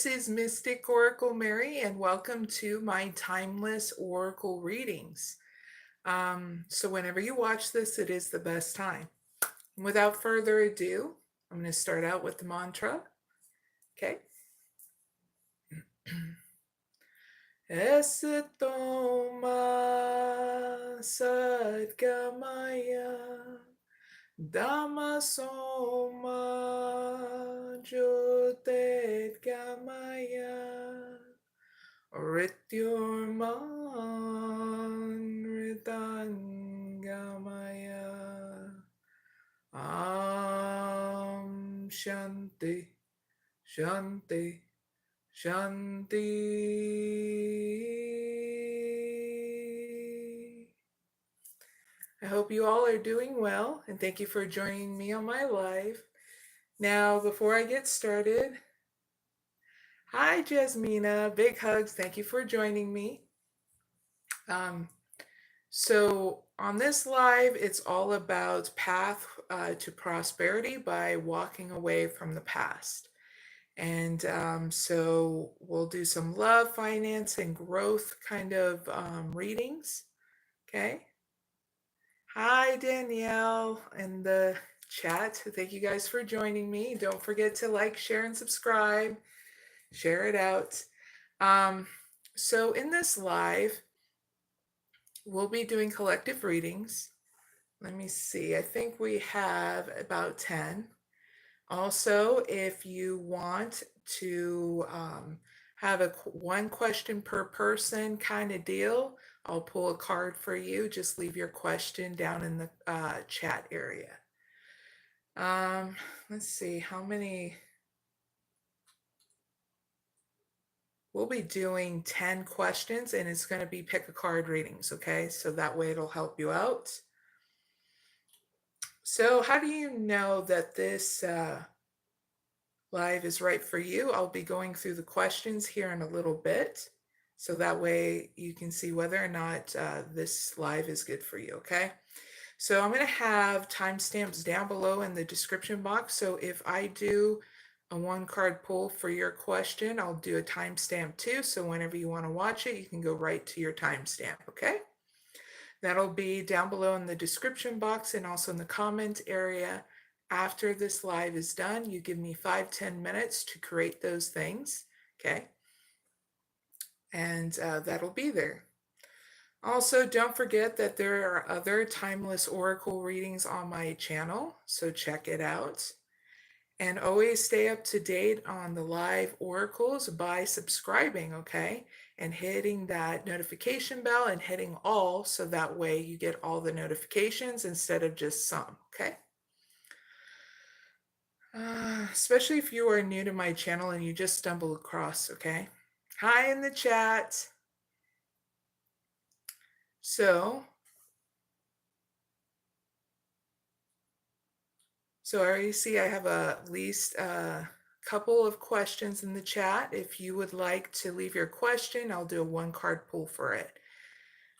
This is mysticoraclemary, and welcome to my timeless oracle readings. So whenever you watch this, it is the best time. And without further ado, I'm going to start out with the mantra. Okay. Esitoma sadgamaya Dhammasoma Jyotirgamaya Rityurman Ritangamaya Shanti Shanti Shanti. I hope you all are doing well, and thank you for joining me on my live. Now, before I get started, hi Jasmina, big hugs, thank you for joining me. So on this live, it's all about path to prosperity by walking away from the past. And so we'll do some love, finance, and growth kind of readings. Okay. Hi, Danielle in the chat. Thank you guys for joining me. Don't forget to like, share, and subscribe. Share it out. So in this live, we'll be doing collective readings. Let me see. I think we have about 10. Also, if you want to have one question per person kind of deal, I'll pull a card for you. Just leave your question down in the chat area. Let's see how many. We'll be doing 10 questions, and it's going to be pick a card readings, okay? So that way it'll help you out. So how do you know that this live is right for you? I'll be going through the questions here in a little bit, so that way you can see whether or not this live is good for you, okay? So I'm going to have timestamps down below in the description box. So if I do a one card pull for your question, I'll do a timestamp too. So whenever you want to watch it, you can go right to your timestamp, okay? That'll be down below in the description box and also in the comment area. After this live is done, you give me 5-10 minutes to create those things, okay? And that'll be there. Also, don't forget that there are other timeless oracle readings on my channel, so check it out. And always stay up to date on the live oracles by subscribing, okay? And hitting that notification bell and hitting all, so that way you get all the notifications instead of just some, okay? Especially if you are new to my channel and you just stumble across, okay? Hi in the chat. So I already see I have at least a couple of questions in the chat. If you would like to leave your question, I'll do a one card pull for it.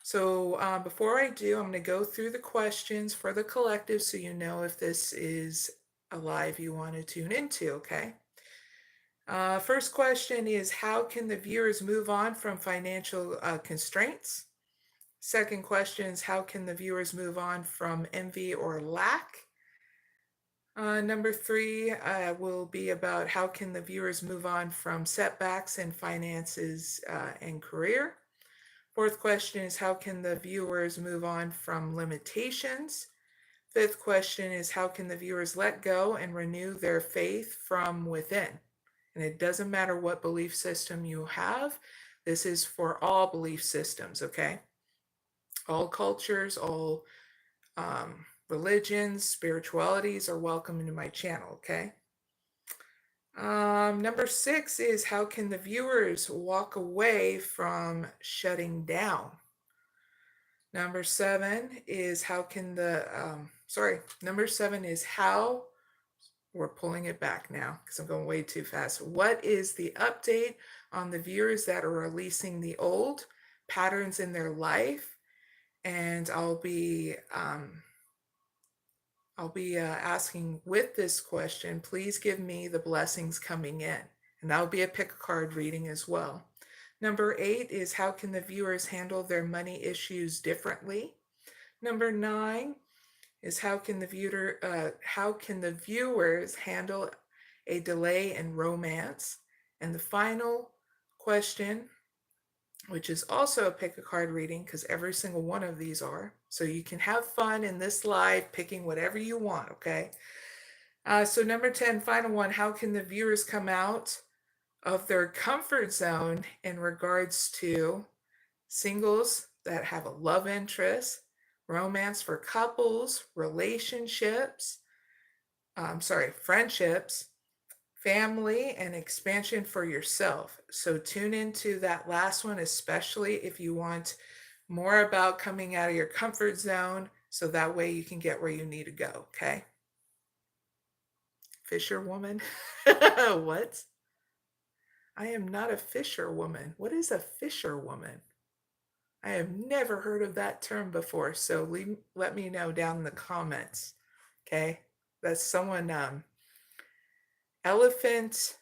So before I do, I'm going to go through the questions for the collective so you know if this is a live you want to tune into, okay? First question is, how can the viewers move on from financial constraints? Second question is, how can the viewers move on from envy or lack? Number 3 will be about how can the viewers move on from setbacks in finances and career. Fourth question is, how can the viewers move on from limitations? Fifth question is, how can the viewers let go and renew their faith from within? And it doesn't matter what belief system you have. This is for all belief systems, okay? All cultures, all religions, spiritualities are welcome into my channel, okay? Number 6 is, how can the viewers walk away from shutting down? Number 7 is, how can the, number 7 is how, we're pulling it back now because I'm going way too fast. What is the update on the viewers that are releasing the old patterns in their life? And I'll be asking with this question, please give me the blessings coming in And that will be a pick a card reading as well. Number 8 is how can the viewers handle their money issues differently? Number 9 is how can the viewers handle a delay in romance? And the final question, which is also a pick a card reading because every single one of these are, so you can have fun in this live picking whatever you want, okay? So number 10, final one, how can the viewers come out of their comfort zone in regards to singles that have a love interest, romance for couples, relationships, friendships, family, and expansion for yourself. So tune into that last one, especially if you want more about coming out of your comfort zone, so that way you can get where you need to go, okay? Fisherwoman? What? I am not a fisherwoman. What is a fisherwoman? I have never heard of that term before, so let me know down in the comments, okay? That's someone, Elephant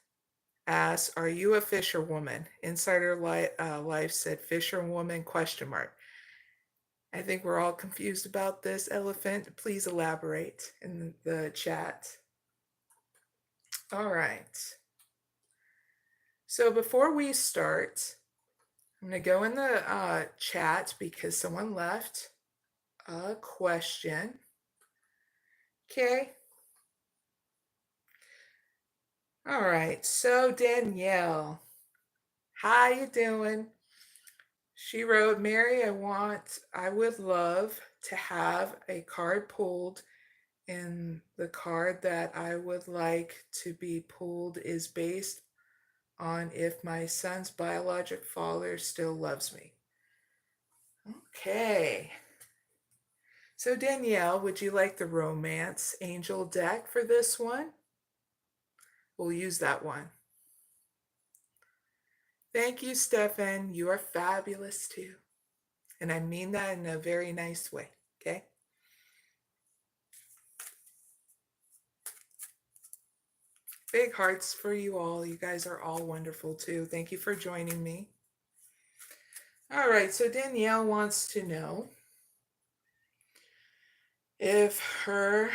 asks, are you a fisherwoman? Insider Life said fisherwoman question mark. I think we're all confused about this, Elephant. Please elaborate in the chat. All right. So before we start, I'm going to go in the chat because someone left a question. Okay. All right. So Danielle, how you doing? She wrote, Mary, I would love to have a card pulled, and the card that I would like to be pulled is based on if my son's biologic father still loves me. Okay. So Danielle, would you like the Romance Angel deck for this one? We'll use that one. Thank you, Stefan. You are fabulous too. And I mean that in a very nice way, okay? Big hearts for you all. You guys are all wonderful too. Thank you for joining me. All right, so Danielle wants to know if her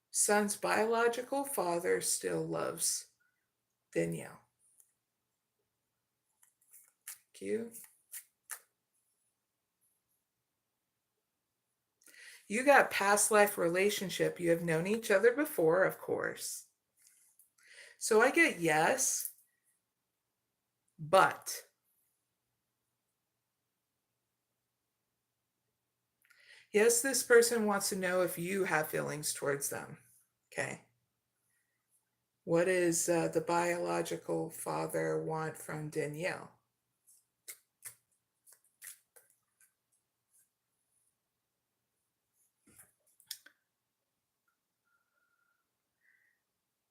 son's biological father still loves Danielle. Thank you. You got past life relationship. You have known each other before, of course. So I get yes, but. Yes, this person wants to know if you have feelings towards them. Okay. What does the biological father want from Danielle?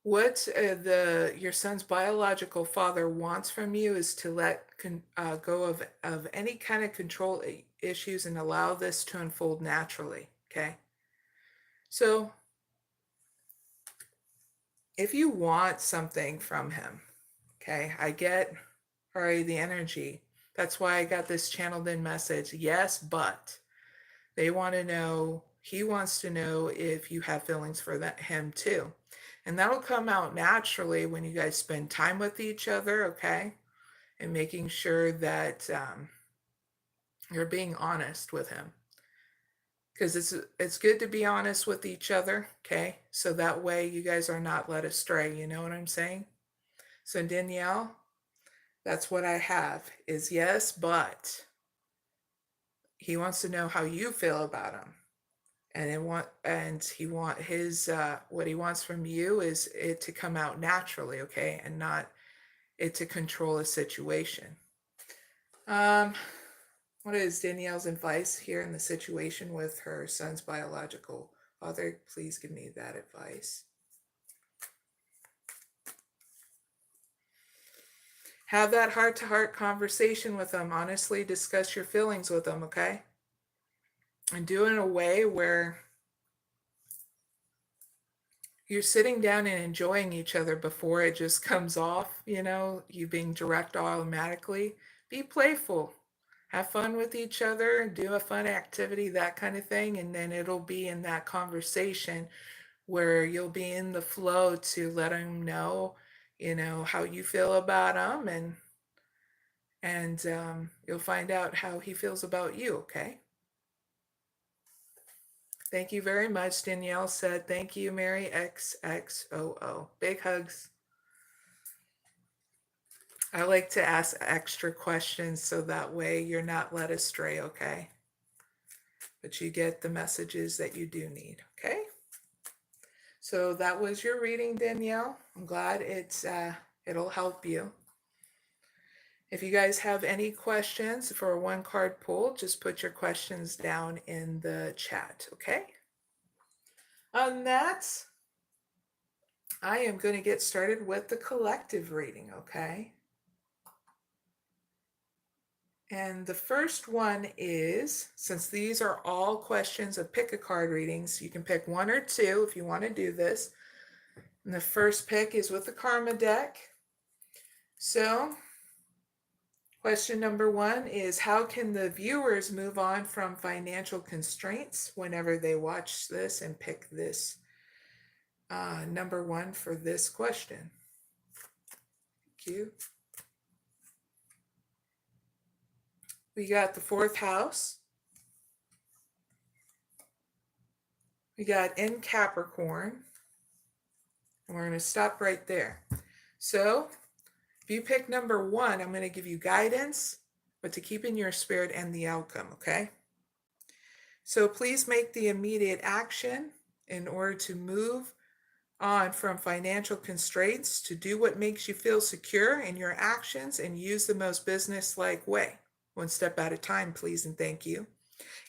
What your son's biological father wants from you is to let go of any kind of control issues and allow this to unfold naturally, okay? So if you want something from him, okay, I get already the energy. That's why I got this channeled in message. Yes, but they want to know, he wants to know if you have feelings for him too. And that'll come out naturally when you guys spend time with each other, okay? And making sure that you're being honest with him. Because it's good to be honest with each other, okay? So that way you guys are not led astray, you know what I'm saying? So Danielle, that's what I have is yes, but he wants to know how you feel about him. And what he wants from you is it to come out naturally, okay, and not it to control a situation. What is Danielle's advice here in the situation with her son's biological father? Please give me that advice. Have that heart-to-heart conversation with them. Honestly discuss your feelings with them, okay? And do it in a way where you're sitting down and enjoying each other before it just comes off, you being direct automatically. Be playful. Have fun with each other, do a fun activity, that kind of thing, and then it'll be in that conversation where you'll be in the flow to let them know, how you feel about them, and you'll find out how he feels about you, okay? Thank you very much. Danielle said, thank you, Mary XXOO. Big hugs. I like to ask extra questions so that way you're not led astray, okay? But you get the messages that you do need, okay? So that was your reading, Danielle. I'm glad it'll help you. If you guys have any questions for a one card pull, just put your questions down in the chat, okay? On that, I am going to get started with the collective reading, okay? And the first one is, since these are all questions of pick a card readings, you can pick one or two if you want to do this. And the first pick is with the Karma deck. So, question number one is, how can the viewers move on from financial constraints whenever they watch this and pick this number one for this question? Thank you. We got the fourth house. We got in Capricorn. And we're going to stop right there. So if you pick number one, I'm going to give you guidance, but to keep in your spirit and the outcome, okay? So please make the immediate action in order to move on from financial constraints to do what makes you feel secure in your actions and use the most business-like way. One step at a time, please and thank you.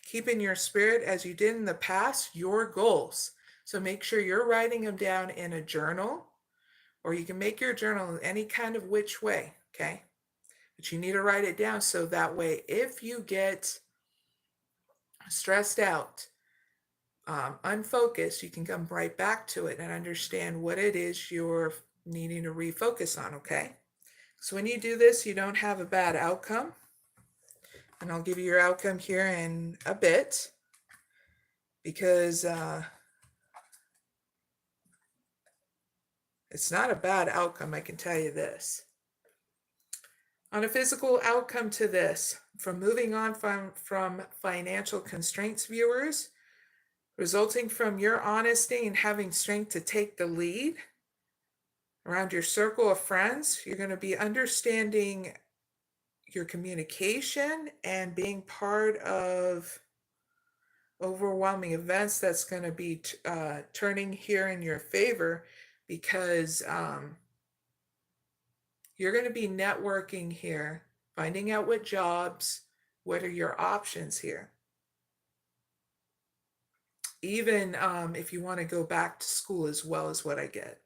Keep in your spirit, as you did in the past, your goals. So make sure you're writing them down in a journal, or you can make your journal in any kind of which way, okay? But you need to write it down so that way if you get stressed out, unfocused, you can come right back to it and understand what it is you're needing to refocus on, okay? So when you do this, you don't have a bad outcome. And I'll give you your outcome here in a bit, because it's not a bad outcome, I can tell you this. On a physical outcome to this, from moving on from financial constraints, viewers, resulting from your honesty and having strength to take the lead around your circle of friends, you're going to be understanding your communication and being part of overwhelming events that's going to be turning here in your favor, because you're going to be networking here, finding out what jobs, what are your options here. Even if you want to go back to school as well, as what I get.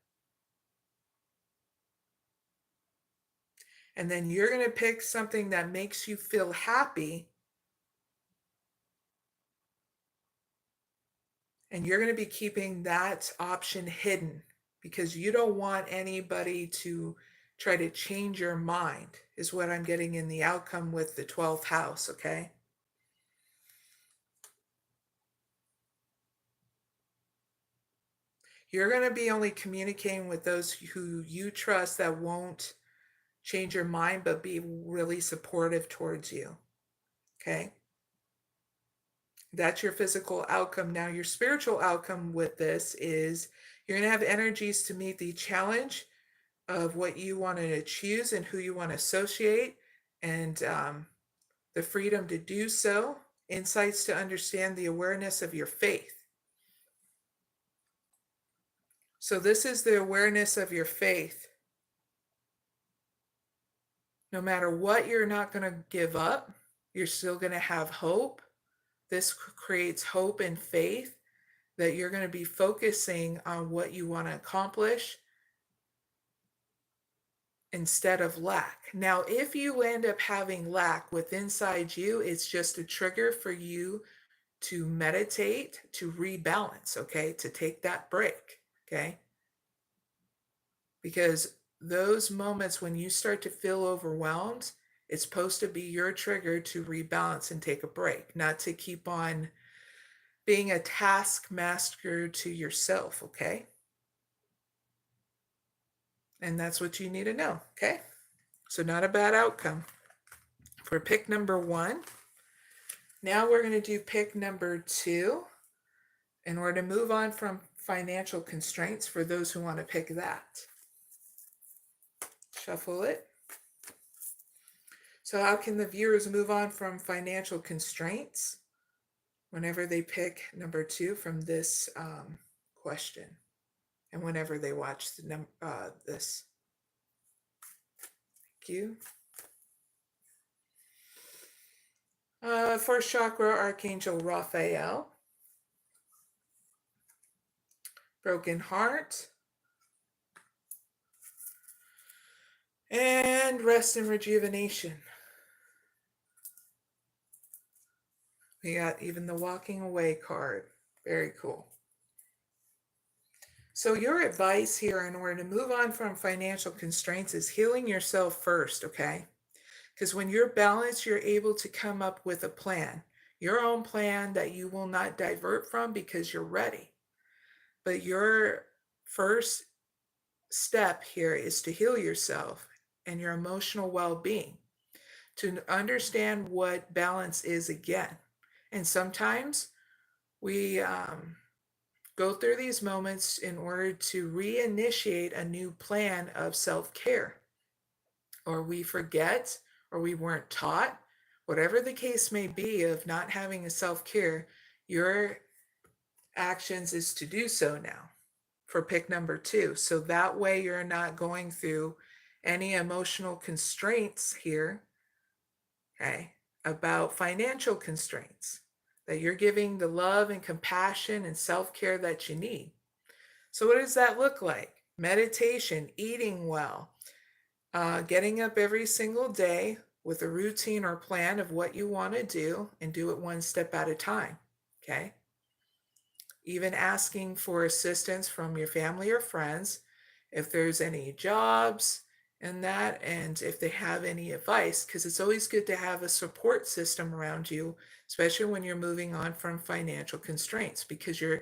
And then you're going to pick something that makes you feel happy. And you're going to be keeping that option hidden, because you don't want anybody to try to change your mind, is what I'm getting in the outcome with the 12th house, okay? You're going to be only communicating with those who you trust that won't change your mind, but be really supportive towards you, okay? That's your physical outcome. Now, your spiritual outcome with this is you're going to have energies to meet the challenge of what you want to choose and who you want to associate, and the freedom to do so, insights to understand the awareness of your faith. So this is the awareness of your faith. No matter what, you're not going to give up. You're still going to have hope. This creates hope and faith that you're going to be focusing on what you want to accomplish instead of lack. Now, if you end up having lack within inside you, it's just a trigger for you to meditate, to rebalance, okay, to take that break. okay? Because those moments when you start to feel overwhelmed, it's supposed to be your trigger to rebalance and take a break, not to keep on being a taskmaster to yourself, okay? And that's what you need to know, okay? So not a bad outcome. For pick number 1, now we're going to do pick number 2 in order to move on from financial constraints for those who want to pick that. Shuffle it. So how can the viewers move on from financial constraints whenever they pick number 2 from this question and whenever they watch this? Thank you. First chakra, Archangel Raphael. Broken heart. And rest and rejuvenation. We got even the walking away card. Very cool. So your advice here in order to move on from financial constraints is healing yourself first, okay? Because when you're balanced, you're able to come up with a plan, your own plan that you will not divert from because you're ready. But your first step here is to heal yourself and your emotional well-being, to understand what balance is again. And sometimes we go through these moments in order to reinitiate a new plan of self-care, or we forget, or we weren't taught, whatever the case may be of not having a self-care, your actions is to do so now for pick number 2. So that way you're not going through any emotional constraints here, okay, about financial constraints, that you're giving the love and compassion and self-care that you need. So what does that look like? Meditation, eating well, getting up every single day with a routine or plan of what you want to do and do it one step at a time, okay? Even asking for assistance from your family or friends if there's any jobs and that, and if they have any advice, because it's always good to have a support system around you, especially when you're moving on from financial constraints, because you're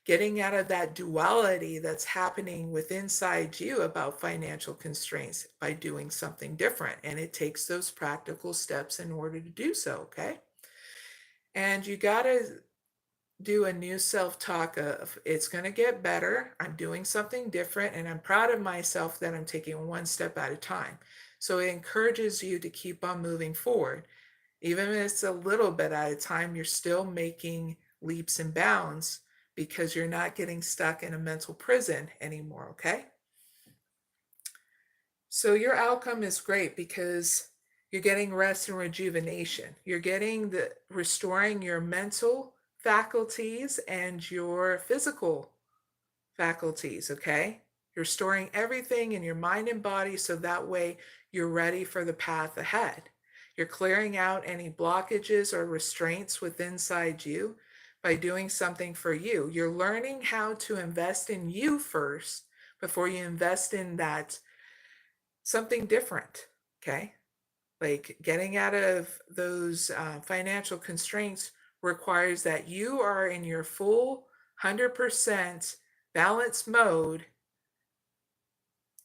getting out of that duality that's happening within inside you about financial constraints by doing something different. And it takes those practical steps in order to do so, okay? And you got to do a new self-talk of, it's going to get better, I'm doing something different, and I'm proud of myself that I'm taking one step at a time. So it encourages you to keep on moving forward. Even if it's a little bit at a time, you're still making leaps and bounds because you're not getting stuck in a mental prison anymore, okay? So your outcome is great because you're getting rest and rejuvenation. You're getting the restoring your mental faculties and your physical faculties, okay? You're storing everything in your mind and body so that way you're ready for the path ahead. You're clearing out any blockages or restraints within inside you by doing something for you. You're learning how to invest in you first before you invest in that something different, okay? Like getting out of those financial constraints requires that you are in your full 100% balance mode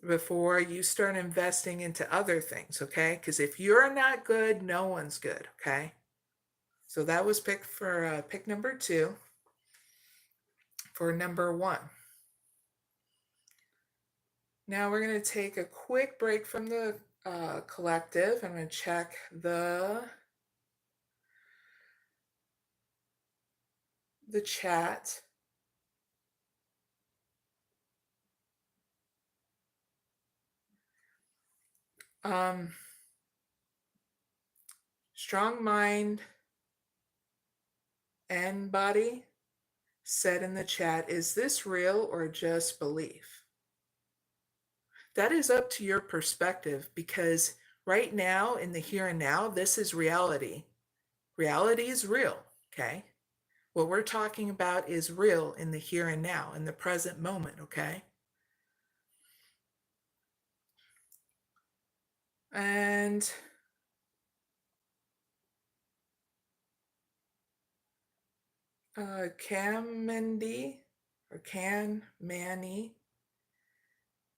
before you start investing into other things, okay? Because if you're not good, no one's good, okay? So that was pick number 2 for number 1. Now we're going to take a quick break from the collective. I'm going to check the chat. Strong mind and body said in the chat, is this real or just belief? That is up to your perspective, because right now in the here and now, this is reality. Reality is real, okay? What we're talking about is real in the here and now, in the present moment, okay? And Kamandi or Can Manny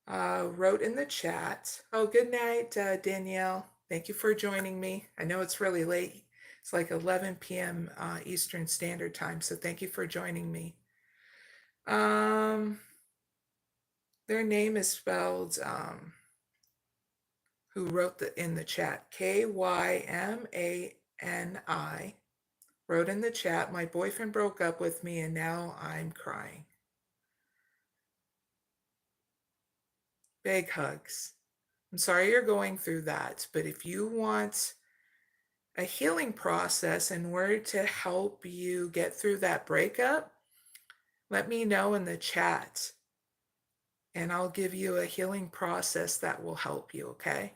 wrote in the chat. Oh, good night, Danielle. Thank you for joining me. I know it's really late. It's like 11 p.m. Eastern Standard Time, so thank you for joining me. Their name is spelled, who wrote in the chat, Kymani, wrote in the chat, my boyfriend broke up with me and now I'm crying. Big hugs. I'm sorry you're going through that, but if you want a healing process in order to help you get through that breakup, let me know in the chat and I'll give you a healing process that will help you, okay?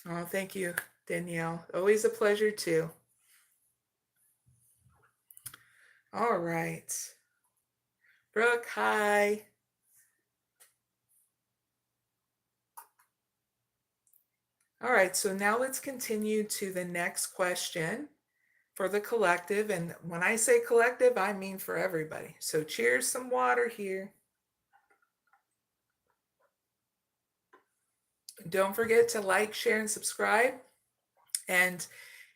Oh, thank you, Danielle. Always a pleasure too. All right. Brooke, hi. All right, so now let's continue to the next question for the collective. And when I say collective, I mean for everybody. So cheers, some water here. Don't forget to like, share, and subscribe. And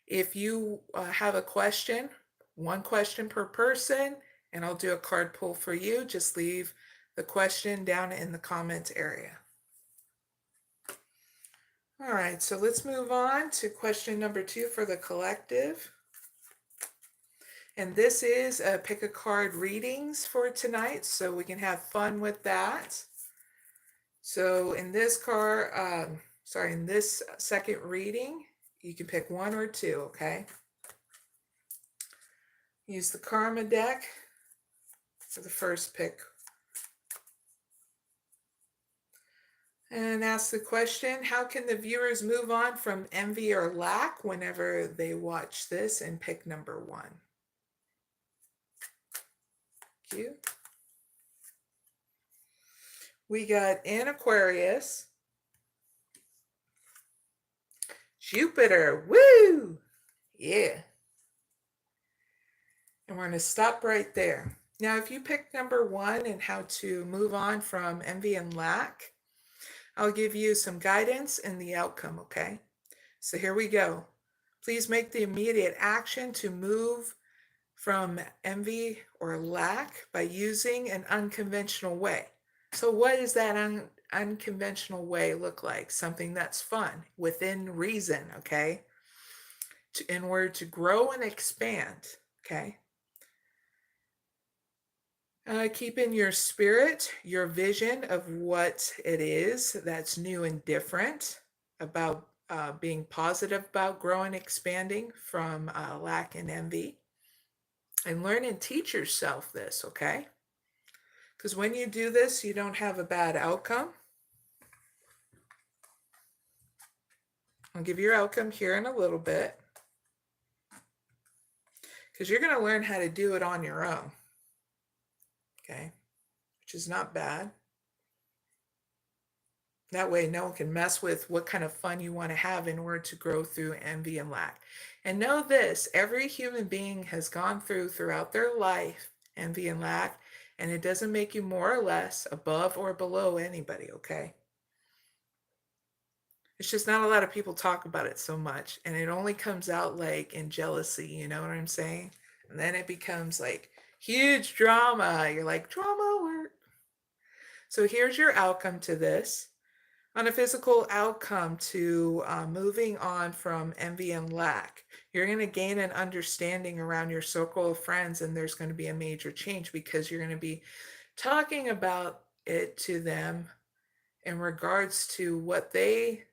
if you have a question, one question per person, and I'll do a card pull for you. Just leave the question down in the comments area. All right, so let's move on to question number 2 for the collective. And this is a pick a card readings for tonight, so we can have fun with that. So in this in this second reading, you can pick 1 or 2, okay? Use the Karma deck for the first pick. And ask the question, how can the viewers move on from envy or lack whenever they watch this, and pick number 1. Thank you. We got in Aquarius, Jupiter, woo! Yeah. And we're going to stop right there. Now, if you pick number 1 and how to move on from envy and lack, I'll give you some guidance in the outcome, okay? So here we go. Please make the immediate action to move from envy or lack by using an unconventional way. So what does that unconventional way look like? Something that's fun, within reason, okay? In order to grow and expand, okay? Keep in your spirit your vision of what it is that's new and different about being positive about growing, expanding from lack and envy. And learn and teach yourself this, okay? Because when you do this, you don't have a bad outcome. I'll give you your outcome here in a little bit. Because you're going to learn how to do it on your own. Okay? Which is not bad. That way, no one can mess with what kind of fun you want to have in order to grow through envy and lack. And know this, every human being has gone throughout their life, envy and lack, and it doesn't make you more or less above or below anybody, okay? It's just not a lot of people talk about it so much, and it only comes out like in jealousy, you know what I'm saying? And then it becomes like huge drama. You're like, drama work. So here's your outcome to this. On a physical outcome to moving on from envy and lack, you're going to gain an understanding around your circle of friends, and there's going to be a major change because you're going to be talking about it to them in regards to what they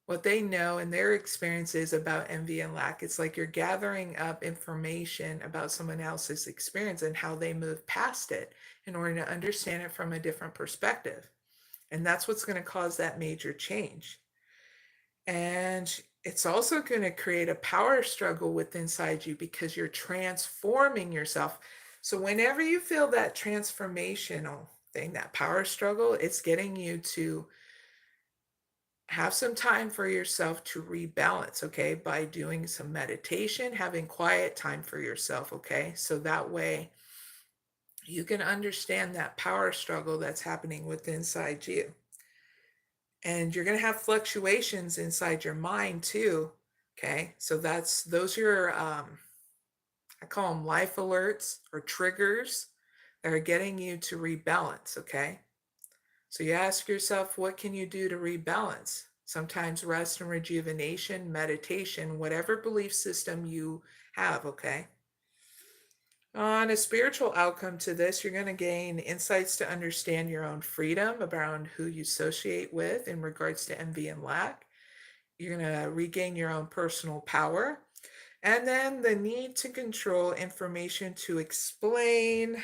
know and their experiences about envy and lack. It's like you're gathering up information about someone else's experience and how they move past it in order to understand it from a different perspective. And that's what's going to cause that major change. And it's also going to create a power struggle within inside you because you're transforming yourself. So whenever you feel that transformational thing, that power struggle, it's getting you to have some time for yourself to rebalance, okay? By doing some meditation, having quiet time for yourself, okay? So that way you can understand that power struggle that's happening within inside you. And you're going to have fluctuations inside your mind too, okay? So those are your I call them life alerts or triggers that are getting you to rebalance, okay? So you ask yourself, what can you do to rebalance? Sometimes rest and rejuvenation, meditation, whatever belief system you have, okay? On a spiritual outcome to this, you're going to gain insights to understand your own freedom around who you associate with in regards to envy and lack. You're going to regain your own personal power. And then the need to control information to explain.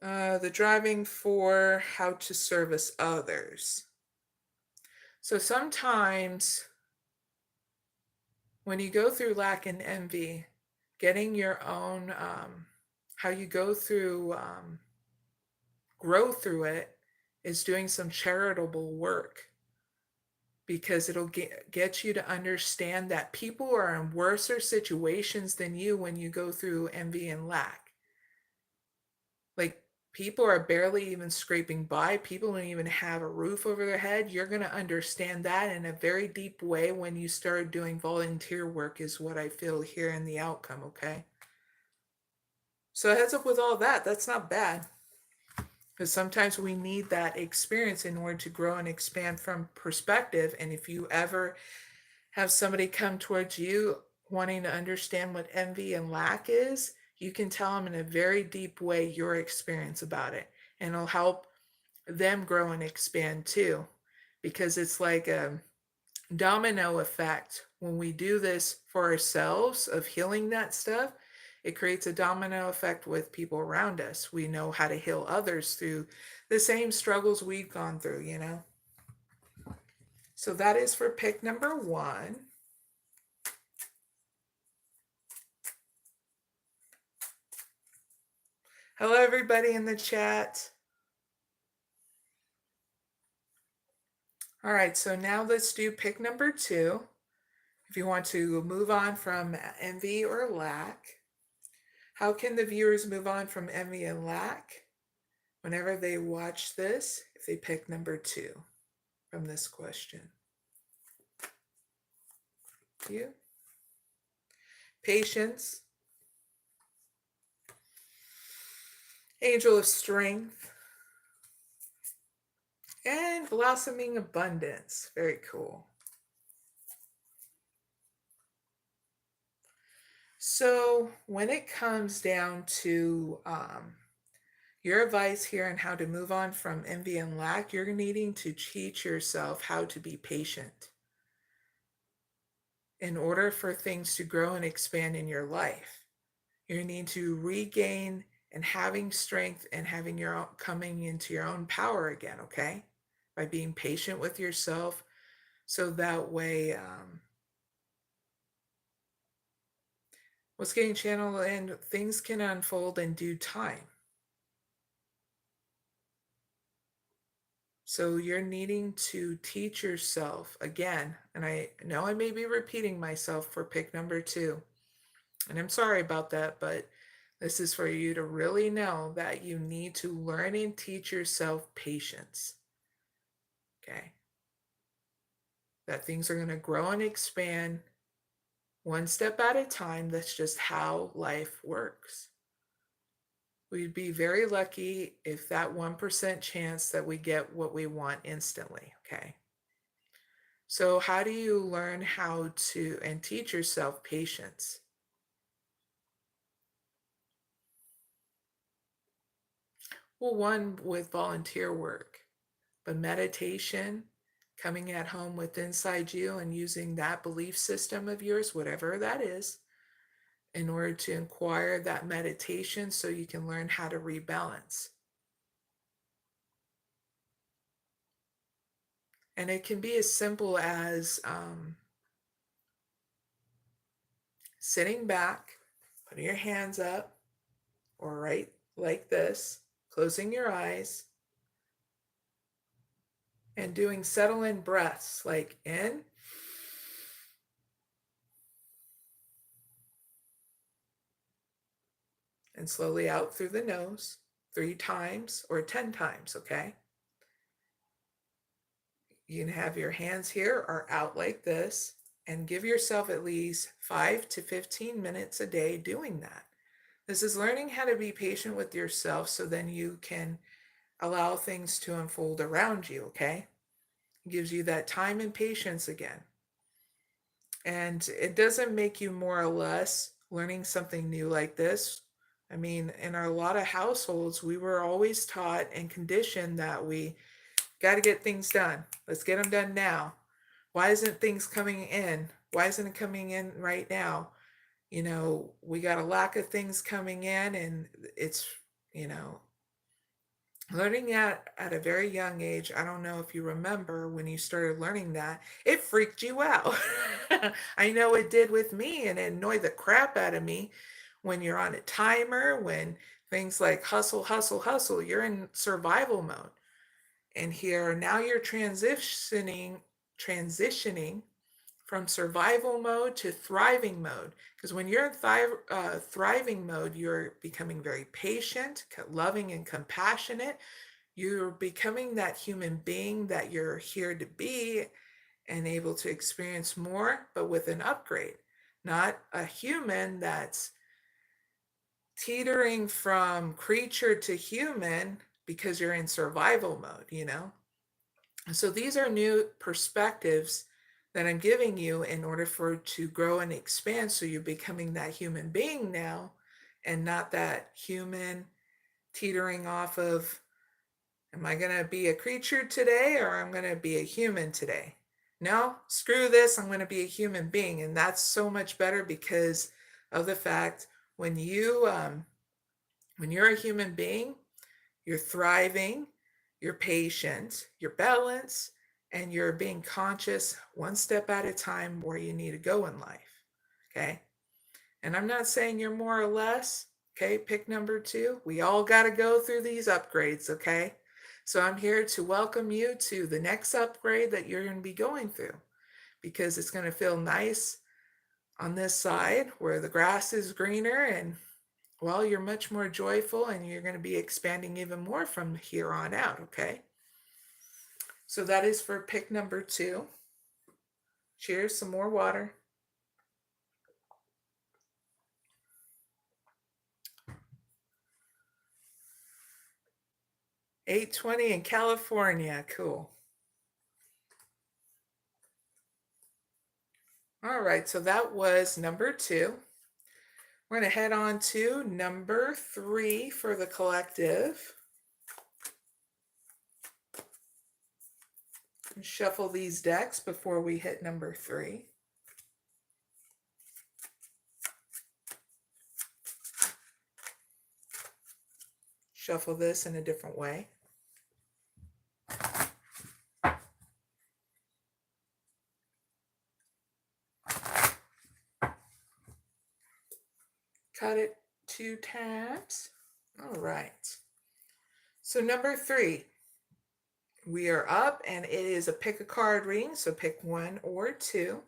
The driving for how to service others. So sometimes when you go through lack and envy, getting your own, how you go through, grow through it is doing some charitable work, because it'll get you to understand that people are in worse situations than you when you go through envy and lack. Like, people are barely even scraping by. People don't even have a roof over their head. You're going to understand that in a very deep way when you start doing volunteer work, is what I feel here in the outcome, okay? So heads up with all that. That's not bad. Because sometimes we need that experience in order to grow and expand from perspective. And if you ever have somebody come towards you wanting to understand what envy and lack is, you can tell them in a very deep way your experience about it. And it'll help them grow and expand too. Because it's like a domino effect. When we do this for ourselves of healing that stuff, it creates a domino effect with people around us. We know how to heal others through the same struggles we've gone through, you know? So that is for pick number 1. Hello, everybody in the chat. All right, so now let's do pick number 2. If you want to move on from envy or lack, how can the viewers move on from envy and lack whenever they watch this, if they pick number 2 from this question? You? Patience, angel of strength, and blossoming abundance. Very cool. So when it comes down to your advice here on how to move on from envy and lack, you're needing to teach yourself how to be patient in order for things to grow and expand in your life. You need to regain and having strength and having your own, coming into your own power again, okay? By being patient with yourself, so that way what's getting channeled and things can unfold in due time. So you're needing to teach yourself again, and I know I may be repeating myself for pick number 2, and I'm sorry about that, but this is for you to really know that you need to learn and teach yourself patience, okay? That things are going to grow and expand one step at a time. That's just how life works. We'd be very lucky if that 1% chance that we get what we want instantly, okay? So how do you learn how to and teach yourself patience? Well, one, with volunteer work, but meditation, coming at home with inside you and using that belief system of yours, whatever that is, in order to inquire that meditation so you can learn how to rebalance. And it can be as simple as sitting back, putting your hands up, or right like this, closing your eyes, and doing settle in breaths like in and slowly out through the nose 3 times or 10 times, okay? You can have your hands here or out like this and give yourself at least 5 to 15 minutes a day doing that. This is learning how to be patient with yourself so then you can allow things to unfold around you, okay? It gives you that time and patience again. And it doesn't make you more or less learning something new like this. I mean, in a lot of households, we were always taught and conditioned that we got to get things done. Let's get them done now. Why isn't things coming in? Why isn't it coming in right now? You know, we got a lack of things coming in, and it's, you know, learning that at a very young age. I don't know if you remember when you started learning that, it freaked you out. I know it did with me, and it annoyed the crap out of me when you're on a timer, when things like hustle, hustle, hustle, you're in survival mode. And here now you're transitioning from survival mode to thriving mode. Because when you're in thriving mode, you're becoming very patient, loving, and compassionate. You're becoming that human being that you're here to be and able to experience more, but with an upgrade. Not a human that's teetering from creature to human because you're in survival mode, you know? So these are new perspectives that I'm giving you in order for it to grow and expand. So you're becoming that human being now and not that human teetering off of, am I going to be a creature today or I'm going to be a human today? No, screw this. I'm going to be a human being. And that's so much better because of the fact when you're a human being, you're thriving, you're patient, you're balanced, and you're being conscious one step at a time where you need to go in life. Okay. And I'm not saying you're more or less. Okay. Pick number 2. We all got to go through these upgrades. Okay. So I'm here to welcome you to the next upgrade that you're going to be going through because it's going to feel nice on this side where the grass is greener and well, you're much more joyful and you're going to be expanding even more from here on out, okay? So that is for pick number 2. Cheers, some more water. $8.20 in California, cool. All right, so that was number 2. We're going to head on to number 3 for the collective. Shuffle these decks before we hit number 3. Shuffle this in a different way. Cut it 2 times. All right. So number 3. We are up and it is a pick a card reading, so pick 1 or 2.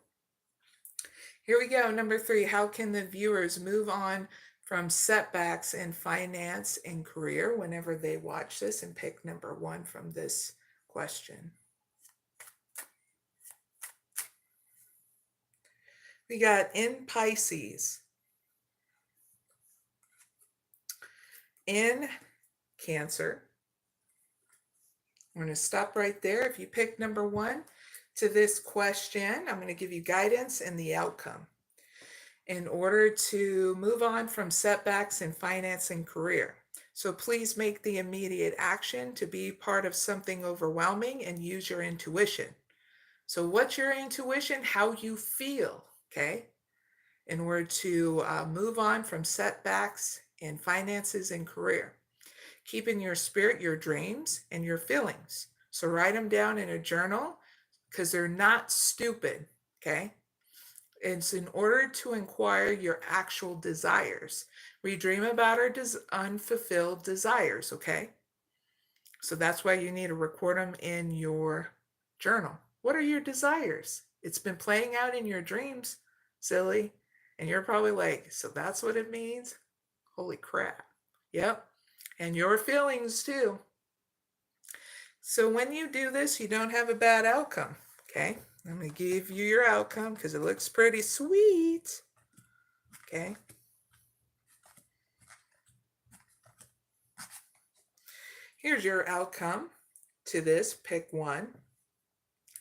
Here we go, number 3. How can the viewers move on from setbacks in finance and career whenever they watch this, and pick number 1 from this question. We got in Pisces, in Cancer. I'm going to stop right there. If you pick number 1 to this question, I'm going to give you guidance and the outcome. In order to move on from setbacks in finance and career. So please make the immediate action to be part of something overwhelming and use your intuition. So what's your intuition? How you feel, okay? In order to move on from setbacks in finances and career. Keep in your spirit your dreams and your feelings. So write them down in a journal because they're not stupid, okay? It's in order to inquire your actual desires. We dream about our unfulfilled desires, okay? So that's why you need to record them in your journal. What are your desires? It's been playing out in your dreams, silly. And you're probably like, so that's what it means? Holy crap. Yep. And your feelings too. So when you do this, you don't have a bad outcome, okay? I'm going to give you your outcome because it looks pretty sweet, okay? Here's your outcome to this. Pick one.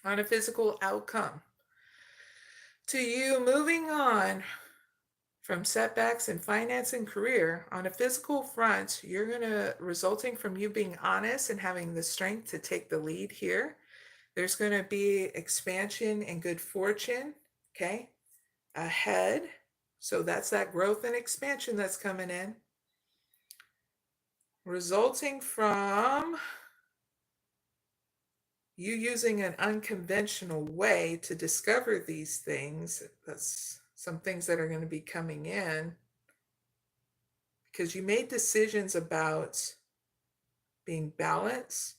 On a physical outcome. To you moving on from setbacks in finance and career, on a physical front, you're going to, resulting from you being honest and having the strength to take the lead here, there's going to be expansion and good fortune, okay, ahead. So that's that growth and expansion that's coming in. Resulting from you using an unconventional way to discover these things. That's some things that are going to be coming in because you made decisions about being balanced,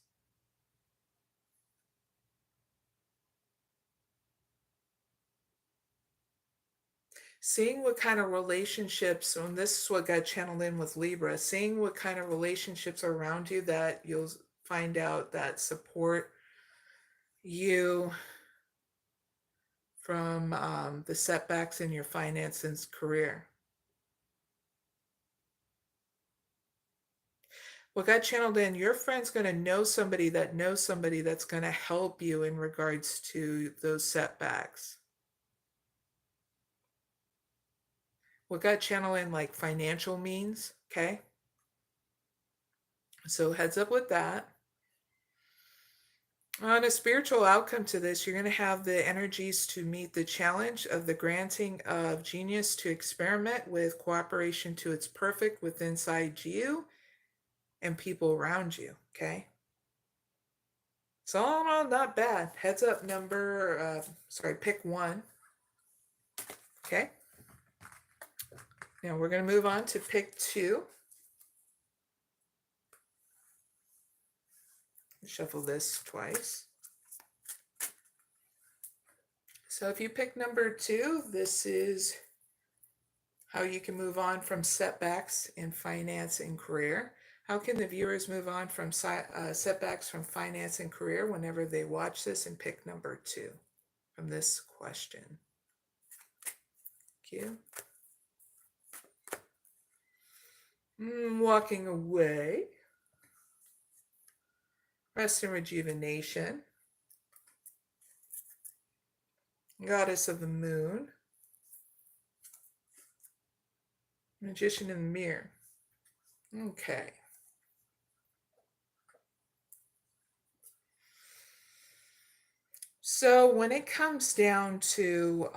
seeing what kind of relationships, and this is what got channeled in with Libra, seeing what kind of relationships are around you that you'll find out that support you from the setbacks in your finances career. What got channeled in, your friend's going to know somebody that knows somebody that's going to help you in regards to those setbacks. What got channeled in, like financial means, okay? So heads up with that. On a spiritual outcome to this, you're going to have the energies to meet the challenge of the granting of genius to experiment with cooperation to its perfect with inside you and people around you, okay? So all in all, not bad. Heads up pick one. Okay. Now we're going to move on to pick two. Shuffle this twice. So if you pick number two, this is how you can move on from setbacks in finance and career. How can the viewers move on from setbacks from finance and career whenever they watch this and pick number two from this question? Thank you. Walking away. Rest and rejuvenation. Goddess of the moon. Magician in the mirror. Okay. So when it comes down to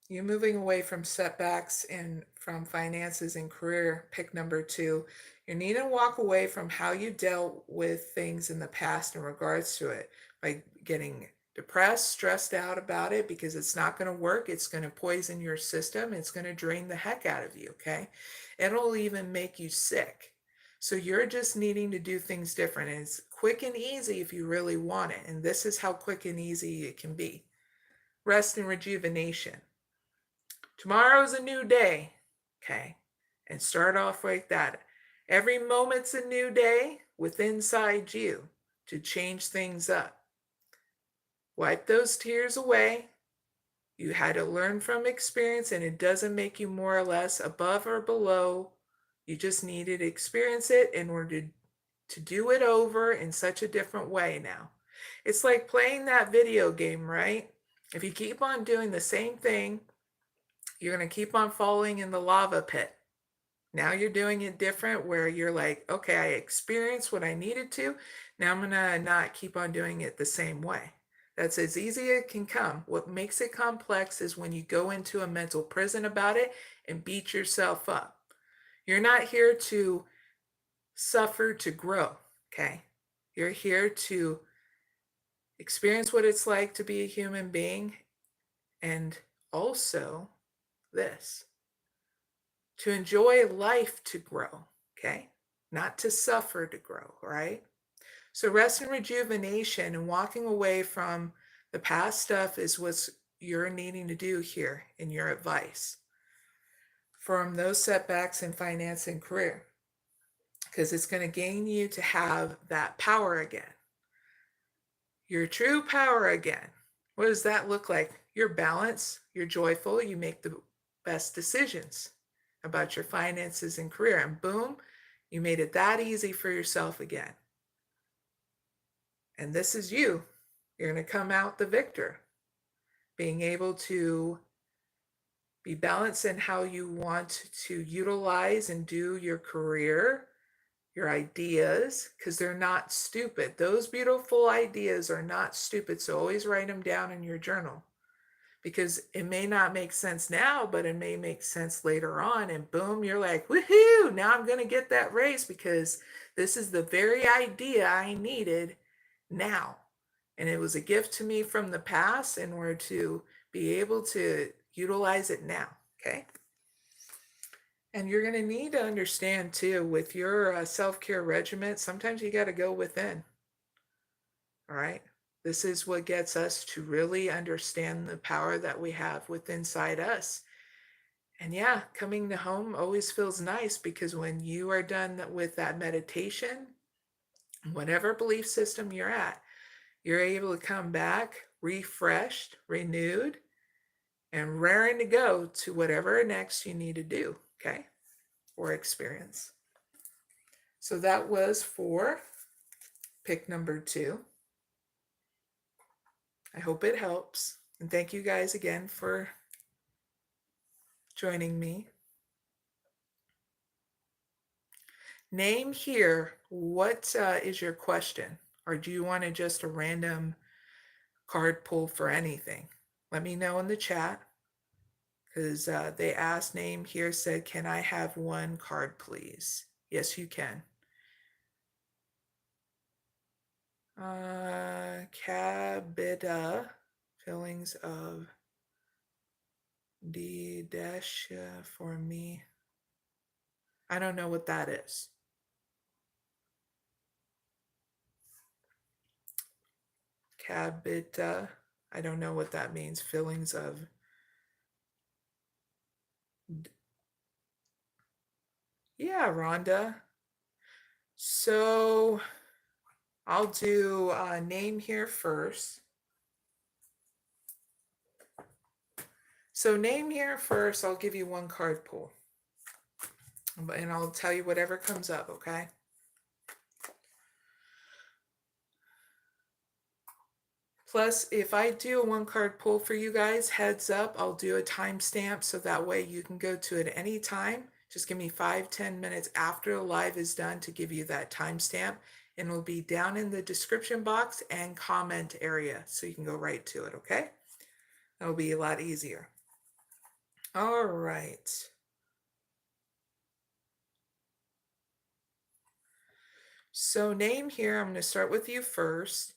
you moving away from setbacks and from finances and career, pick number two, you need to walk away from how you dealt with things in the past in regards to it by getting depressed, stressed out about it because it's not going to work. It's going to poison your system. It's going to drain the heck out of you, okay? It'll even make you sick. So you're just needing to do things different. And it's quick and easy if you really want it. And this is how quick and easy it can be. Rest and rejuvenation. Tomorrow's a new day, okay? And start off like that. Every moment's a new day with inside you to change things up. Wipe those tears away. You had to learn from experience, and it doesn't make you more or less above or below. You just needed to experience it in order to do it over in such a different way now. It's like playing that video game, right? If you keep on doing the same thing, you're going to keep on falling in the lava pit. Now you're doing it different where you're like, okay, I experienced what I needed to. Now I'm going to not keep on doing it the same way. That's as easy as it can come. What makes it complex is when you go into a mental prison about it and beat yourself up. You're not here to suffer to grow, okay? You're here to experience what it's like to be a human being, and also this, to enjoy life, to grow, okay? Not to suffer to grow, right? So rest and rejuvenation and walking away from the past stuff is what you're needing to do here in your advice from those setbacks in finance and career, because it's going to gain you to have that power again, your true power again. What does that look like? You're balanced, you're joyful, you make the best decisions about your finances and career, and boom, you made it that easy for yourself again. And this is you. You're going to come out the victor, being able to be balanced in how you want to utilize and do your career, your ideas, because they're not stupid. Those beautiful ideas are not stupid. So always write them down in your journal, because it may not make sense now, but it may make sense later on. And boom, you're like, woohoo, now I'm going to get that raise because this is the very idea I needed now. And it was a gift to me from the past in order to be able to utilize it now, okay? And you're going to need to understand too, with your self-care regimen, sometimes you got to go within, all right? This is what gets us to really understand the power that we have within inside us. And yeah, coming to home always feels nice, because when you are done with that meditation, whatever belief system you're at, you're able to come back refreshed, renewed, and raring to go to whatever next you need to do, okay, or experience. So that was for pick number 2. I hope it helps. And thank you guys again for joining me. Name here, what is your question? Or do you want just a random card pull for anything? Let me know in the chat, because they asked, name here said, can I have one card, please? Yes, you can. Kabida, feelings of D dash for me. I don't know what that is. Kabita, I don't know what that means. Feelings of yeah, Rhonda. So I'll do name here first. So name here first, I'll give you one card pull. And I'll tell you whatever comes up, okay? Plus, if I do a one card pull for you guys, heads up, I'll do a timestamp so that way you can go to it at any time. Just give me 5-10 minutes after the live is done to give you that timestamp, and it'll be down in the description box and comment area, so you can go right to it, okay? That'll be a lot easier. All right. So name here, I'm going to start with you first.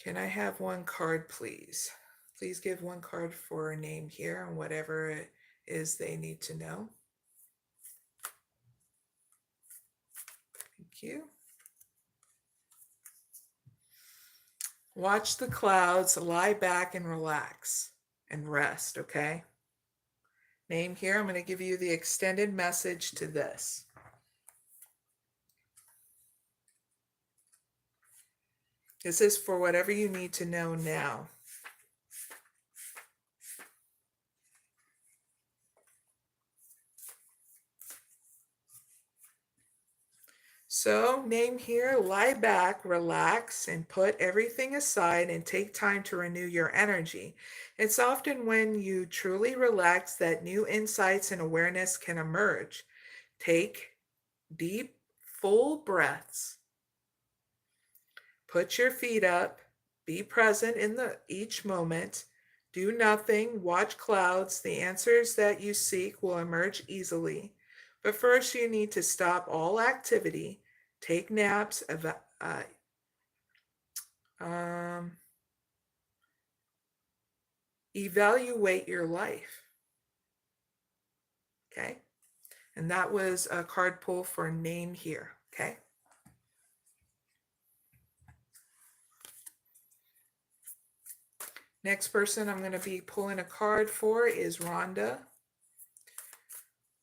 Can I have one card, please? Please give one card for a name here and whatever it is they need to know. Thank you. Watch the clouds, lie back and relax and rest, okay? Name here, I'm going to give you the extended message to this. This is for whatever you need to know now. So name here, lie back, relax, and put everything aside and take time to renew your energy. It's often when you truly relax that new insights and awareness can emerge. Take deep, full breaths. Put your feet up. Be present in each moment. Do nothing. Watch clouds. The answers that you seek will emerge easily. But first, you need to stop all activity. Take naps, Evaluate your life. Okay. And that was a card pull for NameHere. Okay. Next person I'm going to be pulling a card for is Rhonda.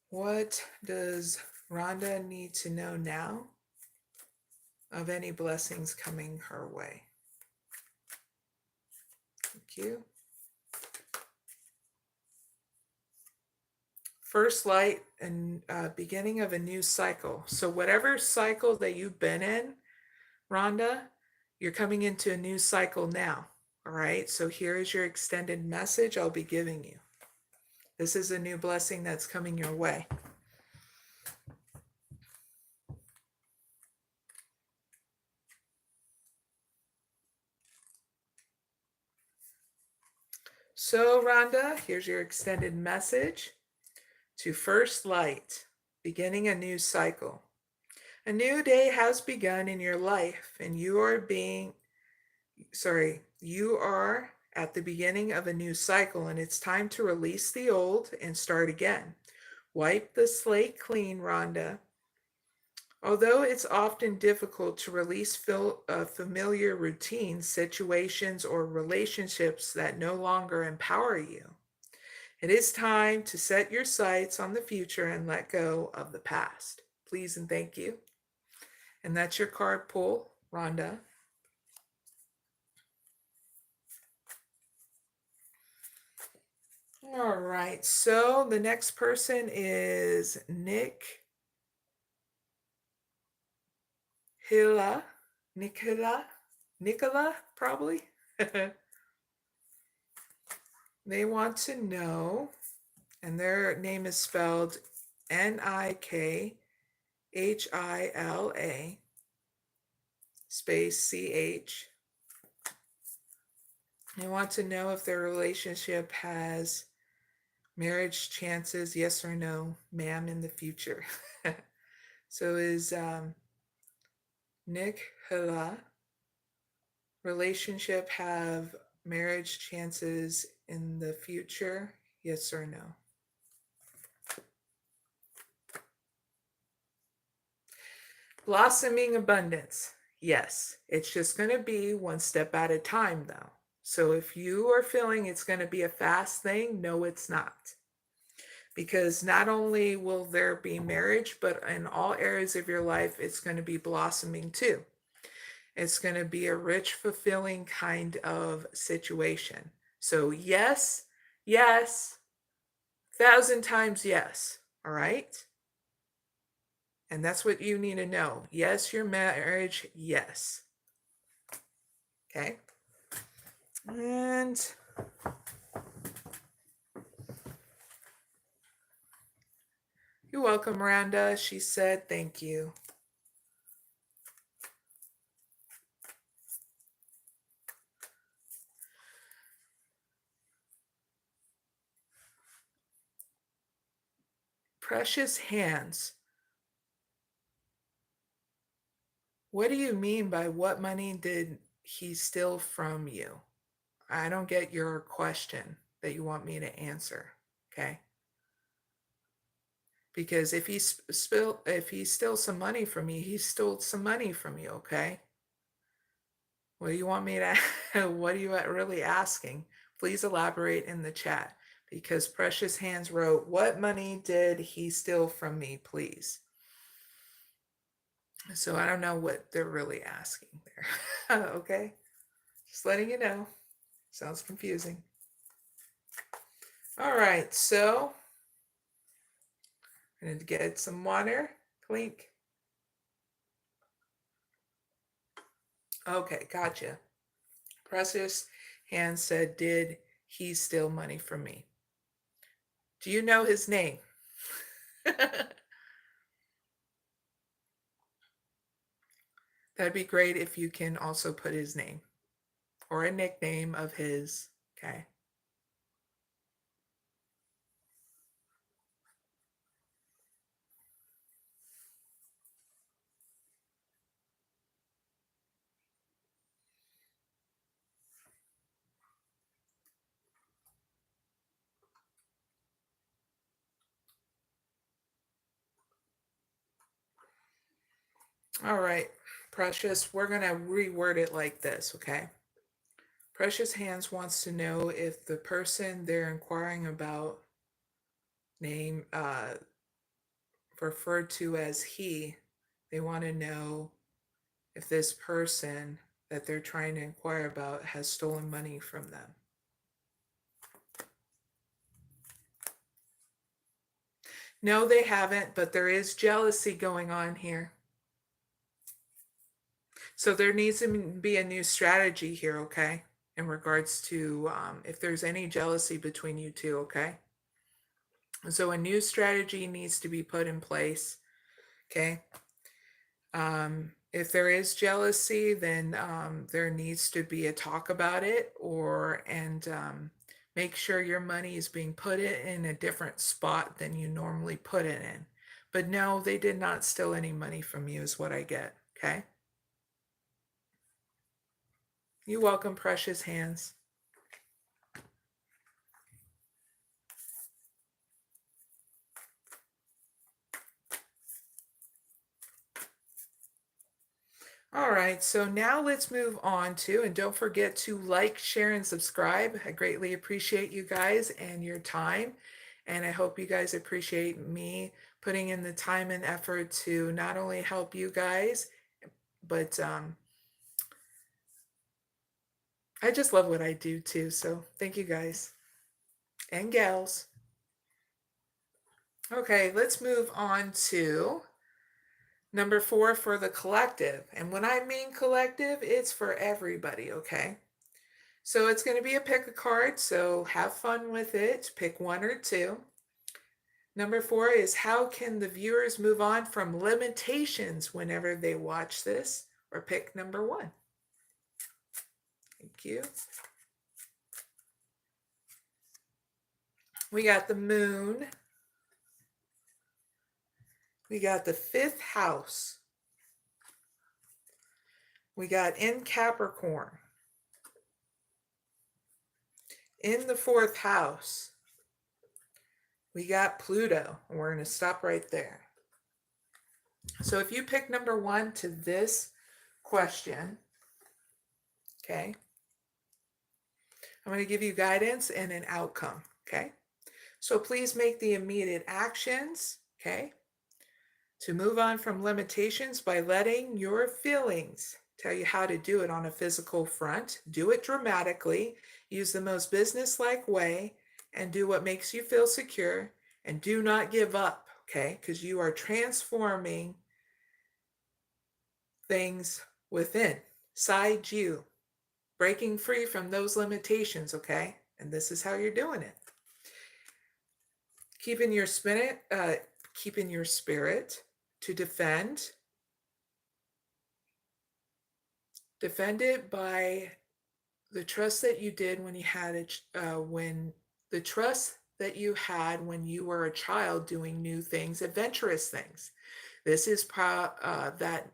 What does Rhonda need to know now of any blessings coming her way? Thank you. First light and beginning of a new cycle. So whatever cycle that you've been in, Rhonda, you're coming into a new cycle now. All right. So here is your extended message I'll be giving you. This is a new blessing that's coming your way. So Rhonda, here's your extended message to First Light, beginning a new cycle. A new day has begun in your life, and you are at the beginning of a new cycle, and it's time to release the old and start again. Wipe the slate clean, Rhonda. Although it's often difficult to release familiar routines, situations, or relationships that no longer empower you, it is time to set your sights on the future and let go of the past. Please and thank you. And that's your card pull, Rhonda. All right, so the next person is Nikhila, probably. They want to know, and their name is spelled Nikhila space CH. They want to know if their relationship has marriage chances, yes or no, ma'am, in the future. So is Nikhila relationship have marriage chances in the future, yes or no? Blossoming abundance, yes. It's just going to be one step at a time, though. So if you are feeling it's going to be a fast thing, no, it's not. Because not only will there be marriage, but in all areas of your life, it's going to be blossoming too. It's going to be a rich, fulfilling kind of situation. So yes, 1,000 times yes. All right. And that's what you need to know. Yes, your marriage, yes. Okay. And you're welcome, Rhonda. She said, thank you. Precious hands. What do you mean by what money did he steal from you? I don't get your question that you want me to answer. Okay. Because if he stole some money from me, he stole some money from you, okay? What do you want me to, what are you really asking? Please elaborate in the chat, because Precious Hands wrote, what money did he steal from me, please? So I don't know what they're really asking there. Okay, just letting you know. Sounds confusing. All right, so I'm going to get some water. Clink. Okay, gotcha. Precious Hands said, did he steal money from me? Do you know his name? That'd be great if you can also put his name or a nickname of his. Okay. All right, Precious, we're going to reword it like this, okay? Precious Hands wants to know if the person they're inquiring about, name referred to as he, they want to know if this person that they're trying to inquire about has stolen money from them. No, they haven't, but there is jealousy going on here. So there needs to be a new strategy here, okay? In regards to if there's any jealousy between you two, okay? So a new strategy needs to be put in place, okay? If there is jealousy, then there needs to be a talk about it, and make sure your money is being put in a different spot than you normally put it in. But no, they did not steal any money from you, is what I get, okay? You're welcome, Precious Hands. All right, so now let's move on to, and don't forget to like, share, and subscribe. I greatly appreciate you guys and your time. And I hope you guys appreciate me putting in the time and effort to not only help you guys, but I just love what I do too. So thank you guys and gals. Okay, let's move on to number 4 for the collective. And when I mean collective, it's for everybody, okay? So it's going to be a pick a card, so have fun with it. Pick 1 or 2. Number 4 is how can the viewers move on from limitations whenever they watch this? Or pick number 1. Thank you. We got the moon. We got the 5th house. We got in Capricorn. In the 4th house, we got Pluto. We're going to stop right there. So if you pick number 1 to this question, okay, I'm going to give you guidance and an outcome, okay? So please make the immediate actions, okay, to move on from limitations by letting your feelings tell you how to do it on a physical front. Do it dramatically, use the most business-like way, and do what makes you feel secure, and do not give up, okay, because you are transforming things within, inside you, breaking free from those limitations, okay? And this is how you're doing it. Keeping your spirit to defend. Defend it by the trust that you did when you had the trust that you had when you were a child doing new things, adventurous things. This is that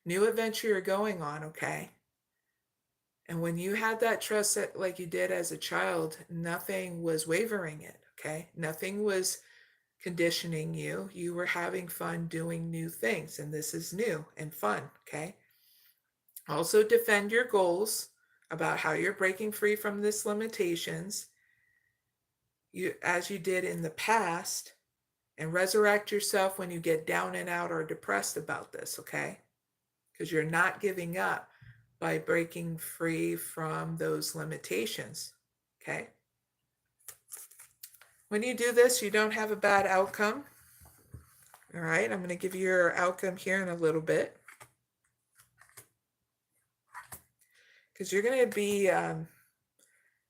new adventure you're going on, okay? And when you had that trust that, like you did as a child, nothing was wavering it, okay? Nothing was conditioning you. You were having fun doing new things, and this is new and fun, okay? Also defend your goals about how you're breaking free from this limitations, as you did in the past, and resurrect yourself when you get down and out or depressed about this, okay? Because you're not giving up by breaking free from those limitations, okay? When you do this, you don't have a bad outcome. All right, I'm going to give you your outcome here in a little bit. Because you're going to be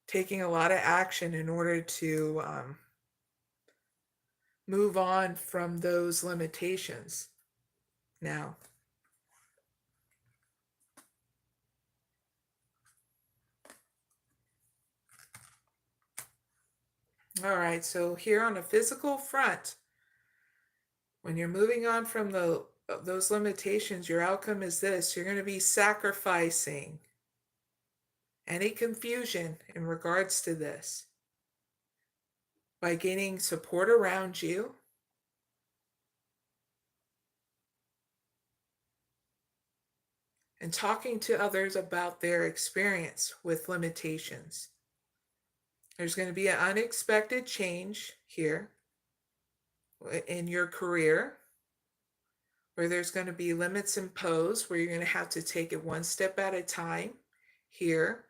taking a lot of action in order to move on from those limitations now. All right, so here on a physical front, when you're moving on from those limitations, your outcome is this. You're going to be sacrificing any confusion in regards to this by gaining support around you, and talking to others about their experience with limitations. There's going to be an unexpected change here in your career, where there's going to be limits imposed, where you're going to have to take it one step at a time here,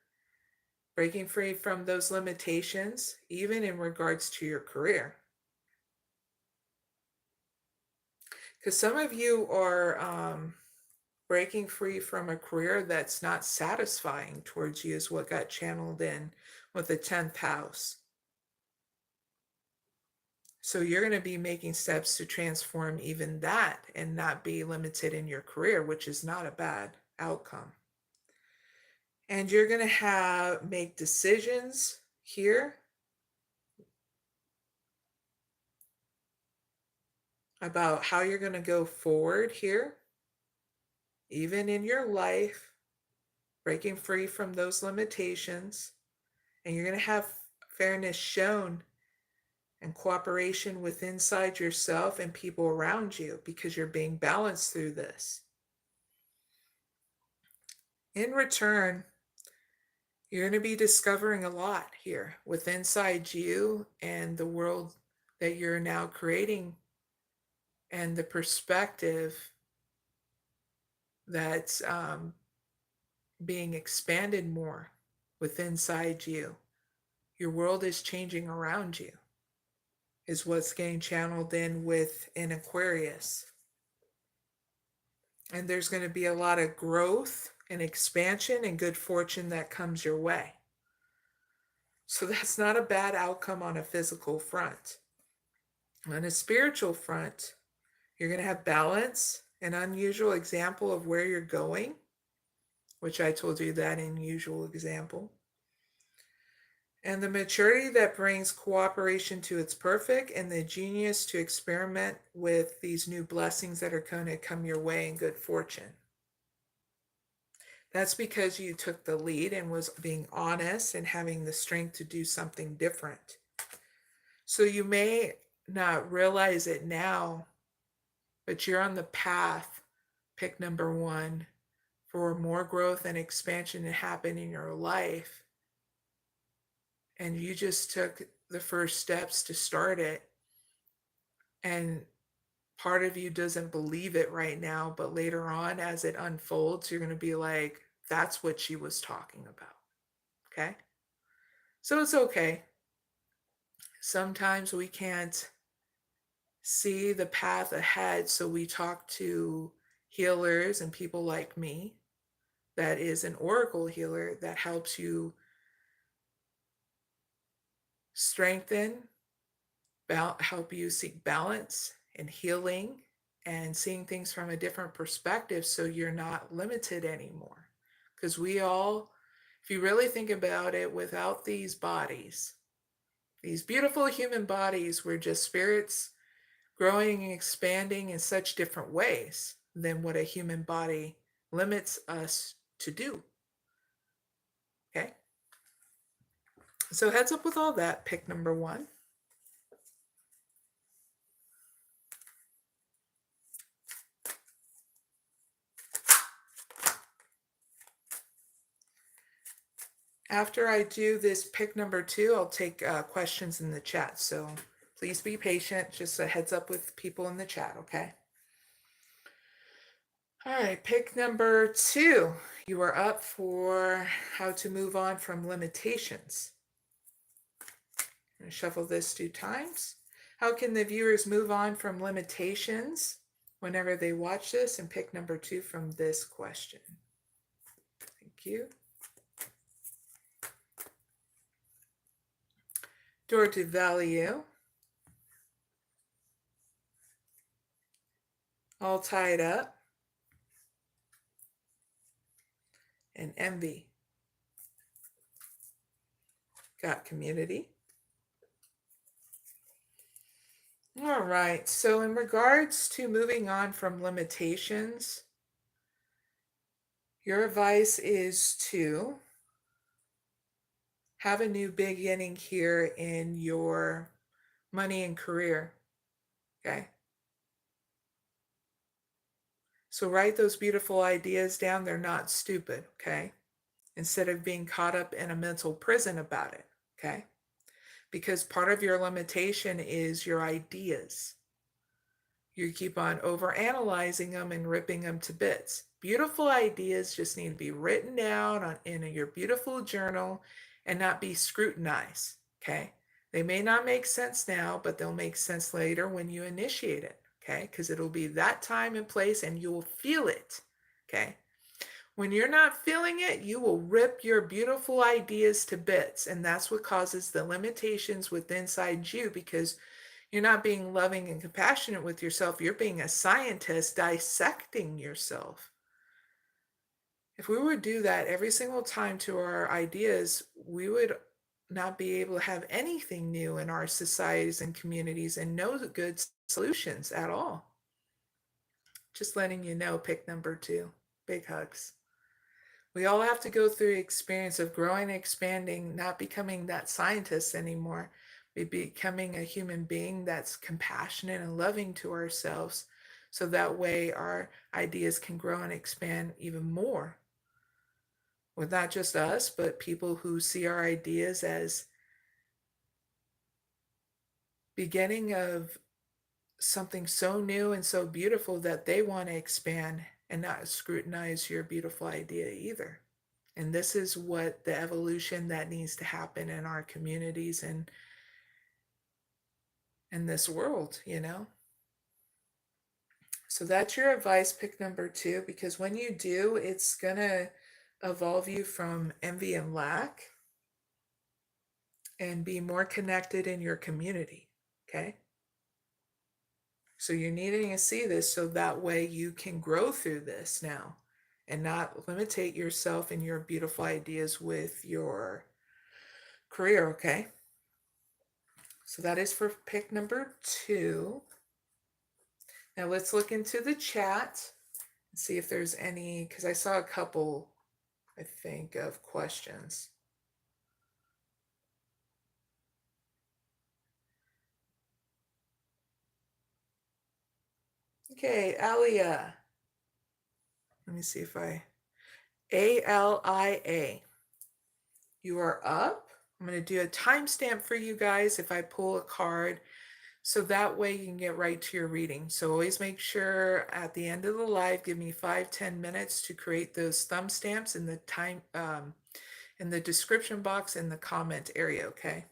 breaking free from those limitations, even in regards to your career. Because some of you are breaking free from a career that's not satisfying towards you, is what got channeled in with the 10th house. So you're going to be making steps to transform even that and not be limited in your career, which is not a bad outcome. And you're going to make decisions here about how you're going to go forward here, even in your life, breaking free from those limitations. And you're going to have fairness shown and cooperation with inside yourself and people around you, because you're being balanced through this. In return, you're going to be discovering a lot here with inside you and the world that you're now creating, and the perspective that's being expanded more with inside you. Your world is changing around you, is what's getting channeled in Aquarius. And there's going to be a lot of growth and expansion and good fortune that comes your way. So that's not a bad outcome on a physical front. On a spiritual front, you're going to have balance, an unusual example of where you're going, which I told you that unusual example. And the maturity that brings cooperation to its perfect, and the genius to experiment with these new blessings that are going to come your way in good fortune. That's because you took the lead and was being honest and having the strength to do something different. So you may not realize it now, but you're on the path, pick number 1, for more growth and expansion to happen in your life. And you just took the first steps to start it. And part of you doesn't believe it right now, but later on, as it unfolds, you're going to be like, that's what she was talking about. Okay? So it's okay. Sometimes we can't see the path ahead, so we talk to healers and people like me, that is an oracle healer, that helps you strengthen, help you seek balance and healing and seeing things from a different perspective, so you're not limited anymore. Because we all, if you really think about it, without these bodies, these beautiful human bodies, we're just spirits growing and expanding in such different ways than what a human body limits us to do. Okay? So heads up with all that, pick number 1. After I do this pick number 2, I'll take questions in the chat. So please be patient. Just a heads up with people in the chat, okay? All right, pick number 2. You are up for how to move on from limitations. I'm going to shuffle this 2 times. How can the viewers move on from limitations whenever they watch this? And pick number 2 from this question. Thank you. Door to value. All tied up. And envy. Got community. All right, so in regards to moving on from limitations, your advice is to have a new beginning here in your money and career, okay? So write those beautiful ideas down. They're not stupid, okay? Instead of being caught up in a mental prison about it, okay? Because part of your limitation is your ideas. You keep on overanalyzing them and ripping them to bits. Beautiful ideas just need to be written down in your beautiful journal and not be scrutinized, okay? They may not make sense now, but they'll make sense later when you initiate it, okay? Because it'll be that time and place and you'll feel it, okay? When you're not feeling it, you will rip your beautiful ideas to bits, and that's what causes the limitations within inside you, because you're not being loving and compassionate with yourself. You're being a scientist dissecting yourself. If we would do that every single time to our ideas, we would not be able to have anything new in our societies and communities and no good solutions at all. Just letting you know, pick number 2. Big hugs. We all have to go through the experience of growing and expanding, not becoming that scientist anymore, but becoming a human being that's compassionate and loving to ourselves, so that way our ideas can grow and expand even more. With not just us, but people who see our ideas as beginning of something so new and so beautiful that they want to expand and not scrutinize your beautiful idea either. And this is what the evolution that needs to happen in our communities and in this world, you know? So that's your advice, pick number 2, because when you do, it's going to evolve you from envy and lack and be more connected in your community, okay? So you're needing to see this so that way you can grow through this now and not limitate yourself and your beautiful ideas with your career, okay? So that is for pick number 2. Now let's look into the chat and see if there's any, because I saw a couple, I think, of questions. Okay, Alia. Let me see if Alia. You are up. I'm going to do a timestamp for you guys if I pull a card, so that way you can get right to your reading. So always make sure at the end of the live, give me 5-10 minutes to create those thumb stamps in the time in the description box in the comment area, okay?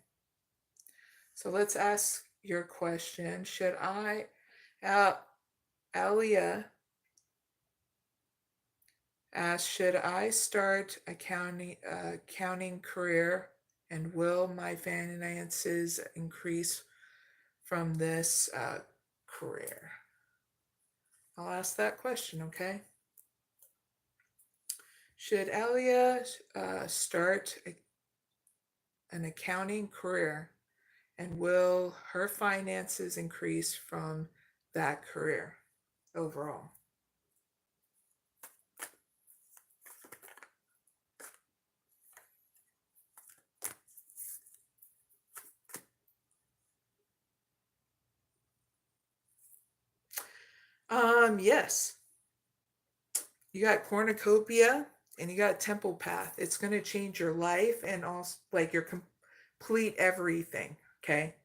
So let's ask your question. Should I, Alia asks, should I start accounting career, and will my finances increase from this career? I'll ask that question, okay? Should Alia start an accounting career, and will her finances increase from that career overall? Yes. You got cornucopia and you got temple path. It's going to change your life and also like your complete everything, okay?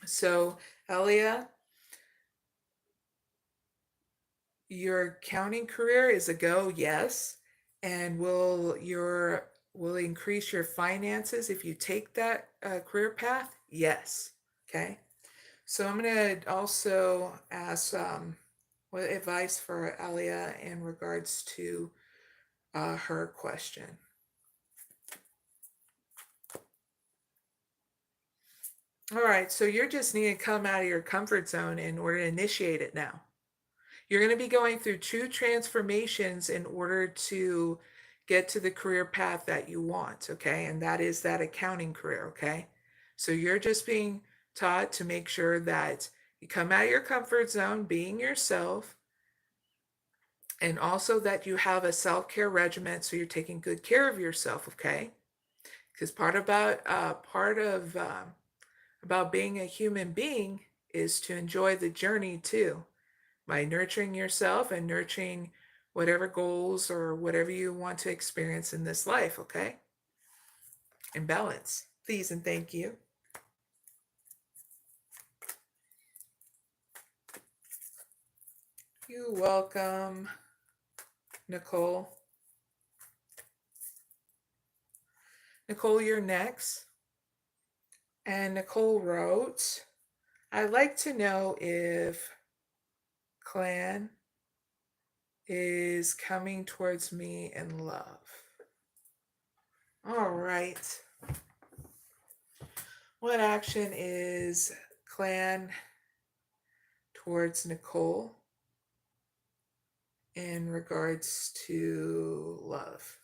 So, Alia, your accounting career is a go, yes. And will increase your finances if you take that career path? Yes. Okay. So I'm going to also ask what advice for Alia in regards to her question. All right, so you're just needing to come out of your comfort zone in order to initiate it now. You're going to be going through 2 transformations in order to get to the career path that you want, okay? And that is that accounting career, okay? So you're just being taught to make sure that you come out of your comfort zone, being yourself, and also that you have a self-care regimen so you're taking good care of yourself, okay? Because part about being a human being is to enjoy the journey too. by nurturing yourself and nurturing whatever goals or whatever you want to experience in this life, okay? In balance. Please and thank you. You're welcome, Nicole. Nicole, you're next. And Nicole wrote, I'd like to know if clan is coming towards me in love. All right. What action is clan towards Nicole in regards to love?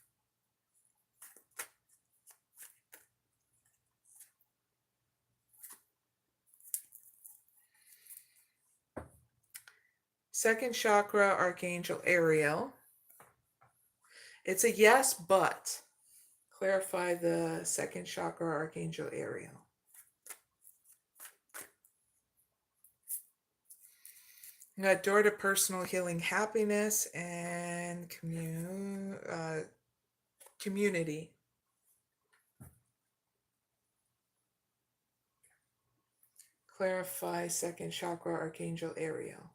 Second chakra, Archangel Ariel. It's a yes, but. Clarify the second chakra, Archangel Ariel. You got door to personal healing, happiness, and community. Clarify second chakra, Archangel Ariel.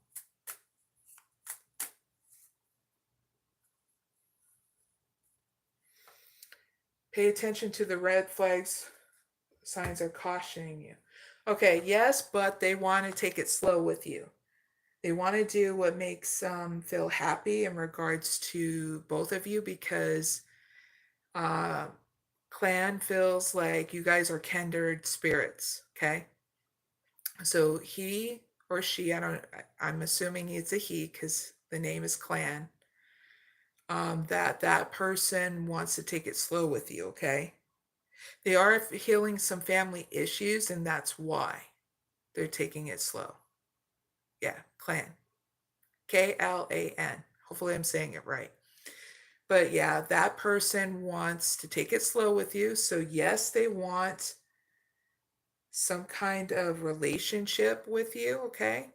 Pay attention to the red flags. Signs are cautioning you. Okay, yes, but they want to take it slow with you. They want to do what makes them feel happy in regards to both of you, because clan feels like you guys are kindred spirits, okay? So he or she, I'm assuming it's a he because the name is clan, that person wants to take it slow with you, okay? They are healing some family issues, and that's why they're taking it slow. Yeah, clan. Klan. Hopefully I'm saying it right. But yeah, that person wants to take it slow with you. So yes, they want some kind of relationship with you, okay?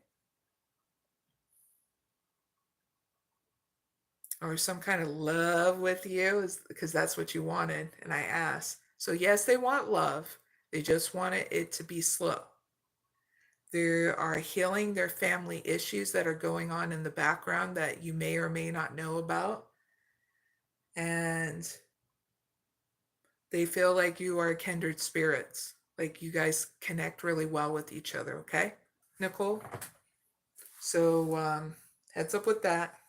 Or some kind of love with you, because that's what you wanted, and I asked. So yes, they want love. They just want it to be slow. They are healing their family issues that are going on in the background that you may or may not know about. And they feel like you are kindred spirits. Like you guys connect really well with each other, okay, Nicole? So heads up with that.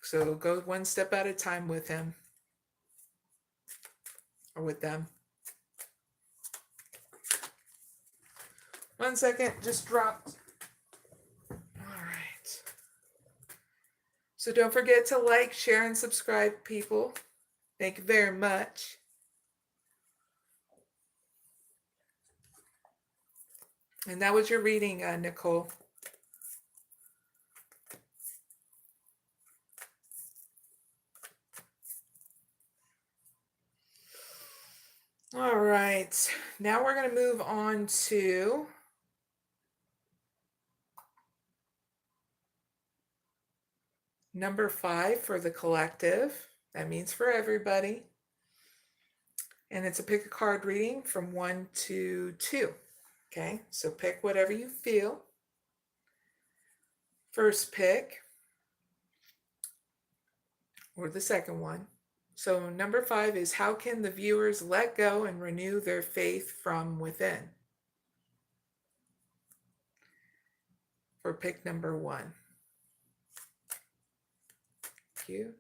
So go one step at a time with him or with them. 1 second, just dropped. All right. So don't forget to like, share, and subscribe, people. Thank you very much. And that was your reading, Nicole. All right. Now we're going to move on to number 5 for the collective. That means for everybody. And it's a pick a card reading from 1 to 2. Okay, so pick whatever you feel. First pick, or the second one. So number 5 is, how can the viewers let go and renew their faith from within? For pick number 1. Thank you.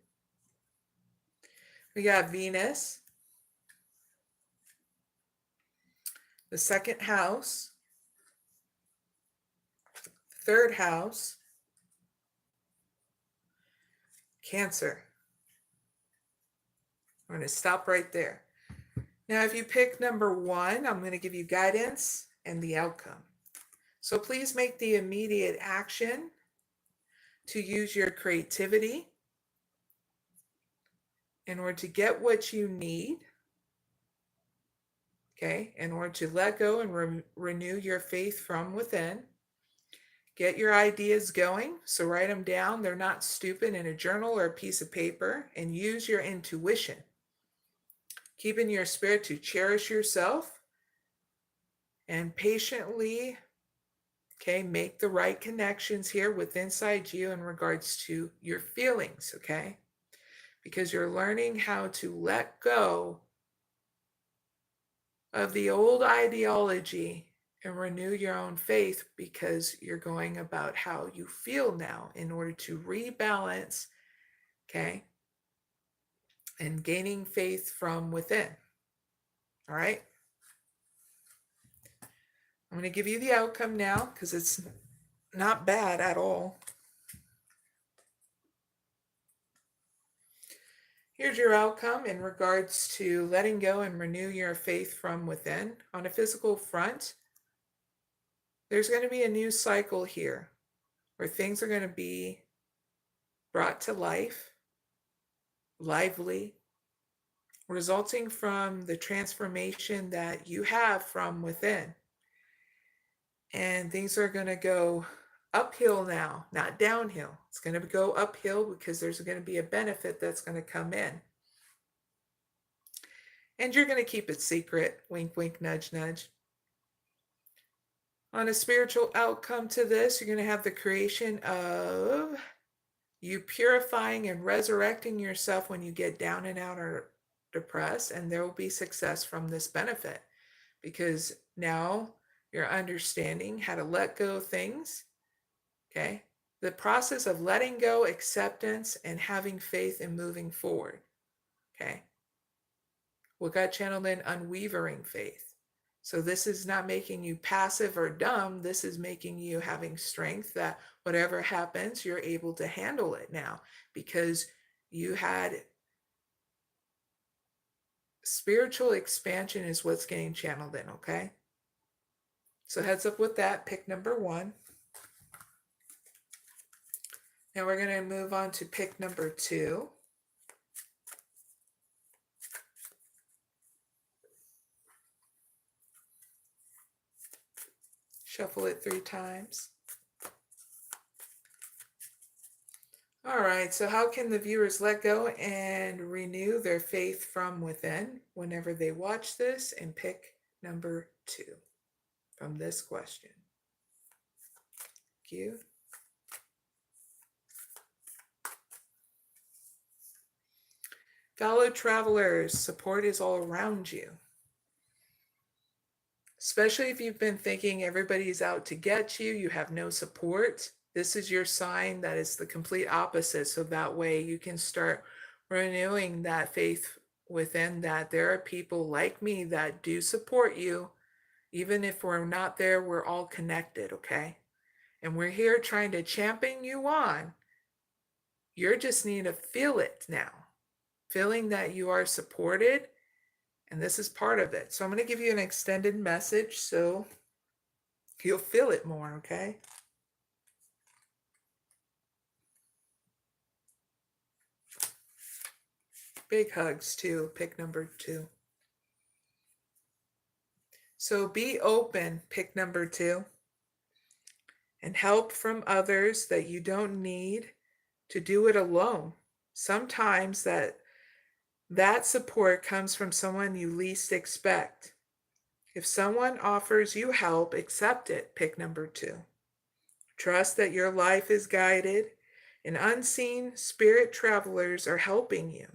We got Venus, the second house, third house, Cancer. I'm going to stop right there. Now, if you pick number 1, I'm going to give you guidance and the outcome. So please make the immediate action to use your creativity in order to get what you need. okay, in order to let go and renew your faith from within. Get your ideas going, so write them down. They're not stupid, in a journal or a piece of paper, and use your intuition. Keep in your spirit to cherish yourself and patiently, okay, make the right connections here with inside you in regards to your feelings, okay? Because you're learning how to let go of the old ideology and renew your own faith, because you're going about how you feel now in order to rebalance, okay, and gaining faith from within. All right. I'm going to give you the outcome now because it's not bad at all. Here's your outcome in regards to letting go and renew your faith from within. On a physical front, there's going to be a new cycle here where things are going to be brought to life, lively, resulting from the transformation that you have from within. And things are going to go uphill now, not downhill. It's going to go uphill because there's going to be a benefit that's going to come in. And you're going to keep it secret. Wink, wink, nudge, nudge. On a spiritual outcome to this, you're going to have the creation of you purifying and resurrecting yourself when you get down and out or depressed, and there will be success from this benefit because now you're understanding how to let go of things, okay? The process of letting go, acceptance, and having faith and moving forward, okay? What got channeled in? Unwavering faith. So this is not making you passive or dumb. This is making you having strength that whatever happens, you're able to handle it now because you had spiritual expansion is what's getting channeled in, okay? So heads up with that, pick number 1. Now we're going to move on to pick number 2. Shuffle it 3 times. All right, so how can the viewers let go and renew their faith from within whenever they watch this? And pick number 2 from this question. Thank you. Fellow travelers, support is all around you. Especially if you've been thinking everybody's out to get you, you have no support. This is your sign that it's the complete opposite. So that way you can start renewing that faith within, that there are people like me that do support you. Even if we're not there, we're all connected, okay? And we're here trying to champion you on. You just need to feel it now. Feeling that you are supported. And this is part of it. So I'm going to give you an extended message so you'll feel it more, okay? Big hugs too, pick number 2. So be open, pick number 2. And help from others that you don't need to do it alone. Sometimes that support comes from someone you least expect. If someone offers you help, accept it, pick number 2. Trust that your life is guided and unseen spirit travelers are helping you.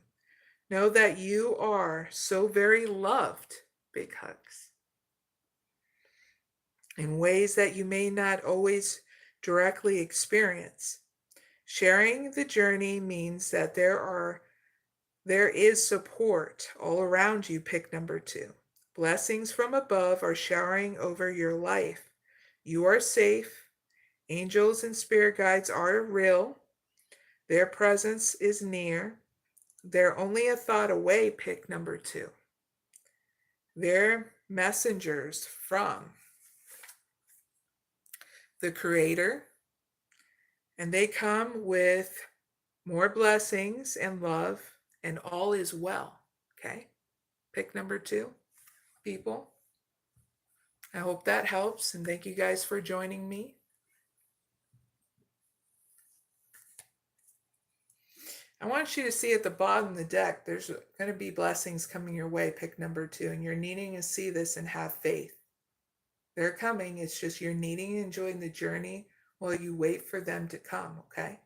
Know that you are so very loved, big hugs, in ways that you may not always directly experience. Sharing the journey means that there is support all around you, pick number 2. Blessings from above are showering over your life. You are safe. Angels and spirit guides are real. Their presence is near. They're only a thought away, pick number 2. They're messengers from the Creator, and they come with more blessings and love, and all is well, okay? Pick number 2, people. I hope that helps, and thank you guys for joining me. I want you to see at the bottom of the deck, there's going to be blessings coming your way, pick number 2, and you're needing to see this and have faith. They're coming. It's just you're needing to enjoy the journey while you wait for them to come, okay?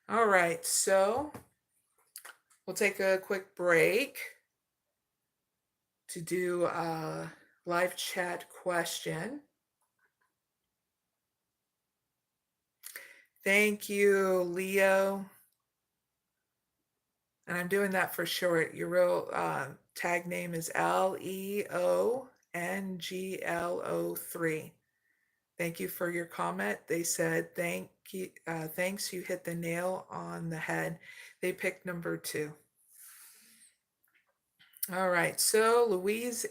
All right, so we'll take a quick break to do a live chat question. Thank you, Leo. And I'm doing that for short. Your real tag name is LEONGLO3. Thank you for your comment. They said, thanks, you hit the nail on the head. They picked number 2. All right, so Louise,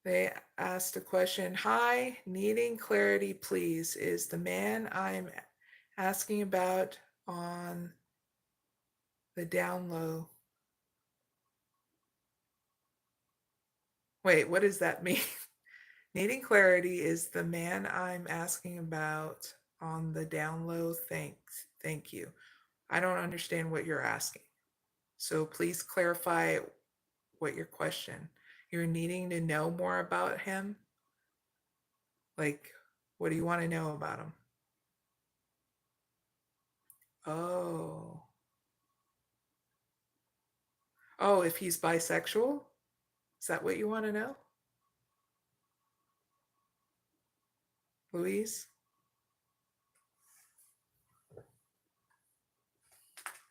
they asked a question. Hi, needing clarity, please. Is the man I'm asking about on the down low? Wait, what does that mean? Needing clarity, is the man I'm asking about on the down low? Thanks. Thank you. I don't understand what you're asking. So please clarify what your question. You're needing to know more about him? Like, what do you want to know about him? Oh. Oh, if he's bisexual? Is that what you want to know? Louise?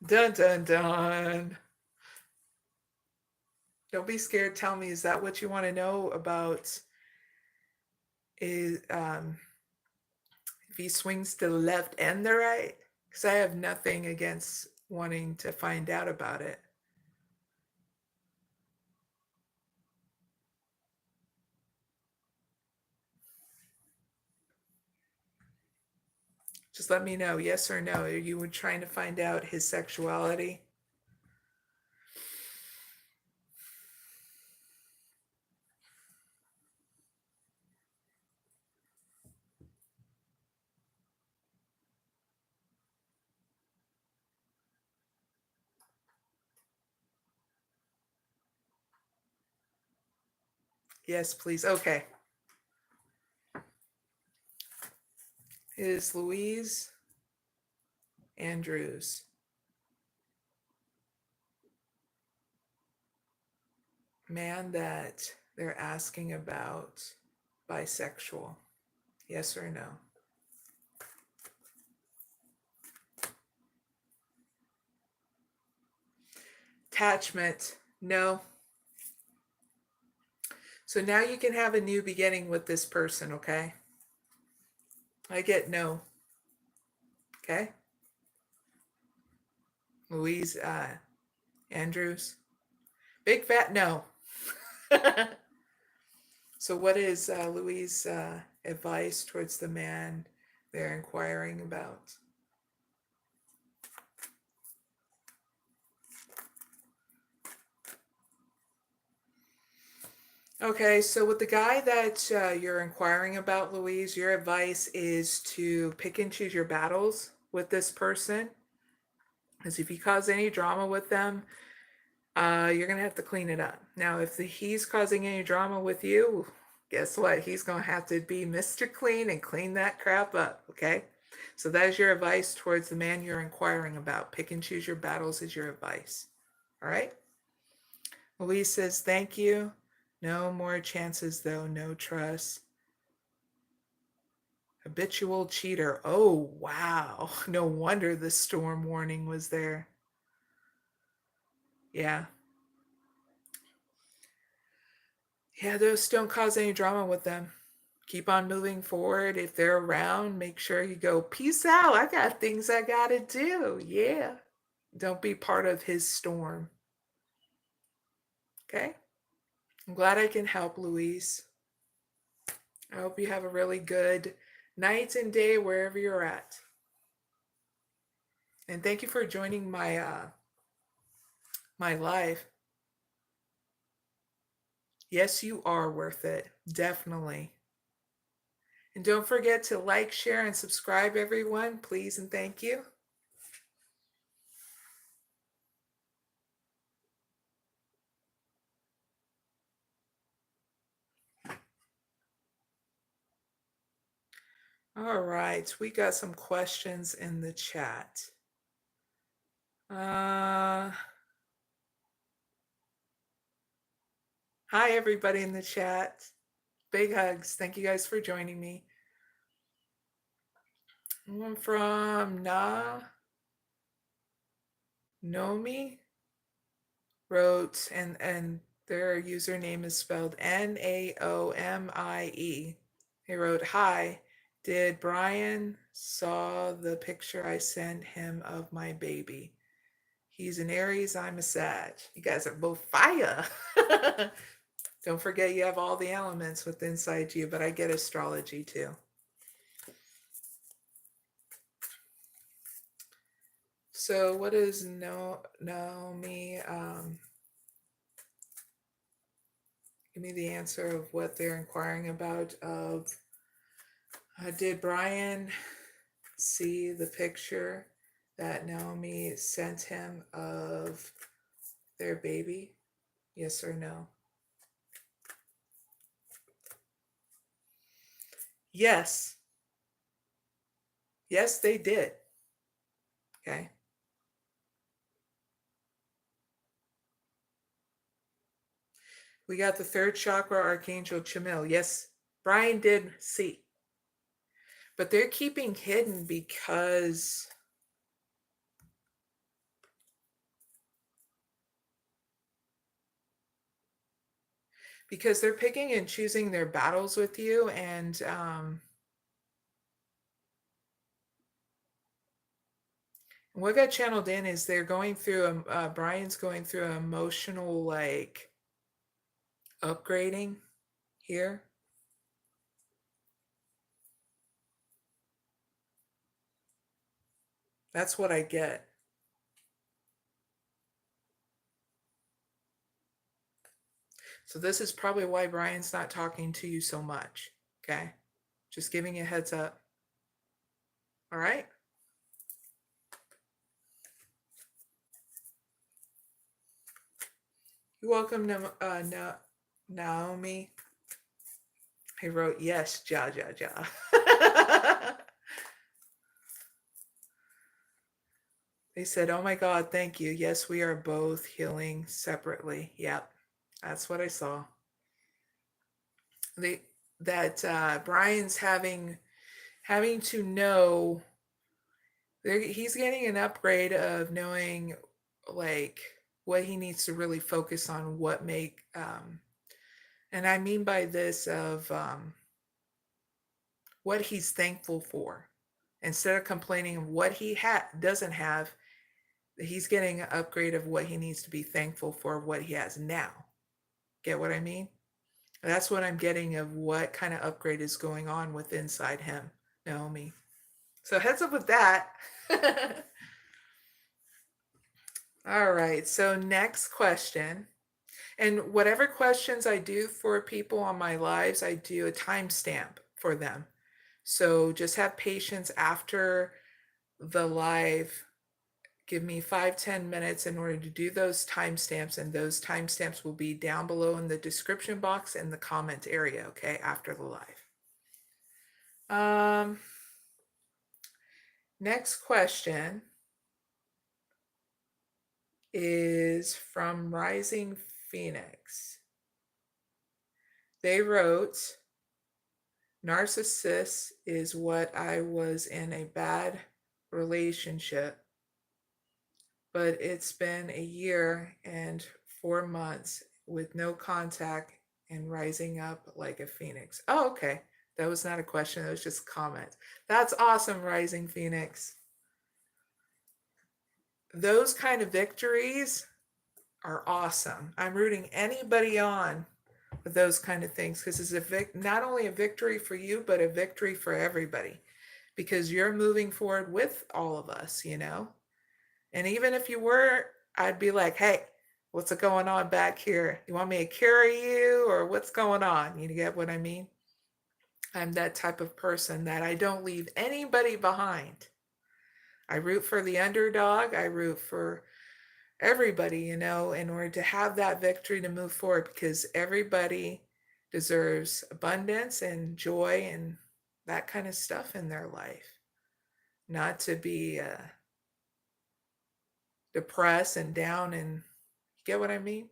Dun dun dun. Don't be scared. Tell me, is that what you want to know about? Is if he swings to the left and the right? Because I have nothing against wanting to find out about it. Just let me know, yes or no. Are you trying to find out his sexuality? Yes, please. Okay. It is Louise Andrews. Man that they're asking about bisexual. Yes or no? Attachment. No. So now you can have a new beginning with this person, okay? I get no. Okay? Louise Andrews. Big fat no. So what is Louise' advice towards the man they're inquiring about? Okay, so with the guy that you're inquiring about, Louise, your advice is to pick and choose your battles with this person. Because if you cause any drama with them, you're going to have to clean it up. Now, if he's causing any drama with you, guess what? He's going to have to be Mr. Clean and clean that crap up, okay? So that is your advice towards the man you're inquiring about. Pick and choose your battles is your advice. All right? Louise says, thank you. No more chances, though. No trust. Habitual cheater. Oh, wow. No wonder the storm warning was there. Yeah. Yeah, those don't cause any drama with them. Keep on moving forward. If they're around, make sure you go, peace out. I got things I got to do. Yeah. Don't be part of his storm. Okay? I'm glad I can help, Louise. I hope you have a really good night and day wherever you're at. And thank you for joining my live. Yes, you are worth it. Definitely. And don't forget to like, share, and subscribe, everyone. Please and thank you. All right, we got some questions in the chat. Hi, everybody in the chat. Big hugs. Thank you guys for joining me. One from naomie wrote, and their username is spelled Naomie. They wrote, "Hi, did Brian saw the picture I sent him of my baby? He's an Aries, I'm a Sag. You guys are both fire." Don't forget you have all the elements within inside you, but I get astrology too. So what is naomie? Give me the answer of what they're inquiring about. Did Brian see the picture that naomie sent him of their baby? Yes or no? Yes. Yes, they did. Okay. We got the third chakra, Archangel Chamil. Yes, Brian did see. But they're keeping hidden because they're picking and choosing their battles with you, and what got channeled in is they're going through Brian's going through an emotional like upgrading here. That's what I get. So this is probably why Brian's not talking to you so much. Okay. Just giving you a heads up. All right. You're welcome, Naomi. I wrote, yes, ja. They said, oh my God, thank you. Yes, we are both healing separately. Yep, that's what I saw. Brian's having to know, he's getting an upgrade of knowing like what he needs to really focus on, what make and I mean by this of what he's thankful for. Instead of complaining of what he doesn't have, he's getting an upgrade of what he needs to be thankful for, what he has now. Get what I mean? That's what I'm getting of what kind of upgrade is going on with inside him, naomie. So heads up with that. All right, so next question. And whatever questions I do for people on my lives, I do a timestamp for them. So just have patience after the live. Give me 5-10 minutes in order to do those timestamps, and those timestamps will be down below in the description box in the comment area, okay, after the live. Next question is from Rising Phoenix. They wrote, narcissist is what I was in a bad relationship, but it's been a year and 4 months with no contact and rising up like a phoenix. Oh, okay. That was not a question. That was just a comment. That's awesome, Rising Phoenix. Those kind of victories are awesome. I'm rooting anybody on with those kind of things, because it's not only a victory for you, but a victory for everybody, because you're moving forward with all of us, you know? And even if you were, I'd be like, hey, what's going on back here? You want me to carry you, or what's going on? You get what I mean? I'm that type of person that I don't leave anybody behind. I root for the underdog. I root for everybody, you know, in order to have that victory to move forward, because everybody deserves abundance and joy and that kind of stuff in their life. Not to be depressed and down, and you get what I mean?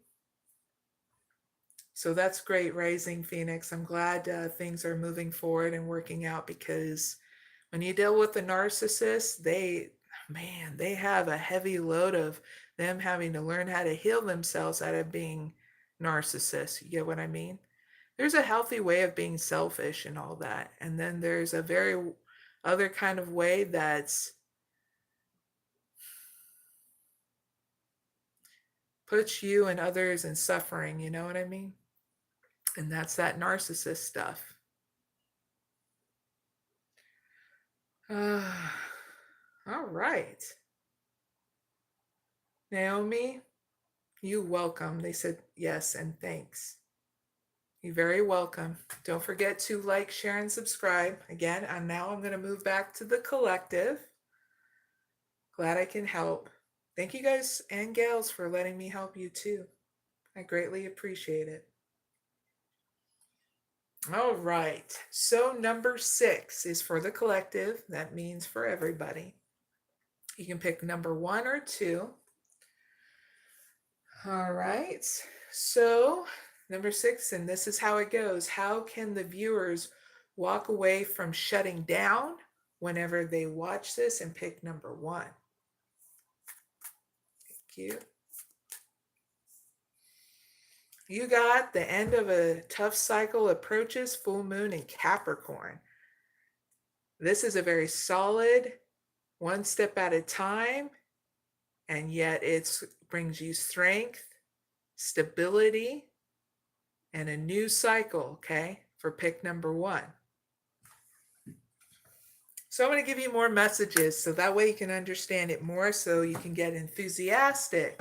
So that's great, Rising Phoenix. I'm glad things are moving forward and working out, because when you deal with the narcissist, they have a heavy load of them having to learn how to heal themselves out of being narcissists. You get what I mean? There's a healthy way of being selfish and all that. And then there's a very other kind of way that's puts you and others in suffering, you know what I mean? And that's that narcissist stuff. All right. Naomi, you welcome. They said yes and thanks. You're very welcome. Don't forget to like, share, and subscribe. Again, and now I'm going to move back to the collective. Glad I can help. Thank you guys and gals for letting me help you too. I greatly appreciate it. All right. So number 6 is for the collective. That means for everybody. You can pick number 1 or 2. All right. So number 6, and this is how it goes. How can the viewers walk away from shutting down whenever they watch this, and pick number 1? Thank you. You got the end of a tough cycle approaches, full moon in Capricorn. This is a very solid, one step at a time, and yet it brings you strength, stability, and a new cycle, okay, for pick number 1. So I'm going to give you more messages so that way you can understand it more, so you can get enthusiastic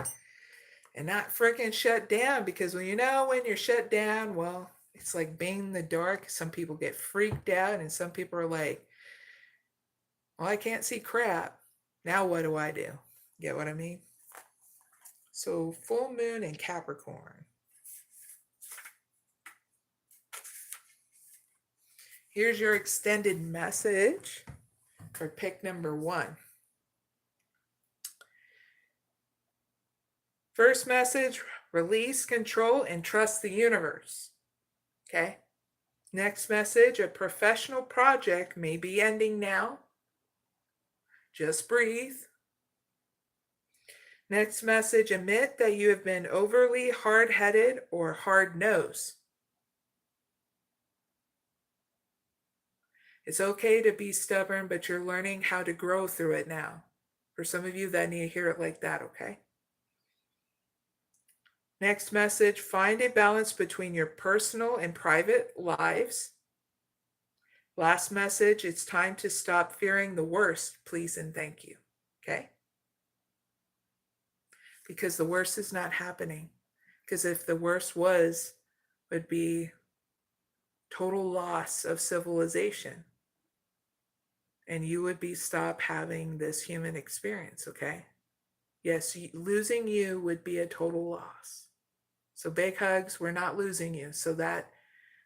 and not freaking shut down. Because when you're shut down, well, it's like being in the dark. Some people get freaked out, and some people are like, well, I can't see crap. Now what do I do? Get what I mean? So full moon in Capricorn. Here's your extended message for pick number 1. First message, release, control, and trust the universe. Okay. Next message, a professional project may be ending now. Just breathe. Next message, admit that you have been overly hard-headed or hard-nosed. It's okay to be stubborn, but you're learning how to grow through it now. For some of you that need to hear it like that, okay? Next message, find a balance between your personal and private lives. Last message, it's time to stop fearing the worst, please and thank you, okay? Because the worst is not happening. Because if the worst would be total loss of civilization. And you would stop having this human experience, okay? Yes, losing you would be a total loss. So big hugs, we're not losing you. So that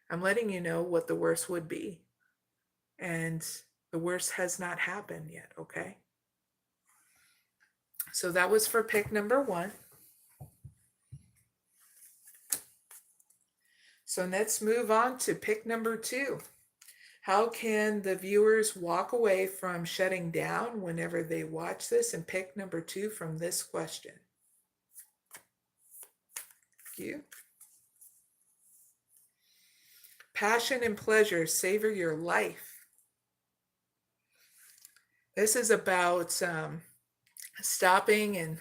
I'm letting you know what the worst would be. And the worst has not happened yet, okay? So that was for pick number 1. So let's move on to pick number 2. How can the viewers walk away from shutting down whenever they watch this, and pick number 2 from this question? Thank you. Passion and pleasure, savor your life. This is about stopping and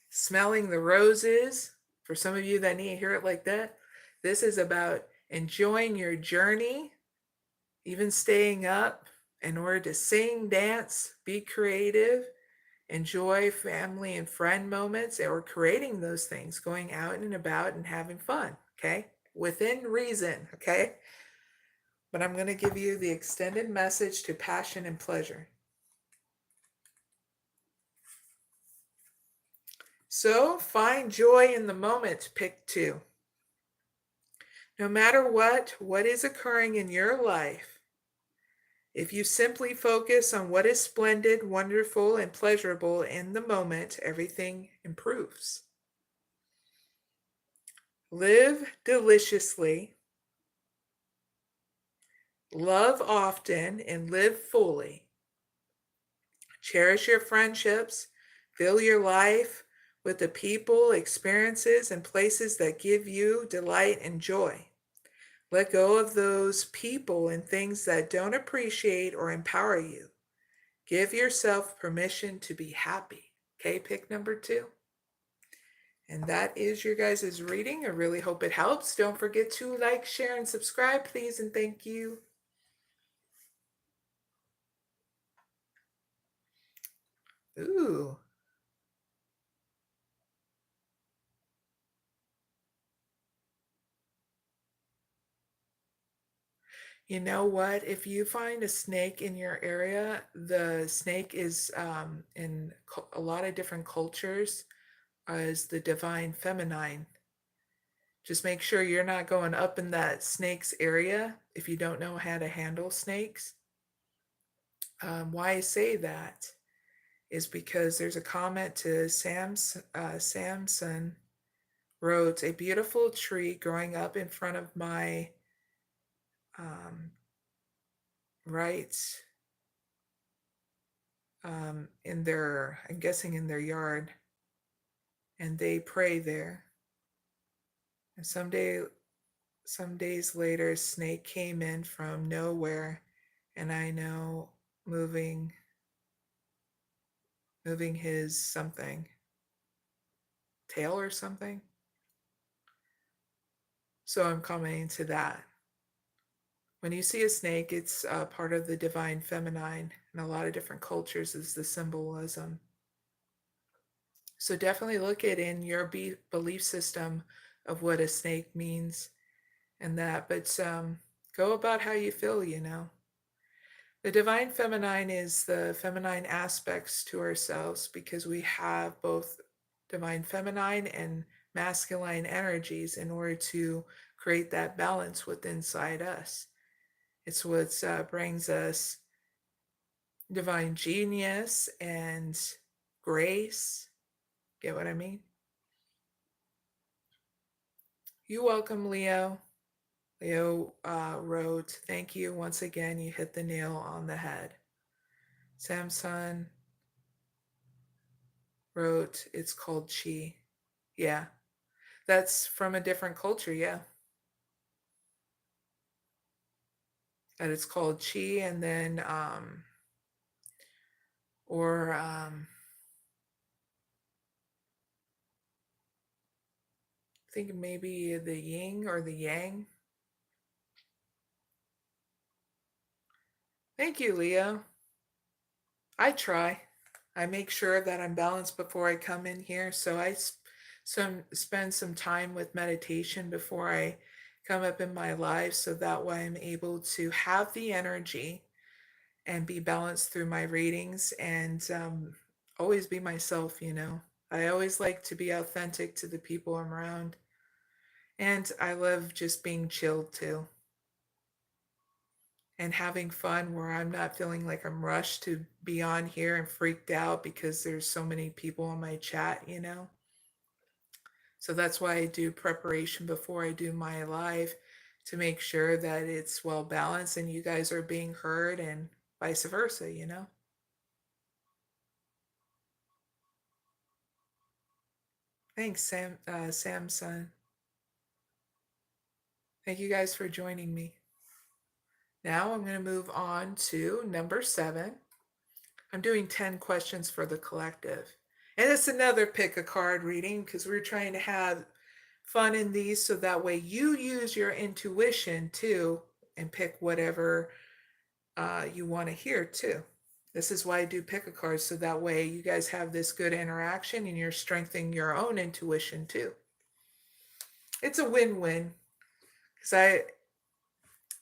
smelling the roses. For some of you that need to hear it like that, This is about enjoying your journey, even staying up in order to sing, dance, be creative, enjoy family and friend moments, or creating those things, going out and about and having fun, okay? Within reason, okay? But I'm going to give you the extended message to passion and pleasure. So find joy in the moment, pick 2. No matter what is occurring in your life, if you simply focus on what is splendid, wonderful, and pleasurable in the moment, everything improves. Live deliciously, love often, and live fully. Cherish your friendships, fill your life with the people, experiences, and places that give you delight and joy. Let go of those people and things that don't appreciate or empower you. Give yourself permission to be happy. Okay, pick number 2. And that is your guys' reading. I really hope it helps. Don't forget to like, share, and subscribe, please, and thank you. Ooh. You know what? If you find a snake in your area, the snake is in a lot of different cultures as the divine feminine. Just make sure you're not going up in that snake's area if you don't know how to handle snakes. Why I say that is because there's a comment to Samson wrote, a beautiful tree growing up in front of my right in their, I'm guessing in their yard, and they pray there. And some days later, a snake came in from nowhere, and I know moving his something tail or something. So I'm commenting to that. When you see a snake, it's part of the divine feminine. In a lot of different cultures is the symbolism. So definitely look at in your belief system of what a snake means and that. But go about how you feel, you know. The divine feminine is the feminine aspects to ourselves because we have both divine feminine and masculine energies in order to create that balance within inside us. It's what brings us divine genius and grace. Get what I mean? You're welcome, Leo. Leo wrote, thank you once again. You hit the nail on the head. Samson wrote, it's called Chi. Yeah, that's from a different culture. Yeah. That it's called Chi, and then, I think maybe the yin or the yang. Thank you, Leo. I try. I make sure that I'm balanced before I come in here. So I spend some time with meditation before I come up in my life. So that way I'm able to have the energy and be balanced through my readings and always be myself, you know. I always like to be authentic to the people I'm around. And I love just being chilled too. And having fun where I'm not feeling like I'm rushed to be on here and freaked out because there's so many people on my chat, you know. So that's why I do preparation before I do my live to make sure that it's well balanced and you guys are being heard and vice versa, you know. Thanks, Samson. Thank you guys for joining me. Now I'm going to move on to number 7. I'm doing 10 questions for the collective. And it's another pick a card reading because we're trying to have fun in these so that way you use your intuition too and pick whatever you want to hear too. This is why I do pick a card, so that way you guys have this good interaction and you're strengthening your own intuition too. It's a win-win, because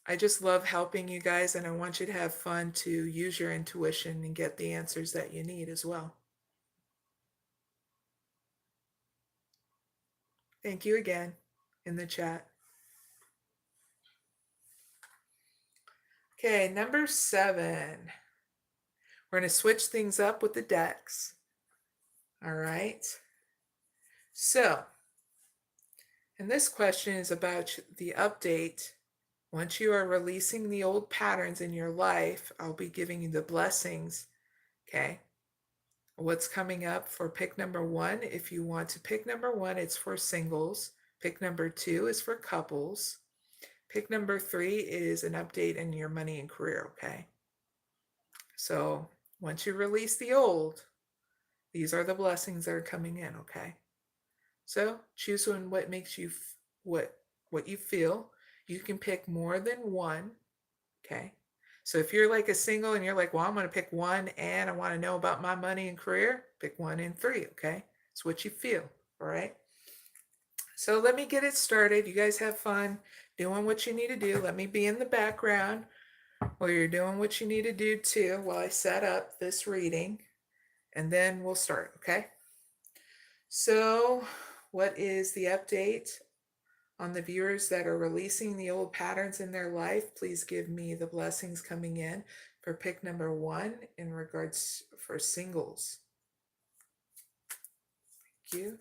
I just love helping you guys, and I want you to have fun to use your intuition and get the answers that you need as well. Thank you again in the chat. Okay, number 7. We're going to switch things up with the decks. All right. So, and this question is about the update. Once you are releasing the old patterns in your life, I'll be giving you the blessings. Okay. What's coming up for pick number 1? If you want to pick number 1, it's for singles. Pick number 2 is for couples. Pick number 3 is an update in your money and career. Okay. So once you release the old, these are the blessings that are coming in. Okay. So choose one what makes you what you feel. You can pick more than one. Okay. So if you're like a single and you're like, well, I'm going to pick 1 and I want to know about my money and career, pick 1 and 3. Okay. It's what you feel. All right. So let me get it started. You guys have fun doing what you need to do. Let me be in the background while you're doing what you need to do too, while I set up this reading, and then we'll start. Okay. So what is the update on the viewers that are releasing the old patterns in their life? Please give me the blessings coming in for pick number 1 in regards for singles. Thank you.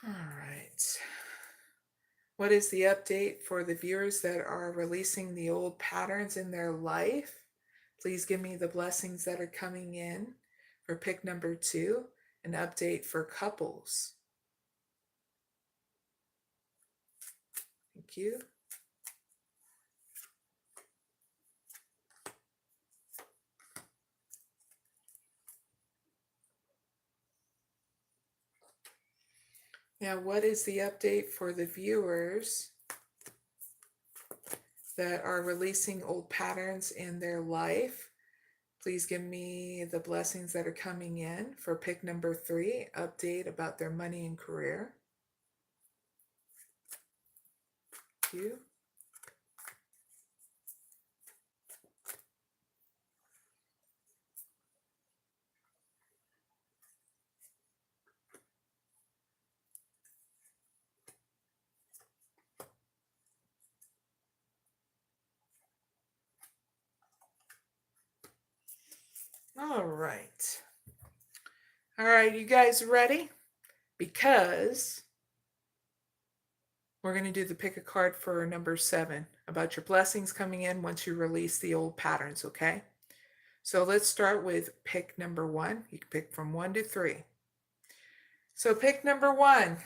All right. What is the update for the viewers that are releasing the old patterns in their life? Please give me the blessings that are coming in for pick number 2, an update for couples. Thank you. Now, what is the update for the viewers that are releasing old patterns in their life? Please give me the blessings that are coming in for pick number 3, update about their money and career. Thank you. All right. All right, you guys ready? Because we're going to do the pick a card for number 7 about your blessings coming in once you release the old patterns, okay? So let's start with pick number 1. You can pick from 1 to 3. So pick number 1,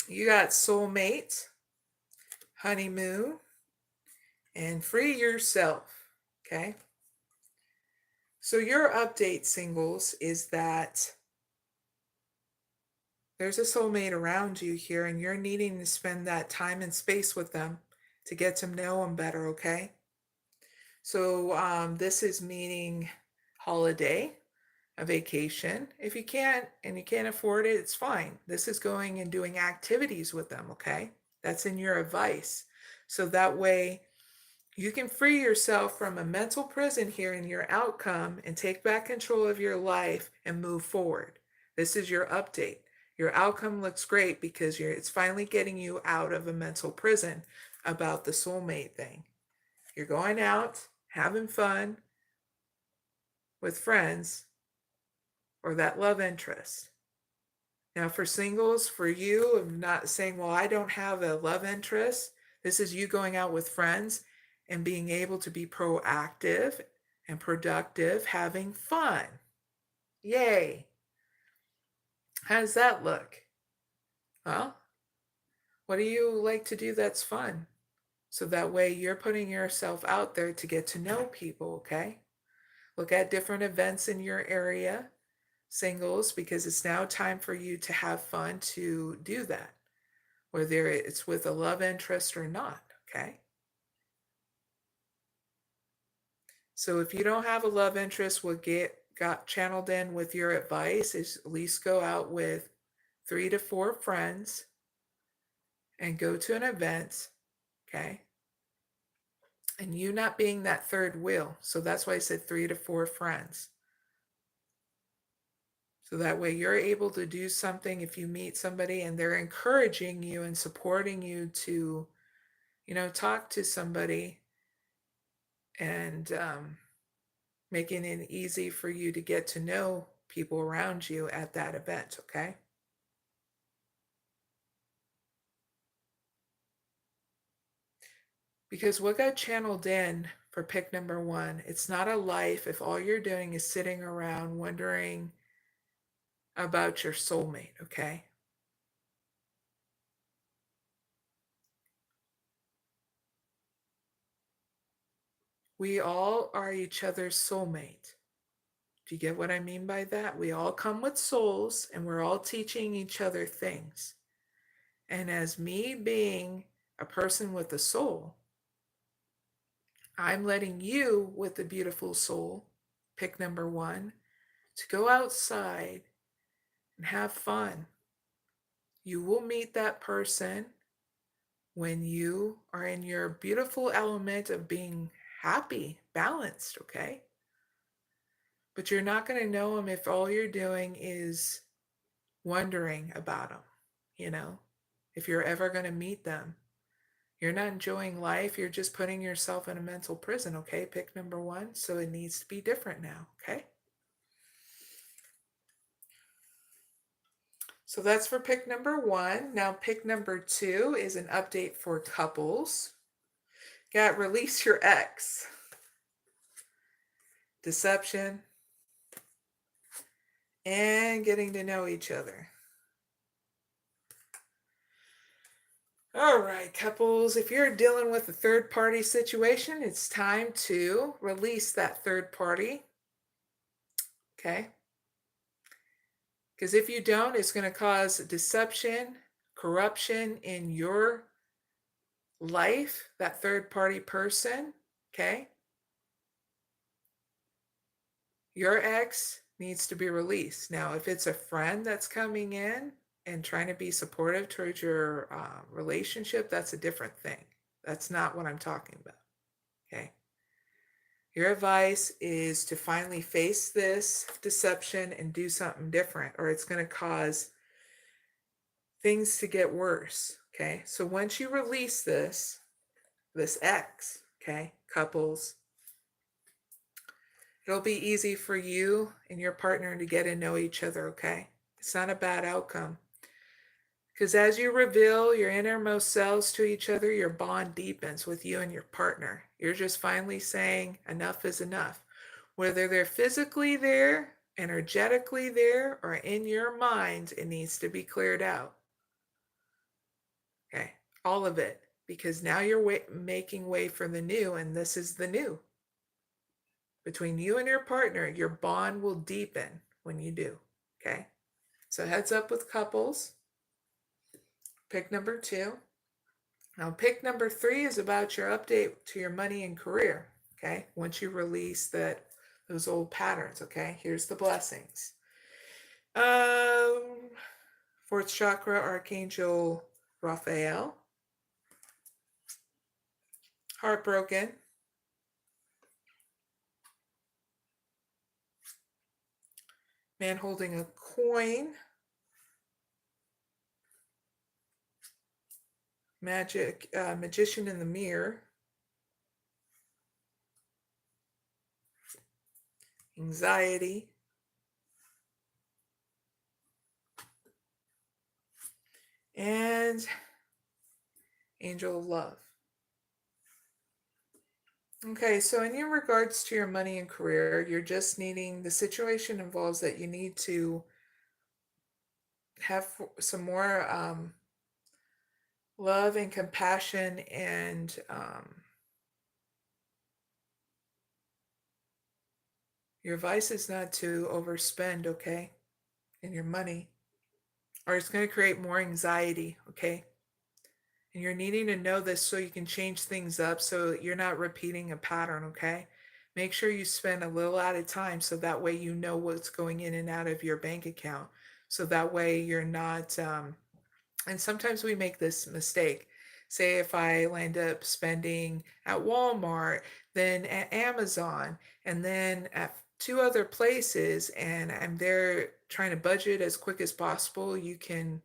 you got soulmate, honeymoon, and free yourself, okay? So your update, singles, is that there's a soulmate around you here, and you're needing to spend that time and space with them to get to know them better, okay? So this is meaning holiday, a vacation. If you can't and you can't afford it, it's fine. This is going and doing activities with them, okay? That's in your advice. So that way you can free yourself from a mental prison here in your outcome and take back control of your life and move forward. This is your update. Your outcome looks great because it's finally getting you out of a mental prison about the soulmate thing. You're going out, having fun with friends or that love interest. Now for singles, for you, I'm not saying, well, I don't have a love interest. This is you going out with friends and being able to be proactive and productive, having fun. Yay. How does that look? Well, what do you like to do that's fun? So that way you're putting yourself out there to get to know people, okay? Look at different events in your area, singles, because it's now time for you to have fun to do that, whether it's with a love interest or not, okay? So if you don't have a love interest, what got channeled in with your advice is at least go out with 3 to 4 friends and go to an event, okay? And you not being that third wheel. So that's why I said 3 to 4 friends. So that way you're able to do something if you meet somebody and they're encouraging you and supporting you to, talk to somebody and making it easy for you to get to know people around you at that event, okay? Because what got channeled in for pick number 1, it's not a life if all you're doing is sitting around wondering about your soulmate, okay? We all are each other's soulmate. Do you get what I mean by that? We all come with souls and we're all teaching each other things. And as me being a person with a soul, I'm letting you with the beautiful soul, pick number 1, to go outside and have fun. You will meet that person when you are in your beautiful element of being happy, balanced, okay? But you're not going to know them if all you're doing is wondering about them, if you're ever going to meet them. You're not enjoying life. You're just putting yourself in a mental prison, okay? Pick number 1. So it needs to be different now, okay? So that's for pick number 1. Now pick number 2 is an update for couples. Got release your ex. Deception. And getting to know each other. All right, couples, if you're dealing with a third party situation, it's time to release that third party. Okay? Because if you don't, it's going to cause deception, corruption in your life, that third party person. Okay? Your ex needs to be released. Now, if it's a friend that's coming in and trying to be supportive towards your relationship, that's a different thing. That's not what I'm talking about. Okay? Your advice is to finally face this deception and do something different, or it's going to cause things to get worse. Okay? So once you release this ex, okay, couples, it'll be easy for you and your partner to get to know each other, okay? It's not a bad outcome. Because as you reveal your innermost selves to each other, your bond deepens with you and your partner. You're just finally saying enough is enough. Whether they're physically there, energetically there, or in your mind, it needs to be cleared out. Okay, all of it. Because now you're making way for the new, and this is the new. Between you and your partner, your bond will deepen when you do. Okay, so heads up with couples. Pick number 2. Now, pick number 3 is about your update to your money and career. Okay, once you release those old patterns. Okay, here's the blessings. Fourth chakra, Archangel Raphael. Heartbroken. Man holding a coin. Magician in the mirror. Anxiety. And angel of love. Okay, so in your regards to your money and career, you're just needing, the situation involves that you need to have some more love and compassion, and your advice is not to overspend, okay, in your money, or it's going to create more anxiety, okay? And you're needing to know this so you can change things up so you're not repeating a pattern, okay? Make sure you spend a little at a time so that way you know what's going in and out of your bank account. So that way you're not, and sometimes we make this mistake. Say if I land up spending at Walmart, then at Amazon, and then at two other places, and I'm there trying to budget as quick as possible, you can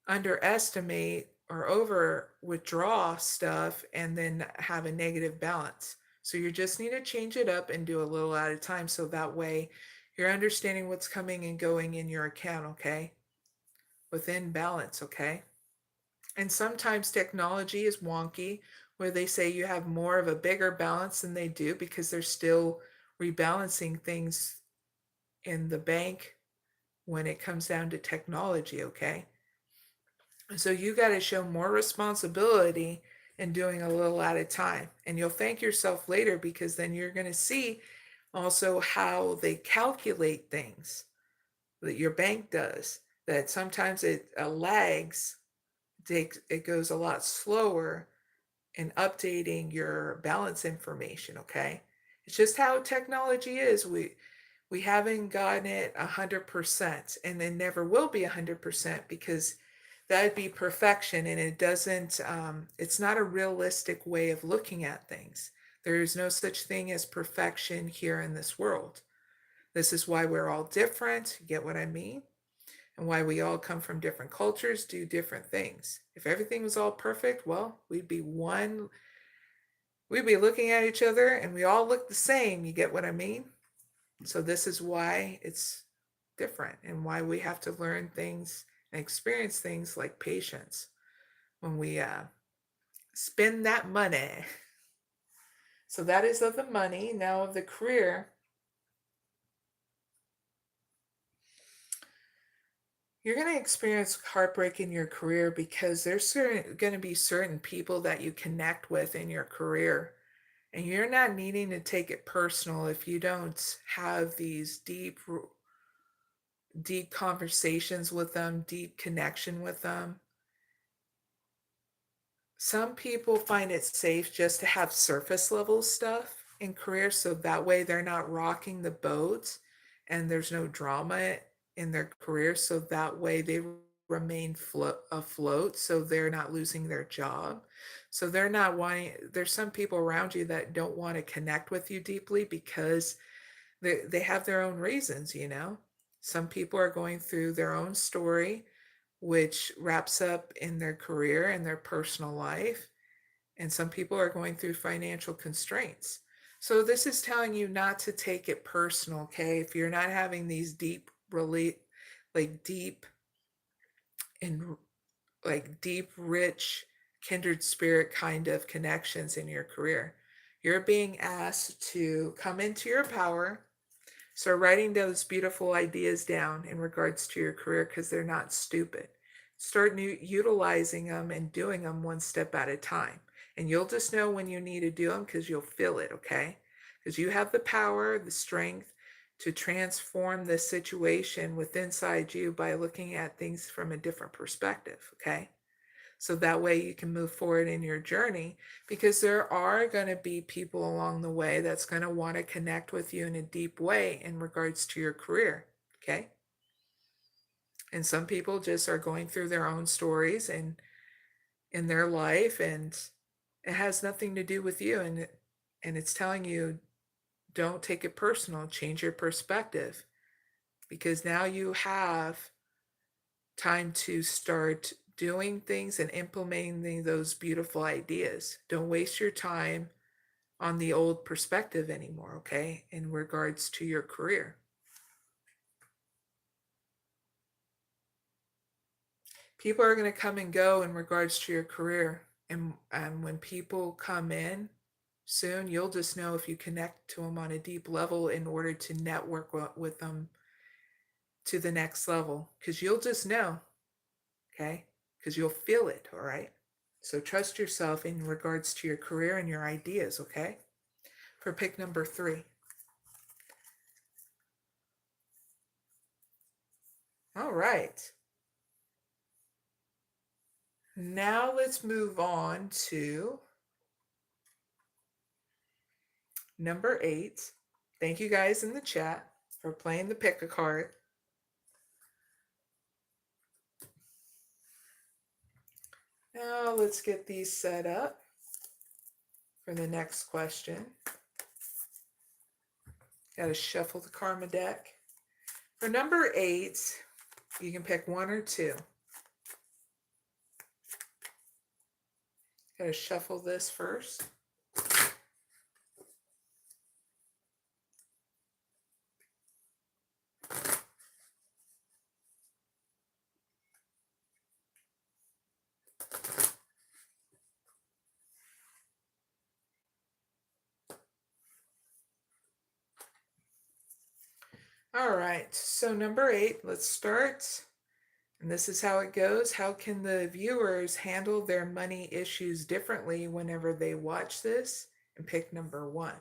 underestimate or over withdraw stuff and then have a negative balance. So you just need to change it up and do a little at a time so that way you're understanding what's coming and going in your account, okay? Within balance, okay? And sometimes technology is wonky where they say you have more of a bigger balance than they do because they're still rebalancing things in the bank when it comes down to technology, okay? So you got to show more responsibility in doing a little at a time. And you'll thank yourself later because then you're going to see also how they calculate things that your bank does. That sometimes it lags, it goes a lot slower in updating your balance information, okay? It's just how technology is. We haven't gotten it 100%, and it never will be 100% because that'd be perfection, and it doesn't. It's not a realistic way of looking at things. There is no such thing as perfection here in this world. This is why we're all different. You get what I mean? And why we all come from different cultures, do different things. If everything was all perfect, well, we'd be one. We'd be looking at each other, and we all look the same. You get what I mean? So this is why it's different and why we have to learn things and experience things like patience when we spend that money. So that is of the money. Now of the career. You're going to experience heartbreak in your career because there's going to be certain people that you connect with in your career. And you're not needing to take it personal if you don't have these deep conversations with them, deep connection with them. Some people find it safe just to have surface level stuff in career so that way they're not rocking the boat and there's no drama in their career so that way they remain afloat so they're not losing their job. So they're not wanting, there's some people around you that don't want to connect with you deeply because they have their own reasons, you know. Some people are going through their own story which wraps up in their career and their personal life. And some people are going through financial constraints. So this is telling you not to take it personal, okay? If you're not having these deep, really, deep and deep, rich, kindred spirit kind of connections in your career, you're being asked to come into your power. So writing those beautiful ideas down in regards to your career because they're not stupid. Start utilizing them and doing them one step at a time. And you'll just know when you need to do them because you'll feel it, okay? Because you have the power, the strength to transform this situation within inside you by looking at things from a different perspective, okay? So that way you can move forward in your journey because there are going to be people along the way that's going to want to connect with you in a deep way in regards to your career, okay? And some people just are going through their own stories and in their life and it has nothing to do with you and it's telling you don't take it personal, change your perspective because now you have time to start doing things and implementing those beautiful ideas. Don't waste your time on the old perspective anymore, okay, in regards to your career. People are going to come and go in regards to your career. And when people come in soon, you'll just know if you connect to them on a deep level in order to network with them to the next level. Because you'll just know, okay? Because you'll feel it, all right? So trust yourself in regards to your career and your ideas, okay? For pick number 3. All right. Now let's move on to number 8. Thank you guys in the chat for playing the pick a card. Now let's get these set up for the next question. Got to shuffle the karma deck. For number 8, you can pick 1 or 2. Got to shuffle this first. All right, so number 8, let's start. And this is how it goes. How can the viewers handle their money issues differently whenever they watch this? And pick number 1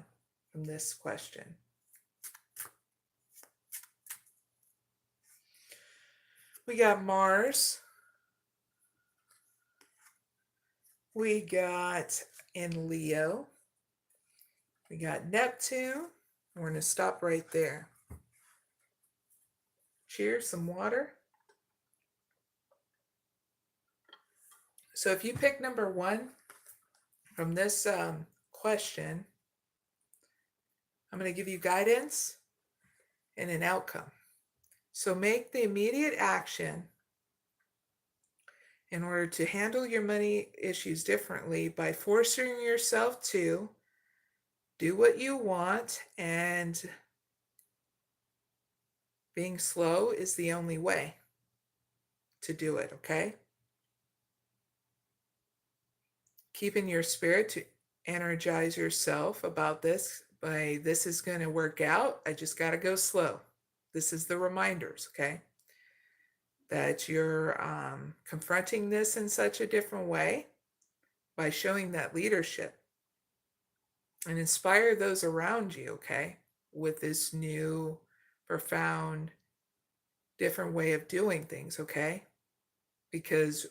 from this question. We got Mars. We got in Leo. We got Neptune. We're going to stop right there. Cheers, some water. So if you pick number 1 from this question, I'm going to give you guidance and an outcome. So make the immediate action in order to handle your money issues differently by forcing yourself to do what you want, and being slow is the only way to do it, okay? Keep in your spirit to energize yourself about this by this is going to work out. I just got to go slow. This is the reminders, okay? That you're confronting this in such a different way by showing that leadership, and inspire those around you, okay, with this new, profound, different way of doing things, okay? Because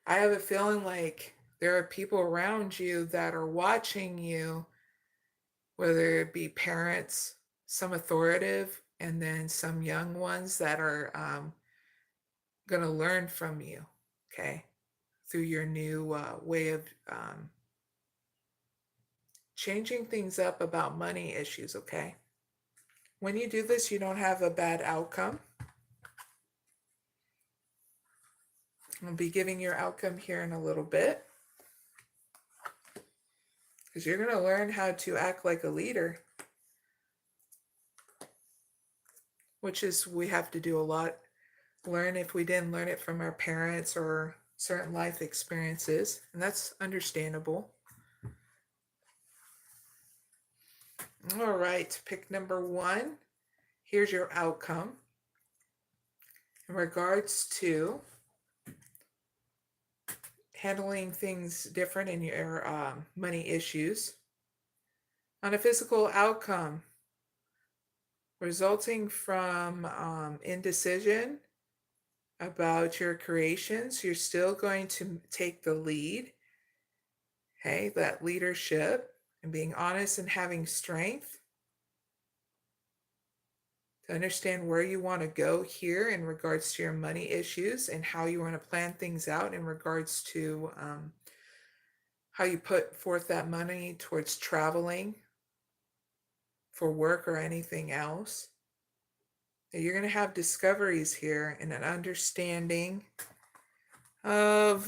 I have a feeling like there are people around you that are watching you, whether it be parents, some authoritative, and then some young ones that are going to learn from you, okay, through your new way of changing things up about money issues, okay? When you do this, you don't have a bad outcome. I'll be giving your outcome here in a little bit, because you're going to learn how to act like a leader, which is, we have to do a lot. Learn if we didn't learn it from our parents or certain life experiences, and that's understandable. All right, pick number 1. Here's your outcome in regards to handling things different in your money issues. On a physical outcome resulting from indecision about your creations, you're still going to take the lead, okay, that leadership, and being honest and having strength to understand where you want to go here in regards to your money issues and how you want to plan things out in regards to how you put forth that money towards traveling for work or anything else. You're going to have discoveries here and an understanding of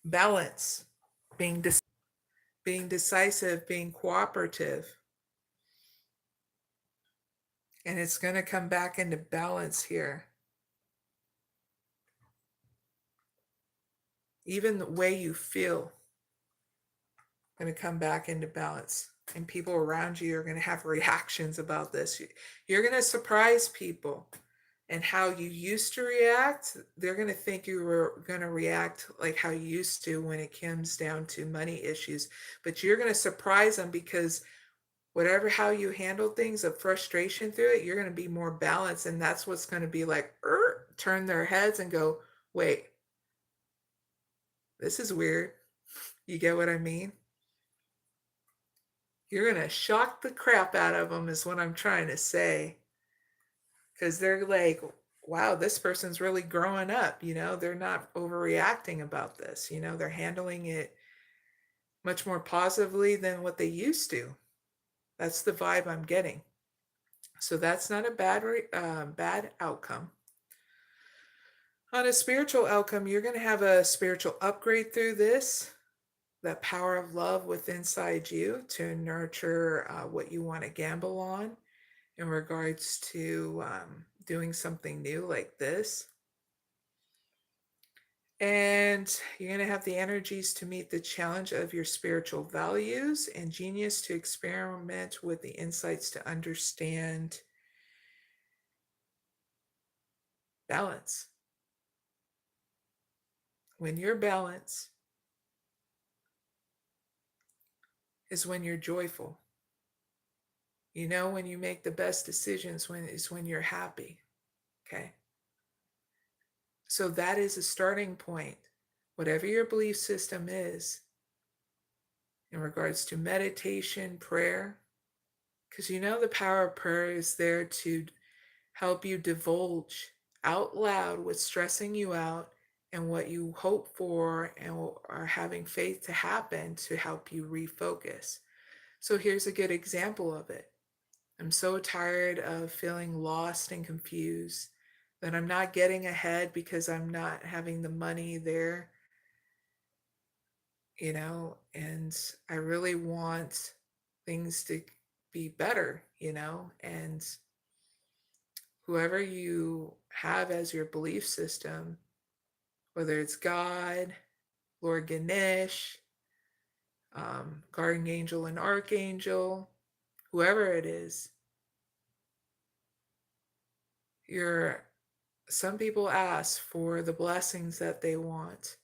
balance, being decisive, being cooperative. And it's going to come back into balance here. Even the way you feel going to come back into balance. And people around you are going to have reactions about this. You're going to surprise people and how you used to react, they're going to think you were going to react like how you used to when it comes down to money issues. But you're going to surprise them because whatever how you handle things, of frustration through it, you're going to be more balanced. And that's what's going to be like, turn their heads and go, wait, this is weird. You get what I mean? You're going to shock the crap out of them, is what I'm trying to say. Because they're like, wow, this person's really growing up. They're not overreacting about this. They're handling it much more positively than what they used to. That's the vibe I'm getting. So that's not a bad outcome. On a spiritual outcome, you're going to have a spiritual upgrade through this, that power of love within inside you to nurture what you want to gamble on in regards to doing something new like this. And you're going to have the energies to meet the challenge of your spiritual values and genius to experiment with the insights to understand balance. When you're balanced is when you're joyful. When you make the best decisions when you're happy. Okay. So that is a starting point. Whatever your belief system is in regards to meditation, prayer, because the power of prayer is there to help you divulge out loud what's stressing you out and what you hope for and are having faith to happen to help you refocus. So here's a good example of it. I'm so tired of feeling lost and confused that I'm not getting ahead because I'm not having the money there, and I really want things to be better, and whoever you have as your belief system, whether it's God, Lord Ganesh, guardian angel and archangel, whoever it is, some people ask for the blessings that they want,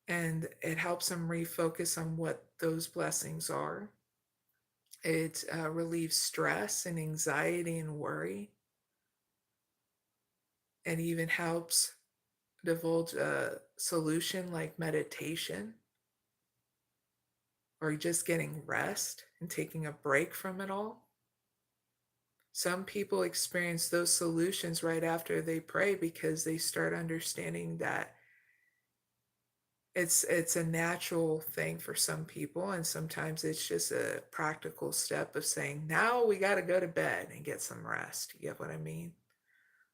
and it helps them refocus on what those blessings are. It relieves stress and anxiety and worry. It even helps divulge a solution like meditation or just getting rest and taking a break from it all. Some people experience those solutions right after they pray because they start understanding that it's a natural thing for some people, and sometimes it's just a practical step of saying, now we got to go to bed and get some rest. You get what I mean?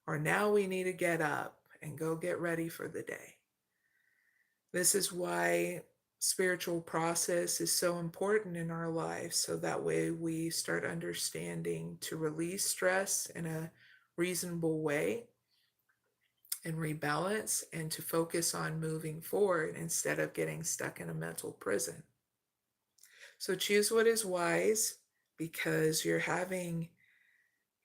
Or now we need to get up and go get ready for the day. This is why spiritual process is so important in our lives, so that way we start understanding to release stress in a reasonable way and rebalance and to focus on moving forward instead of getting stuck in a mental prison. So choose what is wise, because you're going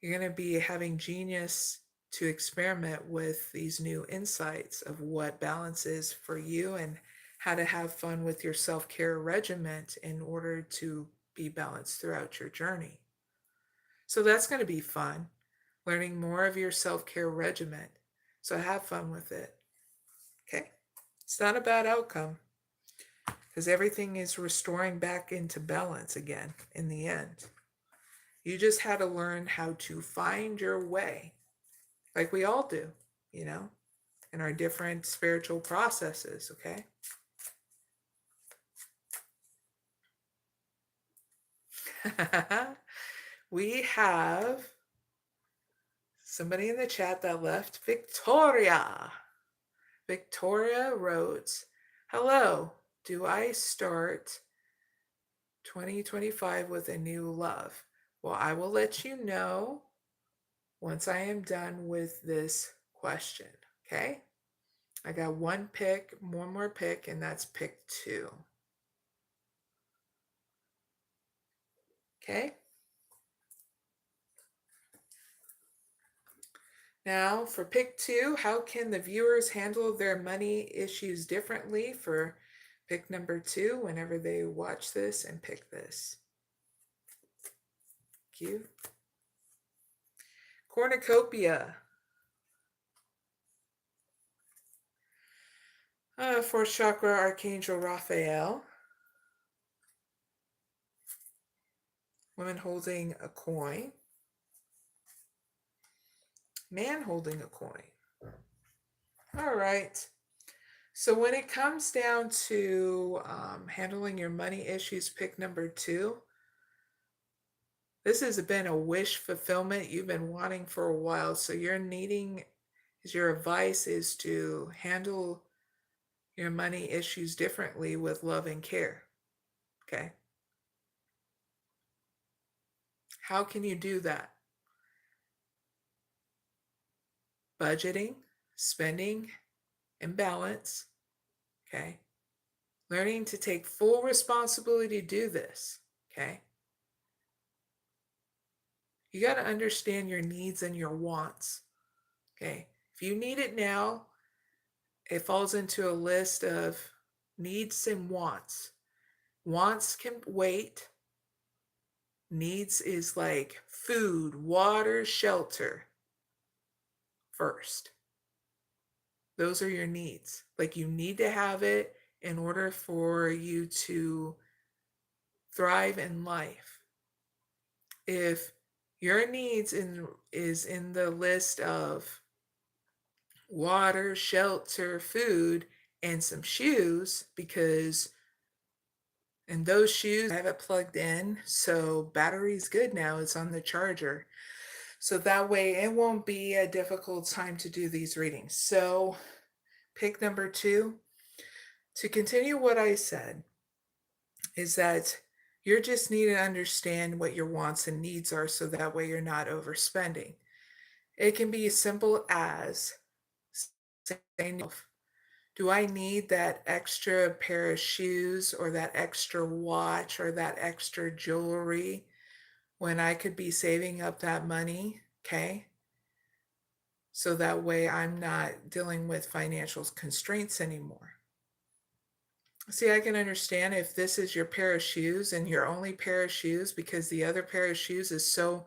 to be having genius to experiment with these new insights of what balance is for you and how to have fun with your self-care regimen in order to be balanced throughout your journey. So that's going to be fun, learning more of your self-care regimen. So have fun with it. Okay? It's not a bad outcome, because everything is restoring back into balance again in the end. You just had to learn how to find your way, like we all do, in our different spiritual processes, okay? We have somebody in the chat that left, Victoria. Victoria wrote, hello, do I start 2025 with a new love? Well, I will let you know once I am done with this question, okay? I got one more pick, and that's pick 2. Okay? Now for pick 2, how can the viewers handle their money issues differently for pick number 2 whenever they watch this and pick this? Thank you. Cornucopia. Fourth chakra, Archangel Raphael. Woman holding a coin. Man holding a coin. All right. So when it comes down to handling your money issues, pick number 2. This has been a wish fulfillment you've been wanting for a while. So your advice is to handle your money issues differently with love and care. Okay. How can you do that? Budgeting, spending, and balance. Okay. Learning to take full responsibility to do this. Okay. You got to understand your needs and your wants. Okay. If you need it now, it falls into a list of needs and wants. Wants can wait. Needs is like food, water, shelter first. Those are your needs. Like you need to have it in order for you to thrive in life. If your needs is in the list of water, shelter, food, and some shoes, and those shoes I have it plugged in, so battery's good now, it's on the charger. So that way it won't be a difficult time to do these readings. So pick number 2, to continue what I said, is that you just need to understand what your wants and needs are so that way you're not overspending. It can be as simple as saying, do I need that extra pair of shoes or that extra watch or that extra jewelry when I could be saving up that money? Okay. So that way I'm not dealing with financial constraints anymore. See, I can understand if this is your pair of shoes and your only pair of shoes because the other pair of shoes is so,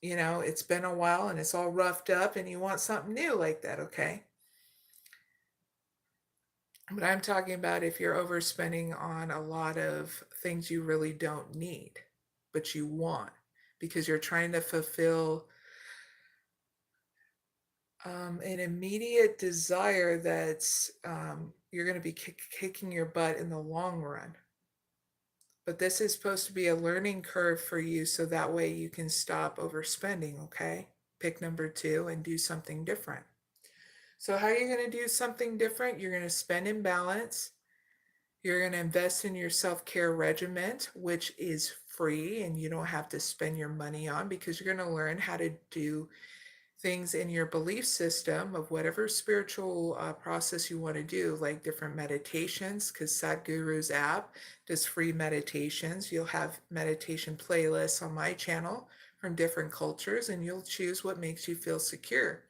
it's been a while and it's all roughed up and you want something new like that, okay? But I'm talking about if you're overspending on a lot of things you really don't need, but you want because you're trying to fulfill an immediate desire that's you're going to be kicking your butt in the long run. But this is supposed to be a learning curve for you so that way you can stop overspending, okay? Pick number 2 and do something different. So how are you going to do something different? You're going to spend in balance. You're going to invest in your self-care regimen, which is free and you don't have to spend your money on because you're going to learn how to do things in your belief system of whatever spiritual process you want to do, like different meditations, because Sadhguru's app does free meditations. You'll have meditation playlists on my channel from different cultures, and you'll choose what makes you feel secure.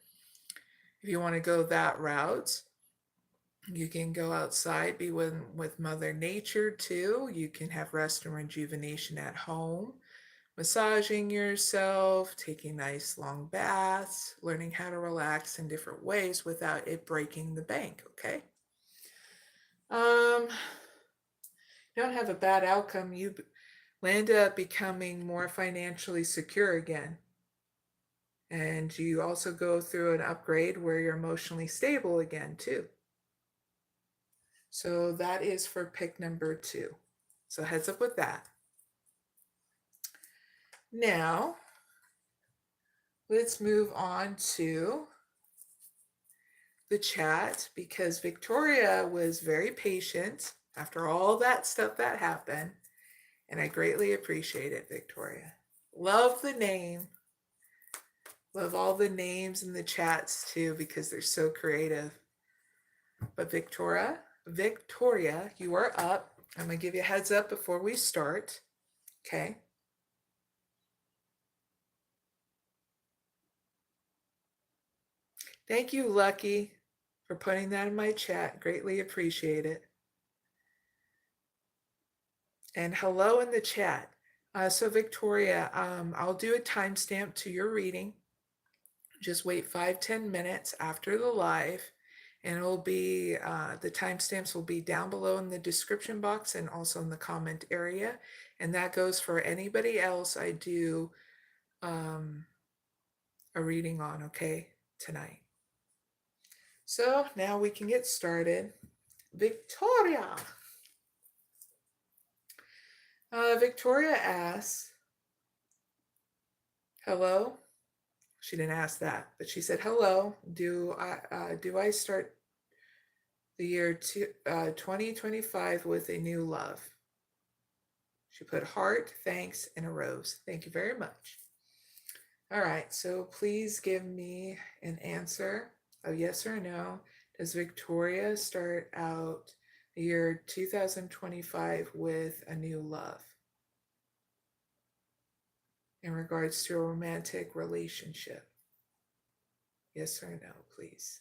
If you want to go that route, you can go outside, be with Mother Nature too. You can have rest and rejuvenation at home. Massaging yourself, taking nice long baths, learning how to relax in different ways without it breaking the bank, okay? Don't have a bad outcome. You land up becoming more financially secure again. And you also go through an upgrade where you're emotionally stable again too. So that is for pick number 2. So heads up with that. Now, let's move on to the chat because Victoria was very patient after all that stuff that happened, and I greatly appreciate it, Victoria. Love the name. Love all the names in the chats too because they're so creative. But Victoria, you are up. I'm going to give you a heads up before we start. Okay. Thank you, Lucky, for putting that in my chat. Greatly appreciate it. And hello in the chat. So Victoria, I'll do a timestamp to your reading. Just wait 5-10 minutes after the live, and it'll be the timestamps will be down below in the description box and also in the comment area. And that goes for anybody else I do a reading on, okay, tonight. So now we can get started. Victoria. Victoria asks, hello. She didn't ask that, but she said, hello, do I start the year 2025 with a new love? She put heart, thanks, and a rose. Thank you very much. All right, so please give me an answer of yes or no. Does Victoria start out the year 2025 with a new love in regards to a romantic relationship? Yes or no, please.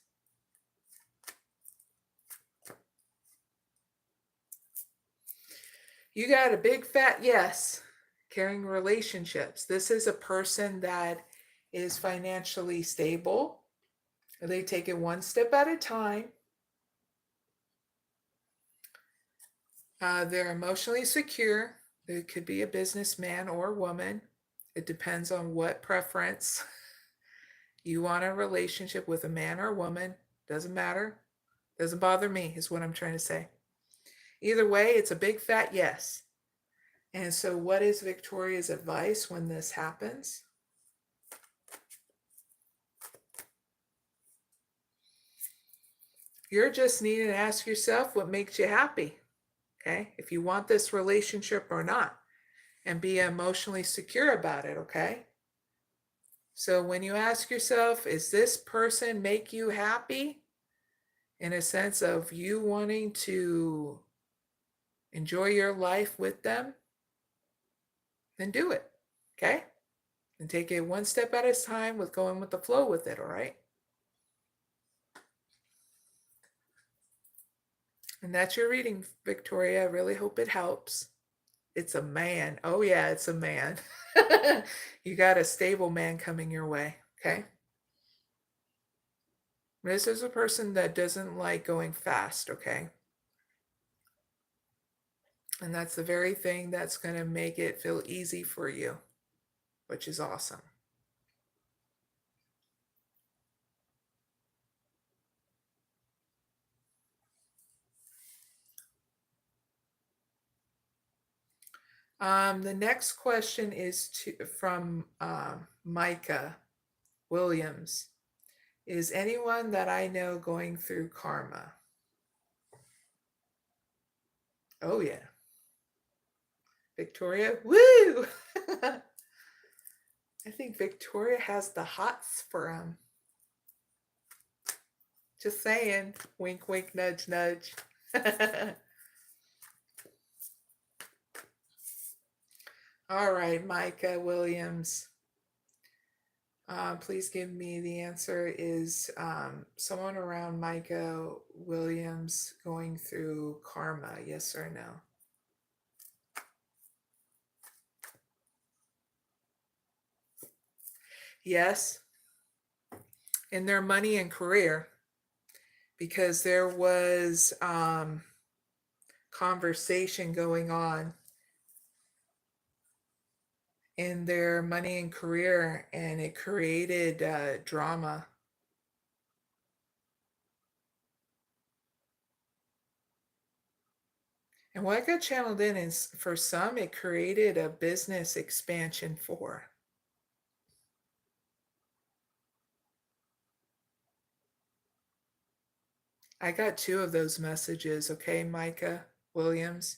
You got a big fat yes. Caring relationships. This is a person that is financially stable. They take it one step at a time. They're emotionally secure. It could be a businessman or woman. It depends on what preference you want a relationship with, a man or a woman. Doesn't matter. Doesn't bother me, is what I'm trying to say. Either way, it's a big fat yes. And so what is Victoria's advice when this happens? You're just needing to ask yourself what makes you happy, okay? If you want this relationship or not, and be emotionally secure about it, okay? So when you ask yourself, is this person make you happy? In a sense of you wanting to enjoy your life with them, then do it, okay? And take it one step at a time with going with the flow with it, all right? And that's your reading, Victoria. I really hope it helps. It's a man. Oh, yeah, it's a man. You got a stable man coming your way, okay? This is a person that doesn't like going fast, okay? And that's the very thing that's going to make it feel easy for you, which is awesome. The next question is from Myka Williams. Is anyone that I know going through karma? Oh, yeah. Victoria, woo! I think Victoria has the hots for him. Just saying. Wink, wink, nudge, nudge. All right, Myka Williams. Please give me the answer. Is someone around Myka Williams going through karma? Yes or no? Yes. In their money and career. Because there was conversation going on in their money and career, and it created drama. And what got channeled in is, for some, it created a business expansion for. I got 2 of those messages, okay, Myka Williams?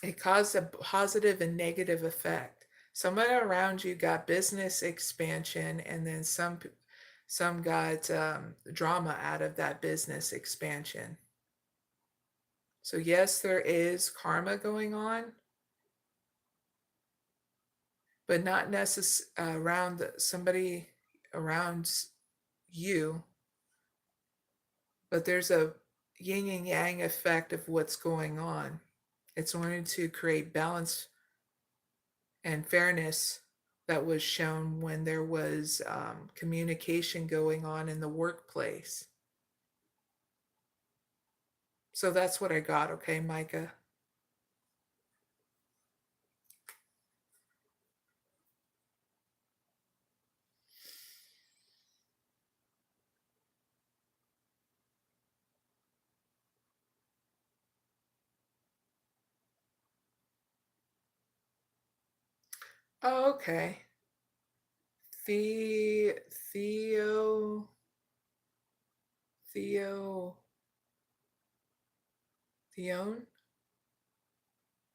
It caused a positive and negative effect. Someone around you got business expansion, and then some got drama out of that business expansion. So yes, there is karma going on, but not necessarily around somebody around you, but there's a yin and yang effect of what's going on. It's wanted to create balance and fairness that was shown when there was communication going on in the workplace. So that's what I got, okay, Myka? Oh, okay. The Theo Theone.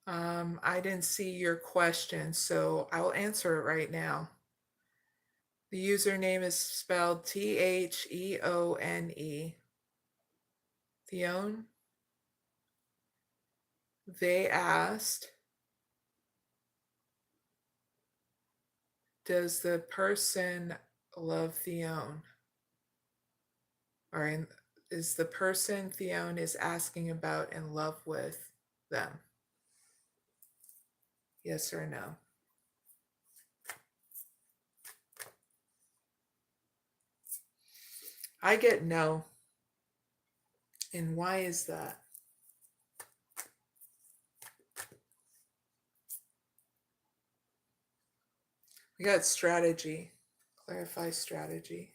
I didn't see your question, so I'll answer it right now. The username is spelled Theone. Theone. They asked, does the person love Theone? Or is the person Theone is asking about in love with them? Yes or no? I get no. And why is that? We got strategy. Clarify strategy.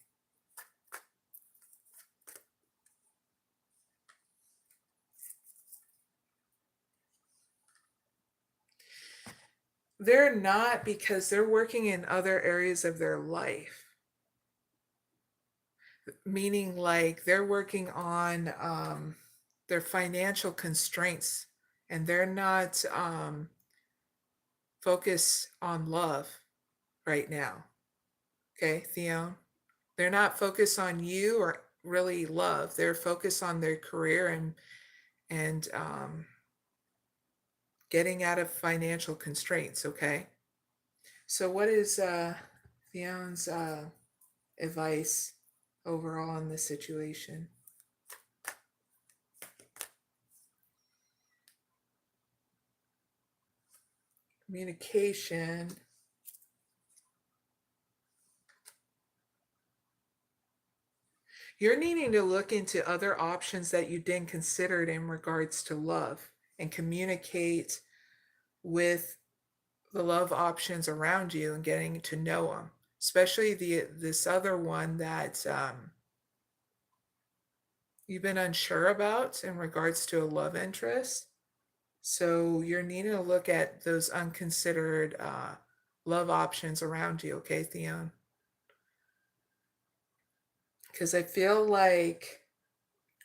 They're not, because they're working in other areas of their life. Meaning, like, they're working on their financial constraints, and they're not focused on love right now. Okay, Theone? They're not focused on you or really love. They're focused on their career and getting out of financial constraints, okay? So what is Theone's advice overall on this situation? Communication. You're needing to look into other options that you didn't consider in regards to love and communicate with the love options around you and getting to know them, especially this other one that you've been unsure about in regards to a love interest. So you're needing to look at those unconsidered love options around you, okay, Theone? Because I feel like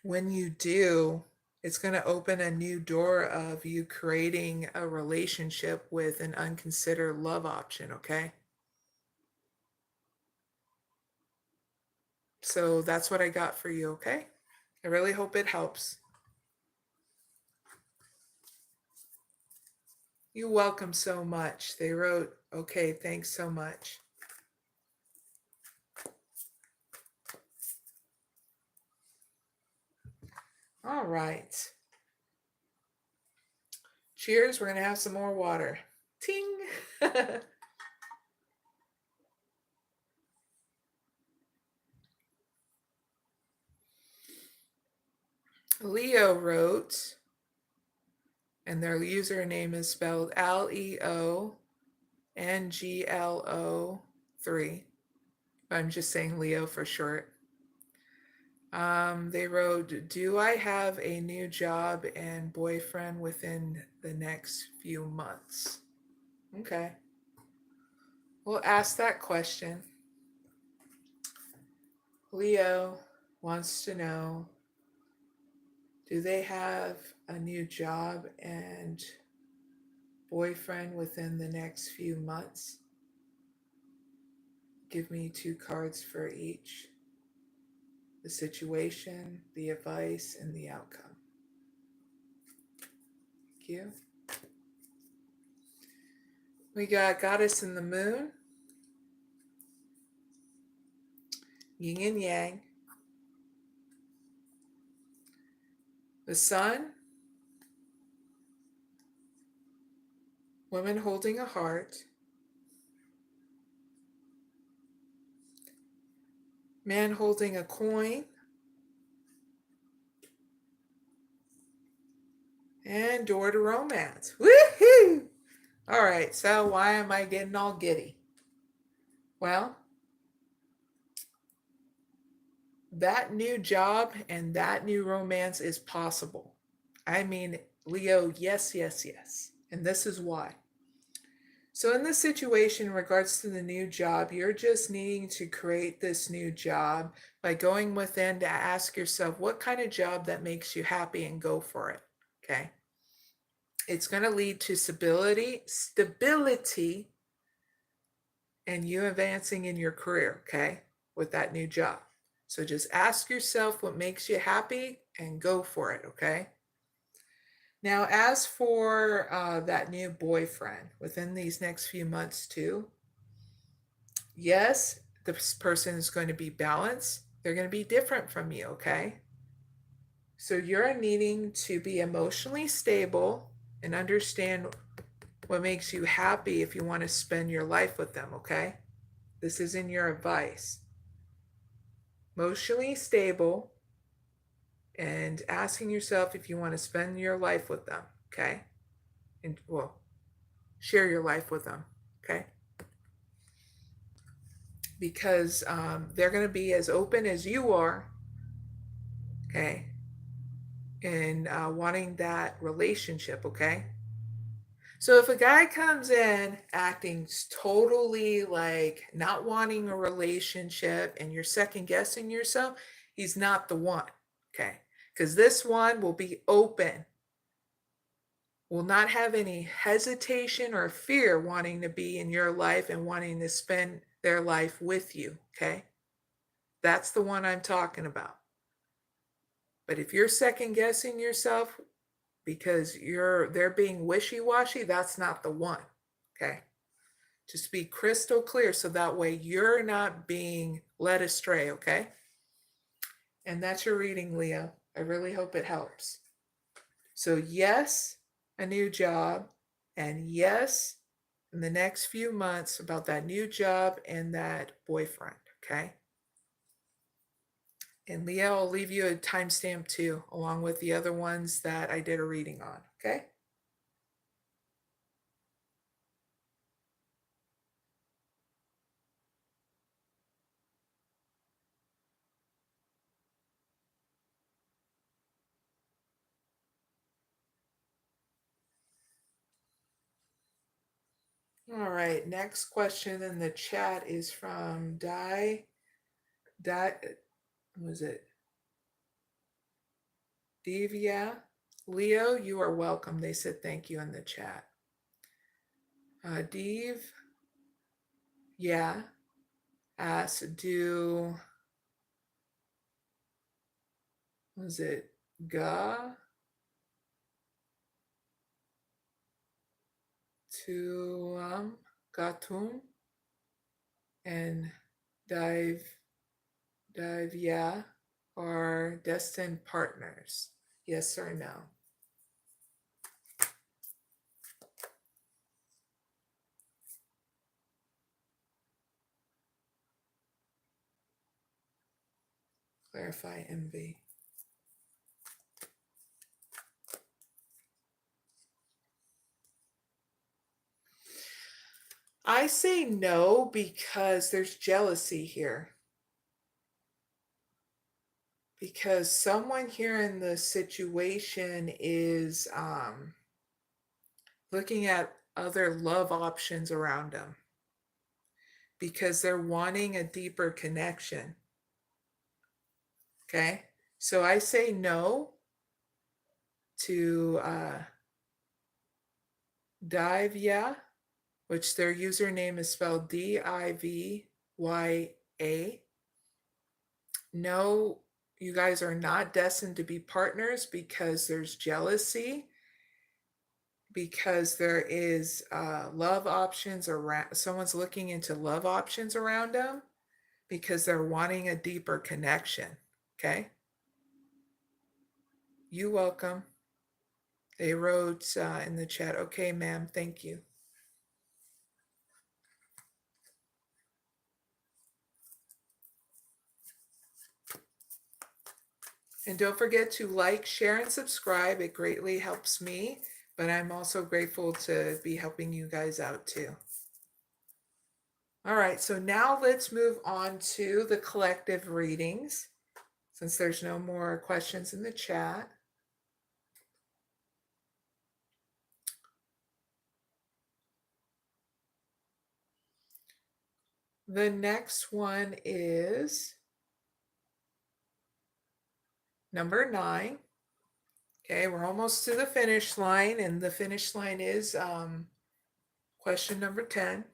when you do, it's going to open a new door of you creating a relationship with an unconsidered love option, okay? So that's what I got for you, okay? I really hope it helps. You're welcome so much. They wrote, okay, thanks so much. All right. Cheers. We're going to have some more water. Ting. Leo wrote, and their username is spelled LEONGLO3. I'm just saying Leo for short. They wrote, do I have a new job and boyfriend within the next few months? Okay. We'll ask that question. Leo wants to know, do they have a new job and boyfriend within the next few months? Give me 2 cards for each. The situation, the advice, and the outcome. Thank you. We got Goddess in the Moon yin and yang. The sun, woman holding a heart. Man holding a coin. And door to romance. Woohoo! All right, so why am I getting all giddy? Well, that new job and that new romance is possible. I mean, Leo, yes, yes, yes. And this is why. So in this situation, in regards to the new job, you're just needing to create this new job by going within to ask yourself what kind of job that makes you happy and go for it. Okay. It's going to lead to stability, and you advancing in your career, okay, with that new job. So just ask yourself what makes you happy and go for it, okay? Now, as for that new boyfriend within these next few months too, yes, this person is going to be balanced. They're going to be different from you, okay? So you're needing to be emotionally stable and understand what makes you happy if you want to spend your life with them, okay? This isn't your advice. Emotionally stable and asking yourself if you want to spend your life with them, okay? And well, share your life with them, okay? Because they're going to be as open as you are, okay? And wanting that relationship, okay? So if a guy comes in acting totally like not wanting a relationship and you're second guessing yourself, he's not the one, okay? Because this one will be open, will not have any hesitation or fear wanting to be in your life and wanting to spend their life with you, okay? That's the one I'm talking about. But if you're second guessing yourself because they're being wishy-washy, that's not the one, okay? Just be crystal clear so that way you're not being led astray, okay? And that's your reading, Leo. I really hope it helps. So yes, a new job, and yes, in the next few months about that new job and that boyfriend, okay? And Leo, I'll leave you a timestamp too, along with the other ones that I did a reading on, okay? All right, next question in the chat is from was it Divya? Leo, you are welcome. They said thank you in the chat. Div, yeah, asked, was it ga to gatum and divya are destined partners? Yes or no? Clarify envy. I say no because there's jealousy here. Because someone here in the situation is looking at other love options around them because they're wanting a deeper connection. Okay, so I say no to Divya, which their username is spelled Divya. No, you guys are not destined to be partners because there's jealousy, because there is love options around, someone's looking into love options around them. because they're wanting a deeper connection. Okay? You welcome. They wrote in the chat, okay, ma'am, thank you. And don't forget to like, share, and subscribe. It greatly helps me, but I'm also grateful to be helping you guys out too. All right, so now let's move on to the collective readings, since there's no more questions in the chat. The next one is number 9. Okay, we're almost to the finish line, and the finish line is question number 10.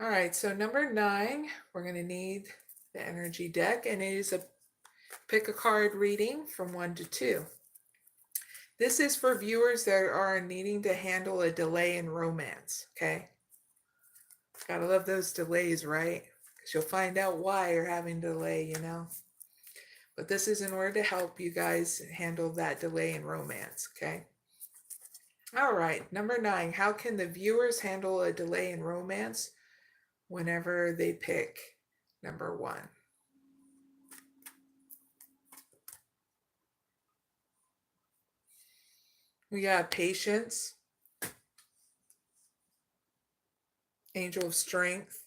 All right, so number 9, we're going to need the energy deck, and it is a pick a card reading from 1 to 2. This is for viewers that are needing to handle a delay in romance, okay? Gotta love those delays, right? Because you'll find out why you're having delay, you know? But this is in order to help you guys handle that delay in romance, okay? All right, number 9, how can the viewers handle a delay in romance whenever they pick number 1? We got patience, angel of strength,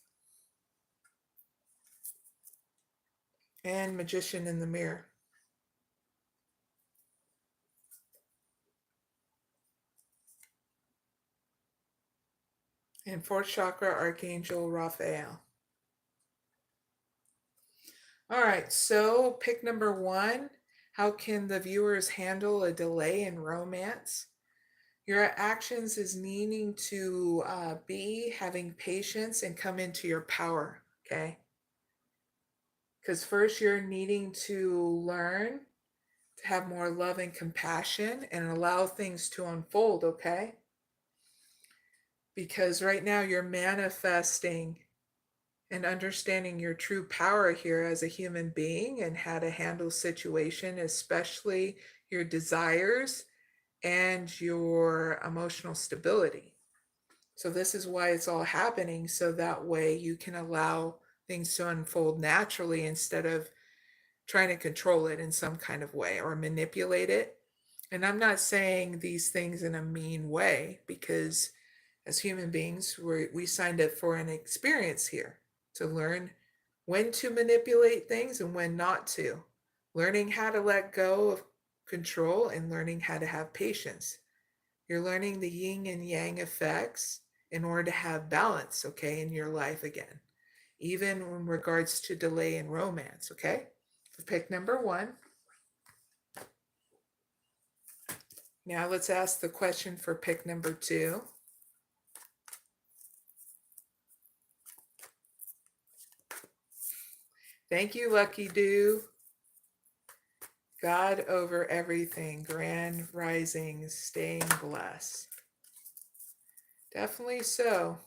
and magician in the mirror. And 4th chakra, Archangel Raphael. All right, so pick number 1. How can the viewers handle a delay in romance? Your actions is needing to be having patience and come into your power, okay? Because first you're needing to learn to have more love and compassion and allow things to unfold, okay? Because right now you're manifesting and understanding your true power here as a human being and how to handle situation, especially your desires and your emotional stability. So this is why it's all happening, so that way you can allow things to unfold naturally instead of trying to control it in some kind of way or manipulate it. And I'm not saying these things in a mean way, because as human beings, we signed up for an experience here to learn when to manipulate things and when not to. Learning how to let go of control and learning how to have patience. You're learning the yin and yang effects in order to have balance, okay, in your life again, even in regards to delay in romance, okay? So pick number 1. Now let's ask the question for pick number 2. Thank you, Lucky Do. God over everything, grand rising, staying blessed. Definitely so.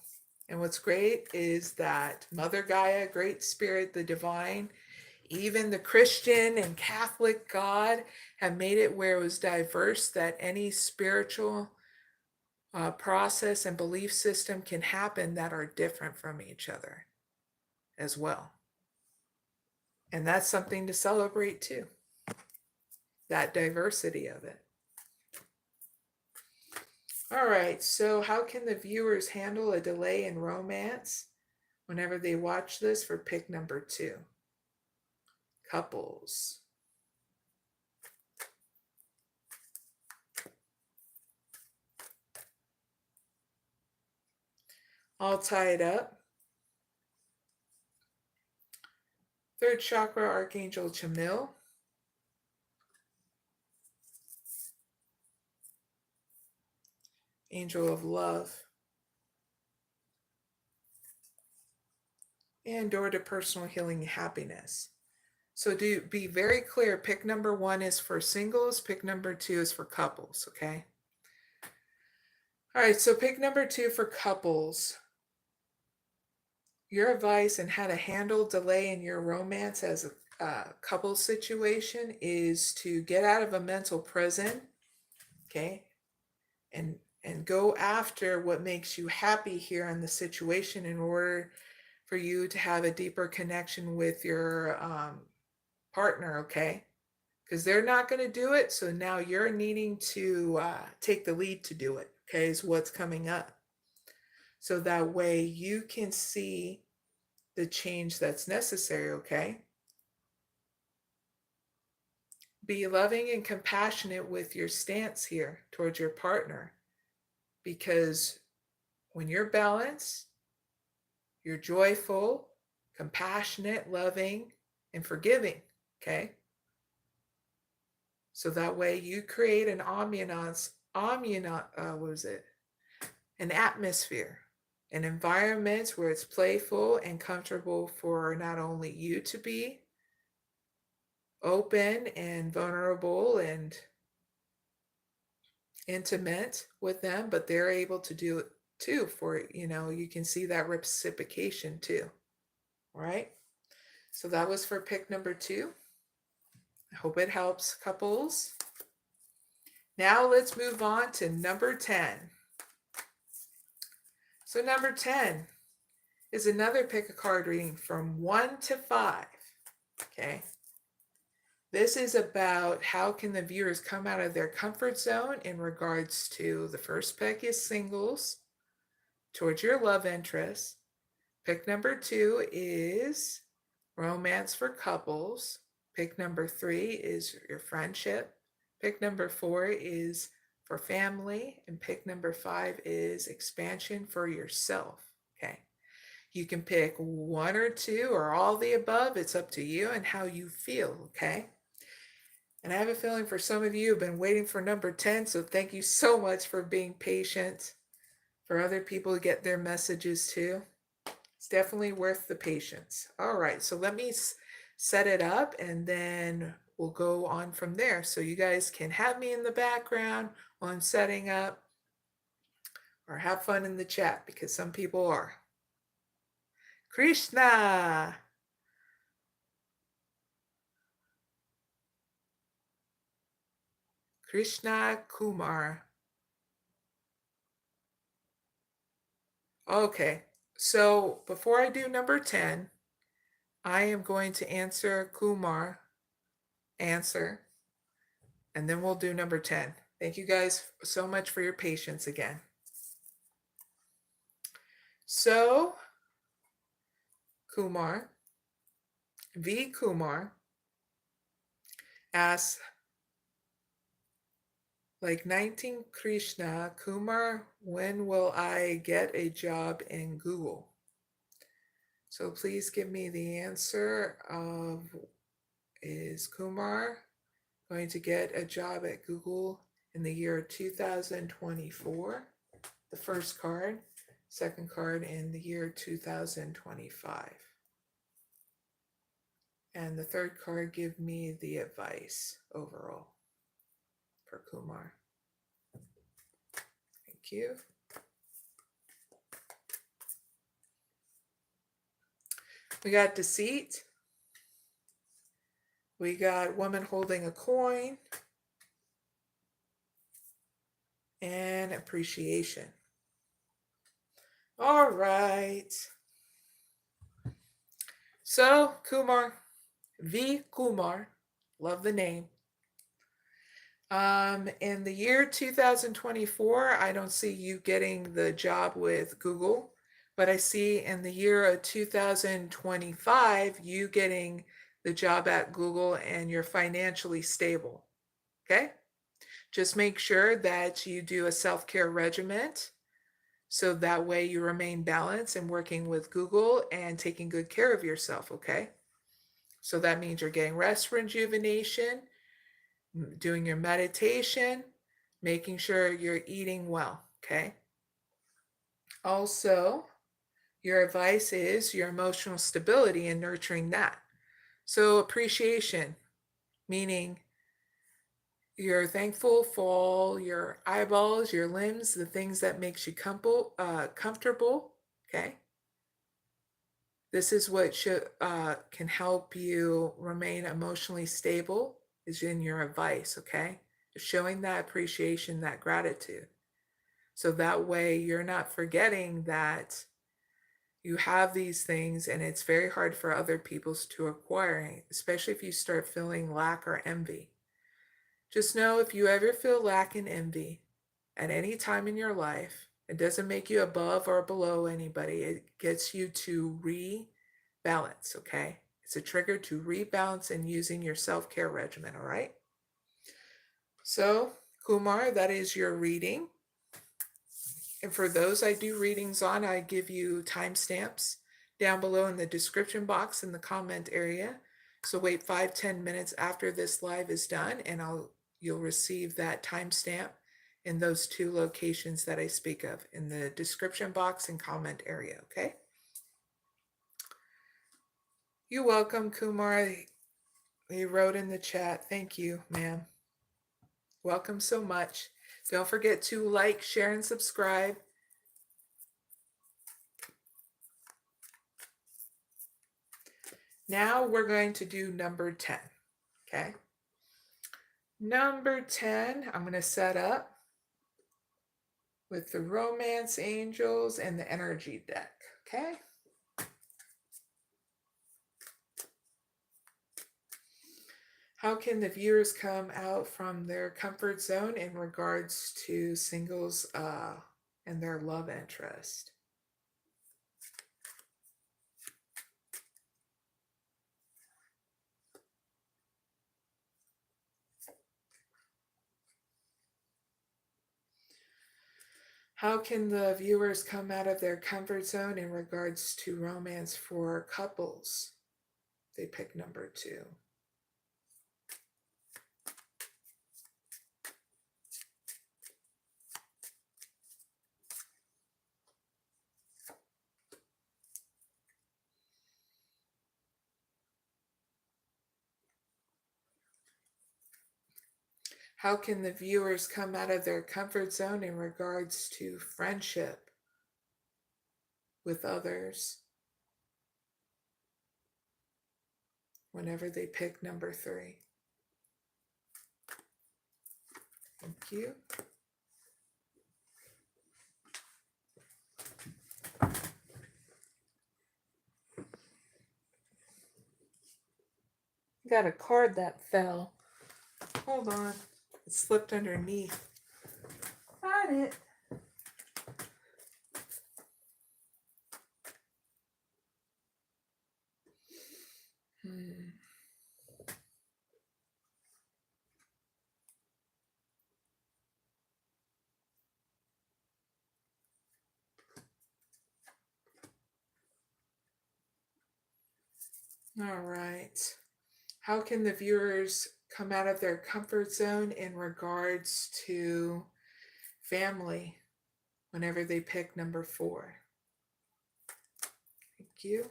And what's great is that Mother Gaia, Great Spirit, the Divine, even the Christian and Catholic God have made it where it was diverse, that any spiritual process and belief system can happen that are different from each other as well. And that's something to celebrate too, that diversity of it. All right, so how can the viewers handle a delay in romance whenever they watch this for pick number 2? Couples. All tied up. 3rd chakra, Archangel Chamuel. Angel of love. And door to personal healing and happiness. So do be very clear, pick number 1 is for singles, pick number 2 is for couples, okay? All right, so pick number 2 for couples. your advice on how to handle delay in your romance as a couple situation is to get out of a mental prison, okay, and go after what makes you happy here in the situation in order for you to have a deeper connection with your partner, okay? Because they're not going to do it, so now you're needing to take the lead to do it, okay, is what's coming up. So that way you can see the change that's necessary, okay? Be loving and compassionate with your stance here towards your partner, because when you're balanced, you're joyful, compassionate, loving, and forgiving, okay? So that way you create an an atmosphere, an environment where it's playful and comfortable for not only you to be open and vulnerable and intimate with them, but they're able to do it too. For, you can see that reciprocation too. All right. So that was for pick number 2. I hope it helps, couples. Now let's move on to number 10. So number 10 is another pick a card reading from 1 to 5. Okay. This is about how can the viewers come out of their comfort zone in regards to the first pick is singles, towards your love interest. Pick number 2 is romance for couples. Pick number 3 is your friendship. Pick number 4 is for family. And pick number 5 is expansion for yourself. Okay. You can pick 1 or 2 or all the above. It's up to you and how you feel. Okay. And I have a feeling for some of you have been waiting for number 10. So thank you so much for being patient. For other people to get their messages too. It's definitely worth the patience. All right, so let me set it up and then we'll go on from there. So you guys can have me in the background while I'm setting up, or have fun in the chat because some people are. Krishna. Krishna Kumar. Okay, so before I do number 10, I am going to answer Kumar answer, and then we'll do number 10. Thank you guys so much for your patience again. So, Kumar, V. Kumar asks, like 19 Krishna, Kumar, when will I get a job in Google? So please give me the answer of, is Kumar going to get a job at Google in the year 2024? The first card. Second card in the year 2025. And the third card, give me the advice overall for Kumar. Thank you. We got deceit. We got woman holding a coin. And appreciation. All right. So, Kumar, V. Kumar, love the name. In the year 2024, I don't see you getting the job with Google, but I see in the year of 2025, you getting the job at Google and you're financially stable. Okay? Just make sure that you do a self-care regimen so that way you remain balanced and working with Google and taking good care of yourself, okay? So that means you're getting rest, rejuvenation, doing your meditation, making sure you're eating well, okay? Also, your advice is your emotional stability and nurturing that. So appreciation, meaning you're thankful for all your eyeballs, your limbs, the things that makes you comfortable, okay? This is what can help you remain emotionally stable, is in your advice, okay? Showing that appreciation, that gratitude. So that way you're not forgetting that you have these things and it's very hard for other people to acquire, especially if you start feeling lack or envy. Just know if you ever feel lack and envy at any time in your life, it doesn't make you above or below anybody. It gets you to rebalance, okay? It's a trigger to rebalance and using your self-care regimen, all right? So, Kumar, that is your reading. And for those I do readings on, I give you timestamps down below in the description box in the comment area. So wait 5-10 minutes after this live is done and you'll receive that timestamp in those 2 locations that I speak of, in the description box and comment area, okay? You're welcome, Kumar. You wrote in the chat. Thank you, ma'am. Welcome so much. Don't forget to like, share, and subscribe. Now we're going to do number 10, okay? Number 10, I'm going to set up with the Romance Angels and the Energy deck, okay? How can the viewers come out from their comfort zone in regards to singles and their love interest? How can the viewers come out of their comfort zone in regards to romance for couples? They pick number 2. How can the viewers come out of their comfort zone in regards to friendship with others whenever they pick number 3? Thank you. Got a card that fell. Hold on. It slipped underneath. Got it. All right. How can the viewers come out of their comfort zone in regards to family whenever they pick number 4? Thank you.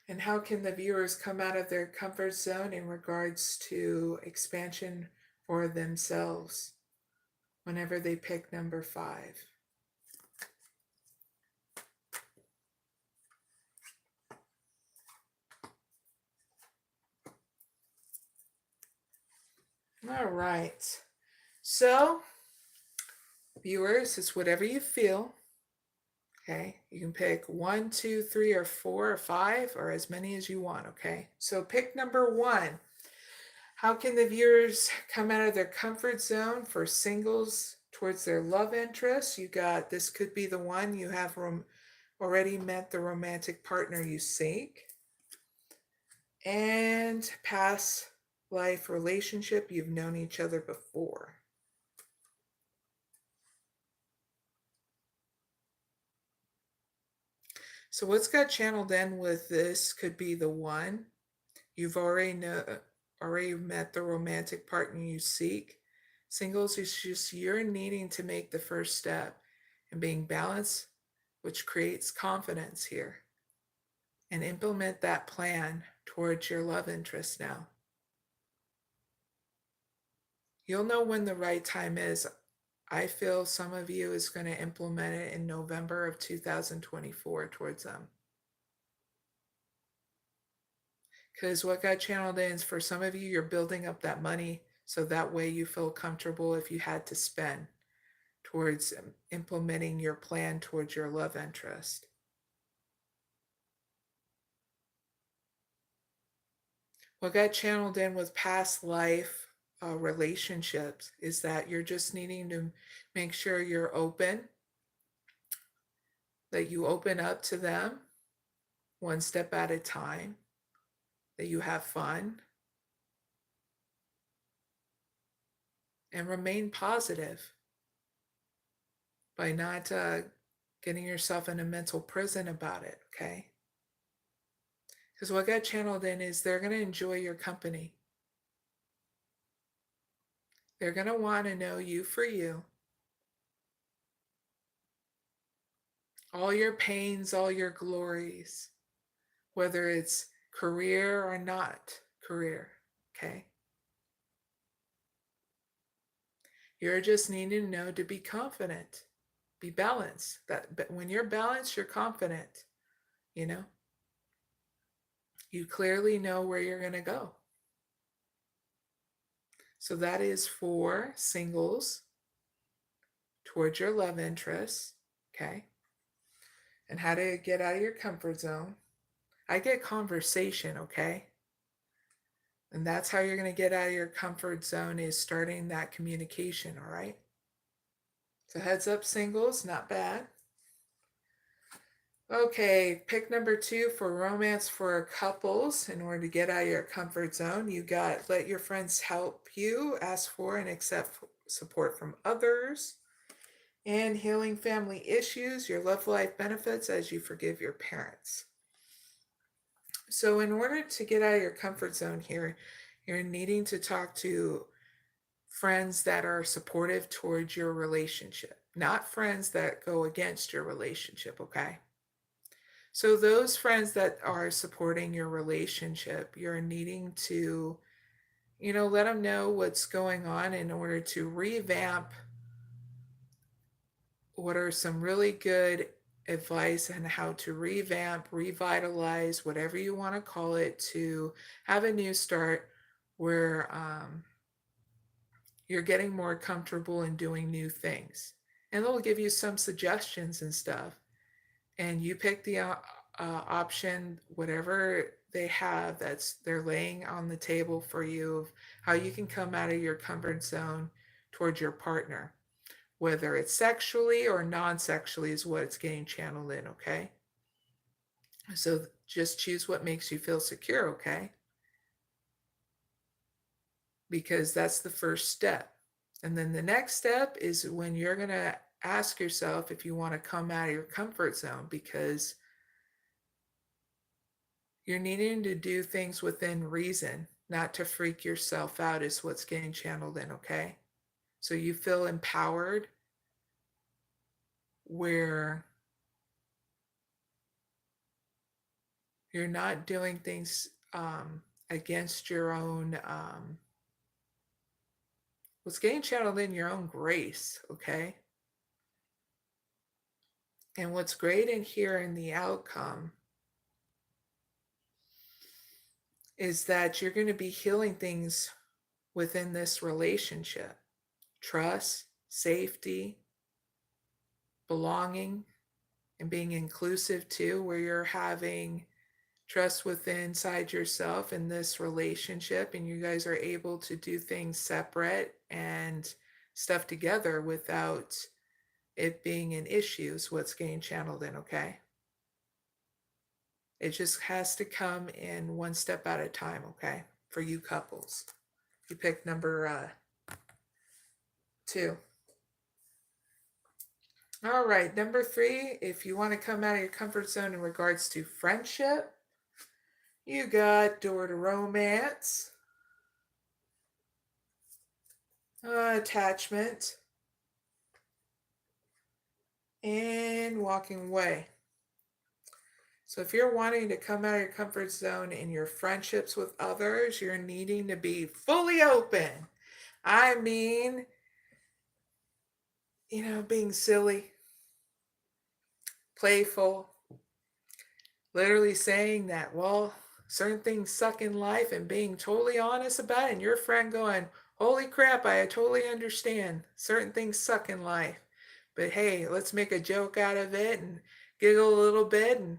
And how can the viewers come out of their comfort zone in regards to expansion for themselves whenever they pick number 5? All right. So, viewers, it's whatever you feel. Okay, you can pick 1, 2, 3, or 4, or 5, or as many as you want. Okay, so pick number 1. How can the viewers come out of their comfort zone for singles towards their love interest? You got, this could be the one you have already met the romantic partner you seek. And past life relationship, you've known each other before. So what's got channeled in with this could be the one. You've already met the romantic partner you seek. Singles is just you're needing to make the first step and being balanced, which creates confidence here. And implement that plan towards your love interest now. You'll know when the right time is. I feel some of you is going to implement it in November of 2024 towards them. Because what got channeled in is for some of you, you're building up that money so that way you feel comfortable if you had to spend towards implementing your plan towards your love interest. What got channeled in with past life relationships is that you're just needing to make sure you're open, that you open up to them one step at a time, that you have fun, and remain positive by not getting yourself in a mental prison about it, okay? Because what got channeled in is they're going to enjoy your company. They're going to want to know you for you. All your pains, all your glories, whether it's career or not career, okay? You're just needing to know to be confident, be balanced. But when you're balanced, you're confident, you know? You clearly know where you're going to go. So that is for singles towards your love interests, okay? And how to get out of your comfort zone. I get conversation, okay? And that's how you're going to get out of your comfort zone, is starting that communication, all right? So heads up, singles, not bad. Okay, pick number 2 for romance for couples. In order to get out of your comfort zone, you got let your friends help you, ask for and accept support from others, and healing family issues, your love life benefits as you forgive your parents. So in order to get out of your comfort zone here, you're needing to talk to friends that are supportive towards your relationship, not friends that go against your relationship, okay? So those friends that are supporting your relationship, you're needing to, let them know what's going on in order to revamp what are some really good advice on how to revamp, revitalize, whatever you want to call it, to have a new start where you're getting more comfortable in doing new things. And they'll give you some suggestions and stuff. And you pick the option, whatever they have they're laying on the table for you, of how you can come out of your comfort zone towards your partner. Whether it's sexually or non-sexually is what it's getting channeled in, okay? So just choose what makes you feel secure, okay? Because that's the first step. And then the next step is when you're going to ask yourself if you want to come out of your comfort zone, because you're needing to do things within reason, not to freak yourself out, is what's getting channeled in, okay? So you feel empowered, where you're not doing things against your own, what's getting channeled in, your own grace, okay? And what's great in here in the outcome is that you're going to be healing things within this relationship. Trust, safety, belonging, and being inclusive too, where you're having trust within inside yourself in this relationship, and you guys are able to do things separate and stuff together without it being an issue, is what's getting channeled in, okay? It just has to come in one step at a time, okay? For you couples. You pick number 2. All right, number 3, if you want to come out of your comfort zone in regards to friendship, you got door to romance, attachment, and walking away. So if you're wanting to come out of your comfort zone in your friendships with others, you're needing to be fully open. I mean, being silly, playful, literally saying that, well, certain things suck in life and being totally honest about it, and your friend going, holy crap, I totally understand. Certain things suck in life. But hey, let's make a joke out of it and giggle a little bit and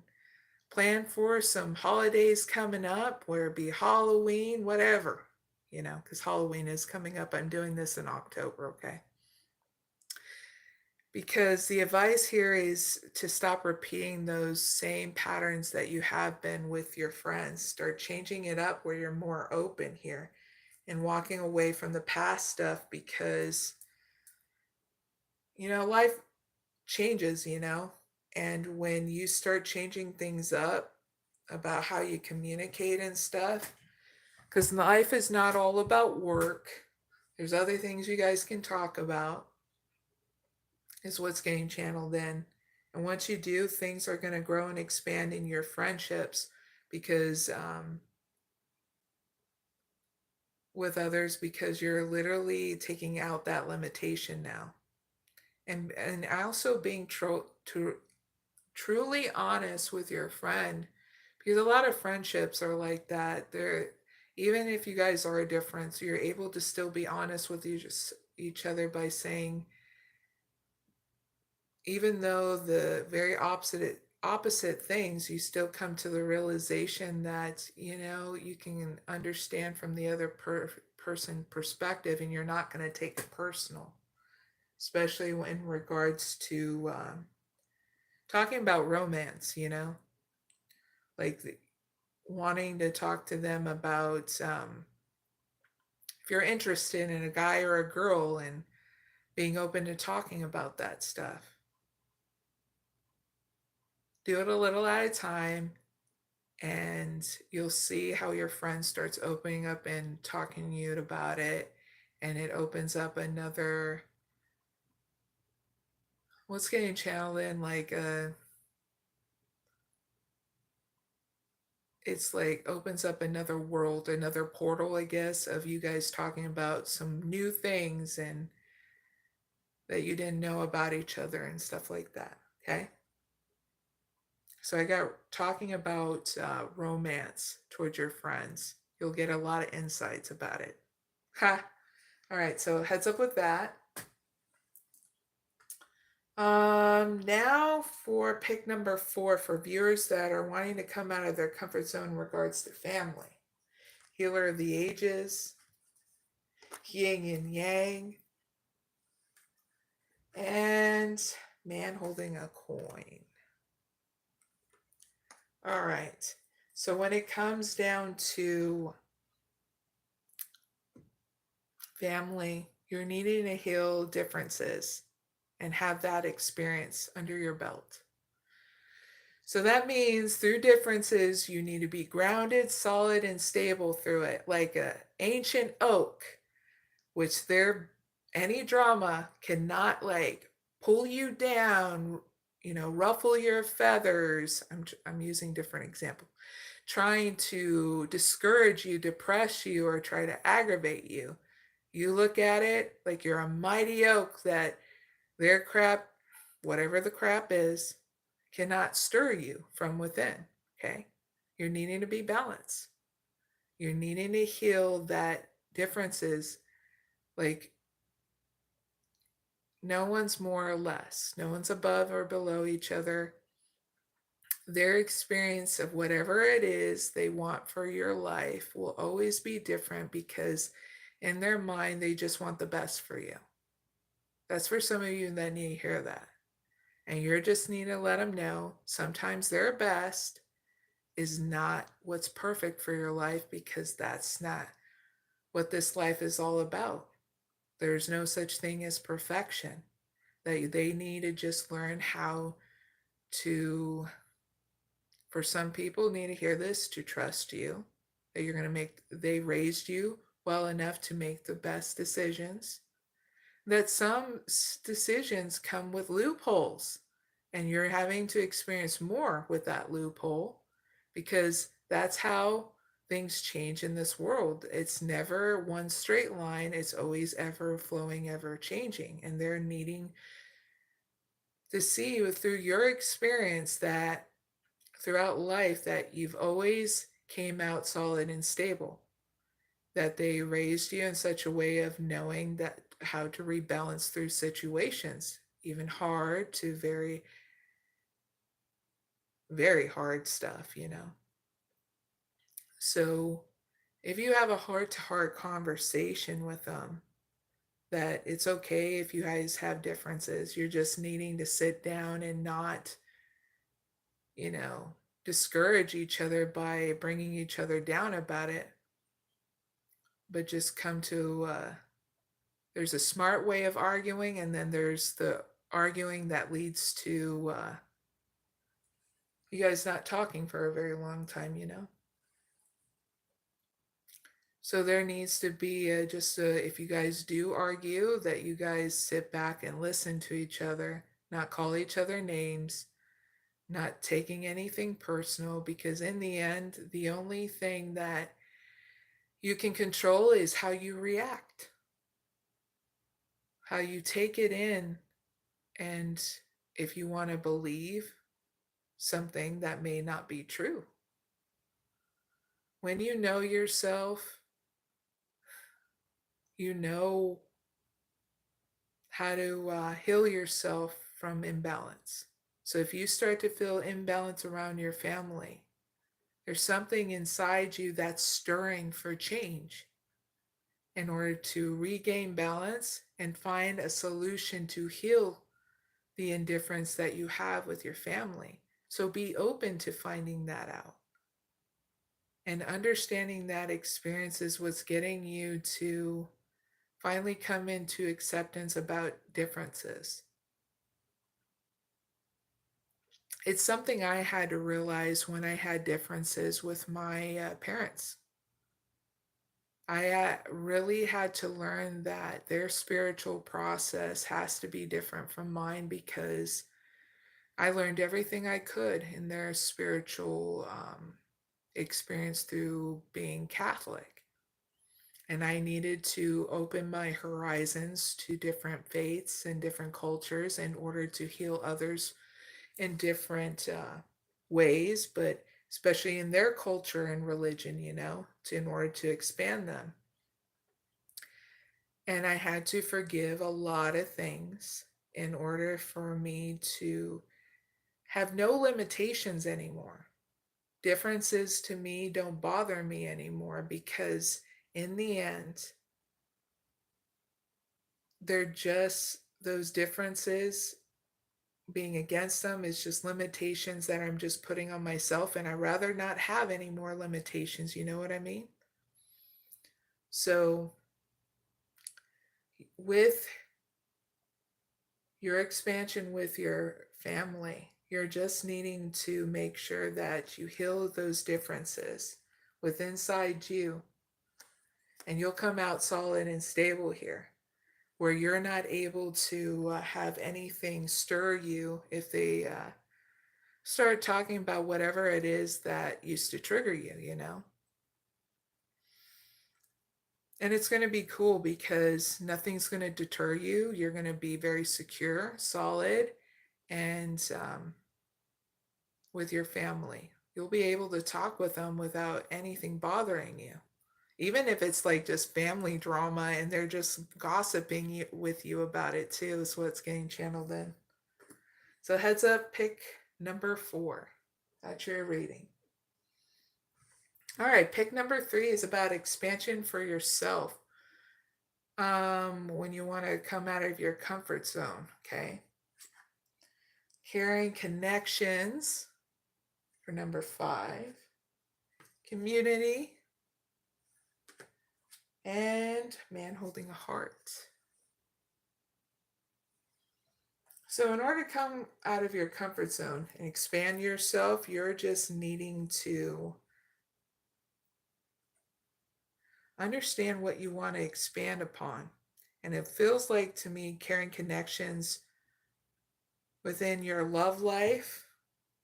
plan for some holidays coming up, where it be Halloween, whatever, because Halloween is coming up. I'm doing this in October, okay? Because the advice here is to stop repeating those same patterns that you have been with your friends. Start changing it up where you're more open here and walking away from the past stuff, because, life changes, and when you start changing things up about how you communicate and stuff, because life is not all about work, there's other things you guys can talk about, is what's getting channeled in. And once you do, things are going to grow and expand in your friendships, because with others, because you're literally taking out that limitation now. And also being truly honest with your friend, because a lot of friendships are like that. They're, even if you guys are different, so you're able to still be honest with each other by saying, even though the very opposite things, you still come to the realization that you can understand from the other person perspective, and you're not going to take it personal, especially in regards to talking about romance, like wanting to talk to them about if you're interested in a guy or a girl, and being open to talking about that stuff. Do it a little at a time, and you'll see how your friend starts opening up and talking to you about it, and it opens up another, what's getting channeled in, like it's like opens up another world, another portal, I guess, of you guys talking about some new things and that you didn't know about each other and stuff like that. Okay, so I got talking about romance towards your friends. You'll get a lot of insights about it. Ha. All right, so heads up with that. Now for pick number 4, for viewers that are wanting to come out of their comfort zone in regards to family. Healer of the Ages, Yin and Yang, and man holding a coin. All right, so when it comes down to family, you're needing to heal differences and have that experience under your belt. So that means through differences, you need to be grounded, solid, and stable through it, like an ancient oak, which any drama cannot like pull you down, ruffle your feathers. I'm using different example, trying to discourage you, depress you, or try to aggravate you. You look at it like you're a mighty oak that their crap, whatever the crap is, cannot stir you from within. Okay, you're needing to be balanced. You're needing to heal that differences. Like, no one's more or less, no one's above or below each other. Their experience of whatever it is they want for your life will always be different, because in their mind they just want the best for you. That's for some of you that need to hear that. And you're just need to let them know sometimes their best is not what's perfect for your life, because that's not what this life is all about. There's no such thing as perfection. They need to just learn how to, for some people need to hear this, to trust you, that you're going to they raised you well enough to make the best decisions, that some decisions come with loopholes, and you're having to experience more with that loophole, because that's how things change in this world. It's never one straight line. It's always ever flowing, ever changing. And they're needing to see you through your experience that throughout life that you've always came out solid and stable, that they raised you in such a way of knowing that how to rebalance through situations, even hard to very, very hard stuff, you know. So if you have a heart to heart conversation with them, that it's okay if you guys have differences. You're just needing to sit down and not, you know, discourage each other by bringing each other down about it, but just come to, there's a smart way of arguing, and then there's the arguing that leads to you guys not talking for a very long time, you know? So there needs to be if you guys do argue, that you guys sit back and listen to each other, not call each other names, not taking anything personal, because in the end, the only thing that you can control is how you react, how you take it in, and if you want to believe something that may not be true. When you know yourself, you know how to heal yourself from imbalance. So if you start to feel imbalance around your family, there's something inside you that's stirring for change in order to regain balance and find a solution to heal the indifference that you have with your family. So be open to finding that out. And understanding that experience is what's getting you to finally come into acceptance about differences. It's something I had to realize when I had differences with my parents. I really had to learn that their spiritual process has to be different from mine, because I learned everything I could in their spiritual experience through being Catholic. And I needed to open my horizons to different faiths and different cultures in order to heal others in different ways, but especially in their culture and religion, you know, in order to expand them. And I had to forgive a lot of things in order for me to have no limitations anymore. Differences to me don't bother me anymore, because in the end, they're just those differences. Being against them is just limitations that I'm just putting on myself, and I'd rather not have any more limitations, you know what I mean? So with your expansion with your family, you're just needing to make sure that you heal those differences within inside you, and you'll come out solid and stable here, where you're not able to have anything stir you if they start talking about whatever it is that used to trigger you, you know? And it's going to be cool because nothing's going to deter you. You're going to be very secure, solid, and with your family. You'll be able to talk with them without anything bothering you. Even if it's like just family drama and they're just gossiping with you about it too, is what's getting channeled in. So heads up, pick number 4. That's your reading. All right, pick number 3 is about expansion for yourself. When you want to come out of your comfort zone, okay? Carrying connections for number 5. Community. And man holding a heart. So in order to come out of your comfort zone and expand yourself, you're just needing to understand what you want to expand upon. And it feels like to me carrying connections within your love life,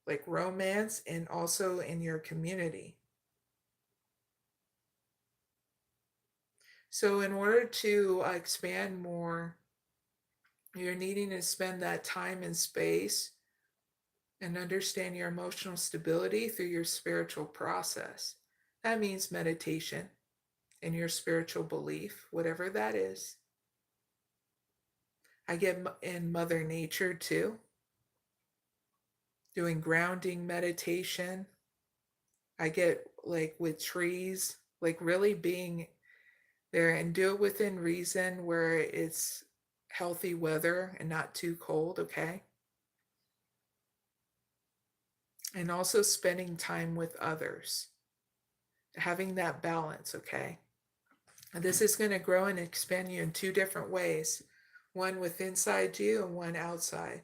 like romance, and also in your community. So in order to expand more, you're needing to spend that time and space and understand your emotional stability through your spiritual process. That means meditation and your spiritual belief, whatever that is. I get in Mother Nature too, doing grounding meditation. I get like with trees, like really being there, and do it within reason where it's healthy weather and not too cold, okay? And also spending time with others, having that balance, okay? And this is going to grow and expand you in two different ways, one with inside you and one outside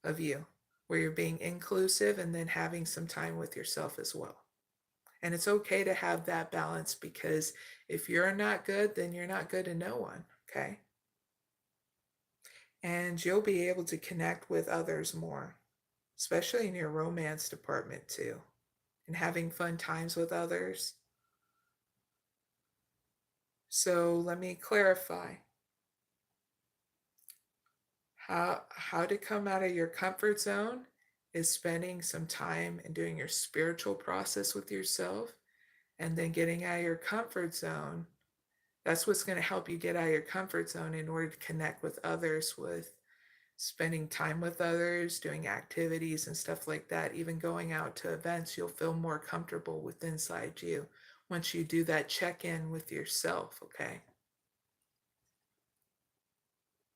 of you, where you're being inclusive and then having some time with yourself as well. And it's okay to have that balance, because if you're not good, then you're not good to no one, okay? And you'll be able to connect with others more, especially in your romance department too, and having fun times with others. So let me clarify. How to come out of your comfort zone is spending some time and doing your spiritual process with yourself, and then getting out of your comfort zone. That's what's going to help you get out of your comfort zone in order to connect with others, with spending time with others, doing activities and stuff like that. Even going out to events, you'll feel more comfortable with inside you once you do that check-in with yourself, okay?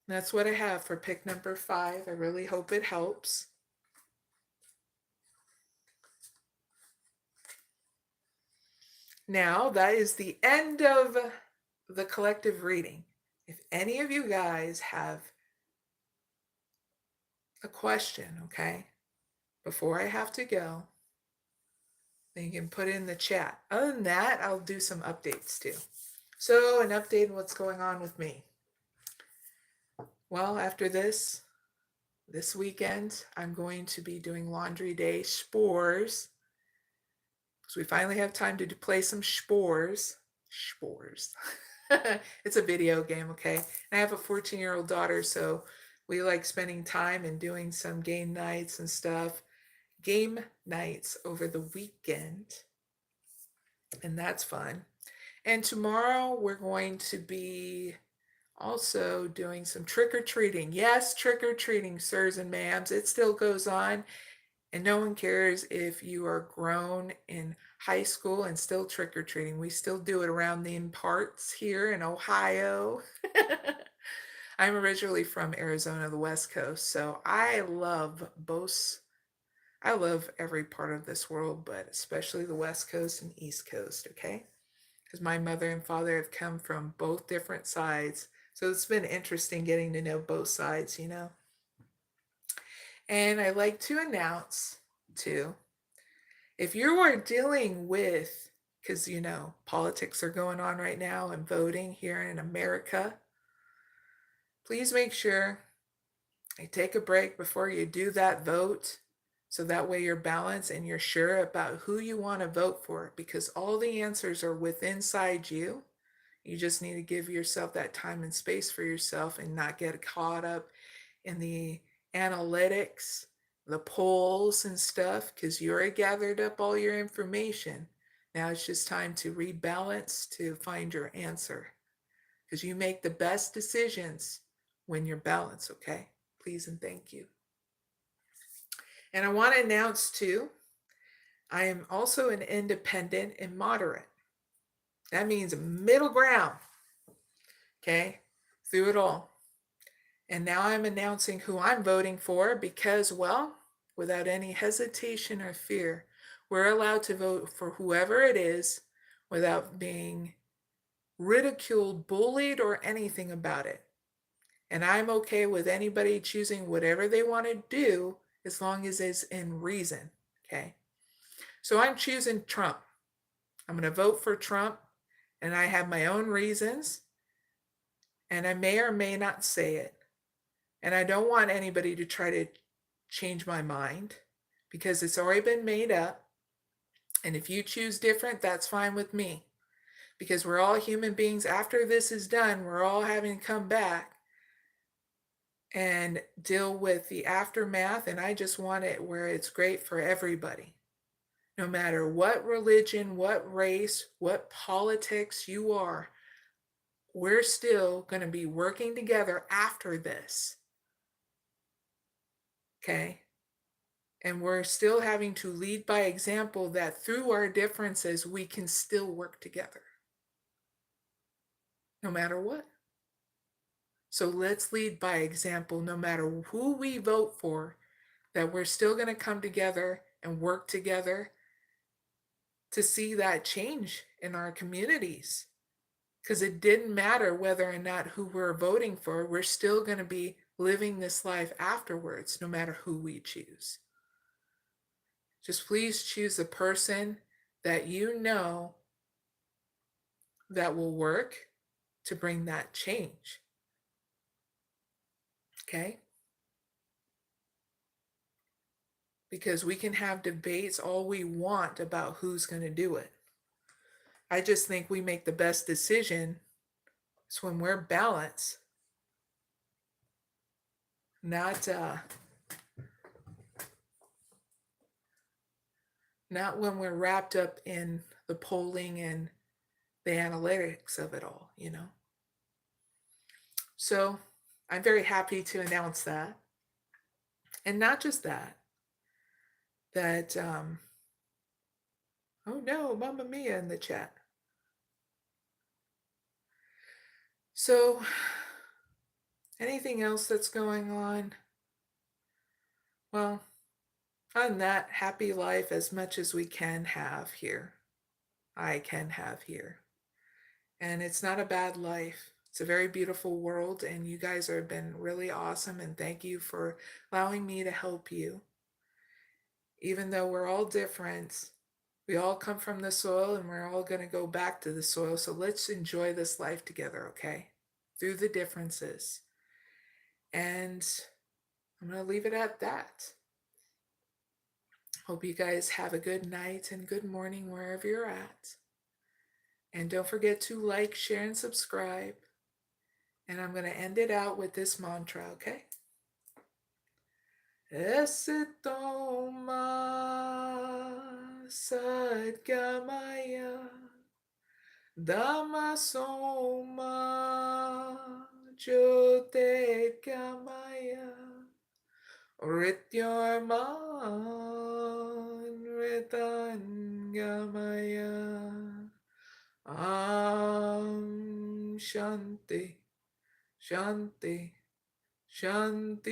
That's what I have for pick number 5. I really hope it helps. Now, that is the end of the collective reading. If any of you guys have a question, okay, before I have to go, then you can put it in the chat. Other than that, I'll do some updates too. So, an update on what's going on with me. Well, after this weekend, I'm going to be doing laundry day spores, because we finally have time to play some spores. It's a video game, okay? And I have a 14-year-old daughter, so we like spending time and doing some game nights and stuff. Game nights over the weekend, and that's fun. And tomorrow we're going to be also doing some trick-or-treating. Yes, trick-or-treating, sirs and ma'ams. It still goes on. And no one cares if you are grown in high school and still trick-or-treating. We still do it around the parts here in Ohio. I'm originally from Arizona, the West Coast, so I love every part of this world, but especially the West Coast and East Coast, okay? Because my mother and father have come from both different sides. So it's been interesting getting to know both sides, you know? And I like to announce, too, if you are dealing with, because, you know, politics are going on right now and voting here in America, please make sure you take a break before you do that vote, so that way you're balanced and you're sure about who you want to vote for, because all the answers are within inside you. You just need to give yourself that time and space for yourself and not get caught up in the analytics, the polls and stuff, because you already gathered up all your information. Now it's just time to rebalance to find your answer, because you make the best decisions when you're balanced, okay? Please and thank you. And I want to announce too, I am also an independent and moderate. That means middle ground, okay, through it all. And now I'm announcing who I'm voting for, because, well, without any hesitation or fear, we're allowed to vote for whoever it is without being ridiculed, bullied, or anything about it. And I'm okay with anybody choosing whatever they want to do, as long as it's in reason, okay? So I'm choosing Trump. I'm going to vote for Trump, and I have my own reasons, and I may or may not say it. And I don't want anybody to try to change my mind, because it's already been made up. And if you choose different, that's fine with me. because we're all human beings. After this is done, we're all having to come back and deal with the aftermath. And I just want it where it's great for everybody. No matter what religion, what race, what politics you are, we're still going to be working together after this. Okay? And we're still having to lead by example that through our differences, we can still work together. No matter what. So let's lead by example, no matter who we vote for, that we're still going to come together and work together to see that change in our communities. Because it didn't matter whether or not who we're voting for, we're still going to be living this life afterwards, no matter who we choose. Just please choose a person that you know that will work to bring that change. Okay? Because we can have debates all we want about who's going to do it. I just think we make the best decision is when we're balanced, not when we're wrapped up in the polling and the analytics of it all, you know. So I'm very happy to announce that. And not just that, oh no, Mamma Mia in the chat. So anything else that's going on? Well, on that, happy life as much as we can have here. I can have here. And it's not a bad life. It's a very beautiful world, and you guys have been really awesome, and thank you for allowing me to help you. Even though we're all different, we all come from the soil, and we're all going to go back to the soil. So let's enjoy this life together, okay? Through the differences. And I'm going to leave it at that. Hope you guys have a good night and good morning wherever you're at. And don't forget to like, share, and subscribe. And I'm going to end it out with this mantra, okay? Esitoma sadgamaya Dhammasoma jyotirgamaya Rityorman ritangamaya Shanti, Shanti, Shanti.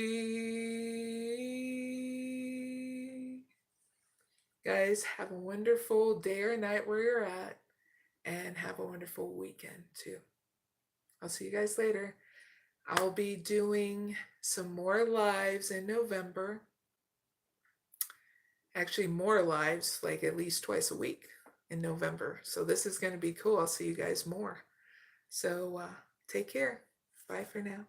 Guys, have a wonderful day or night where you're at, and have a wonderful weekend too. I'll see you guys later. I'll be doing some more lives in November. Actually, more lives, like at least twice a week in November. So this is going to be cool. I'll see you guys more. So take care. Bye for now.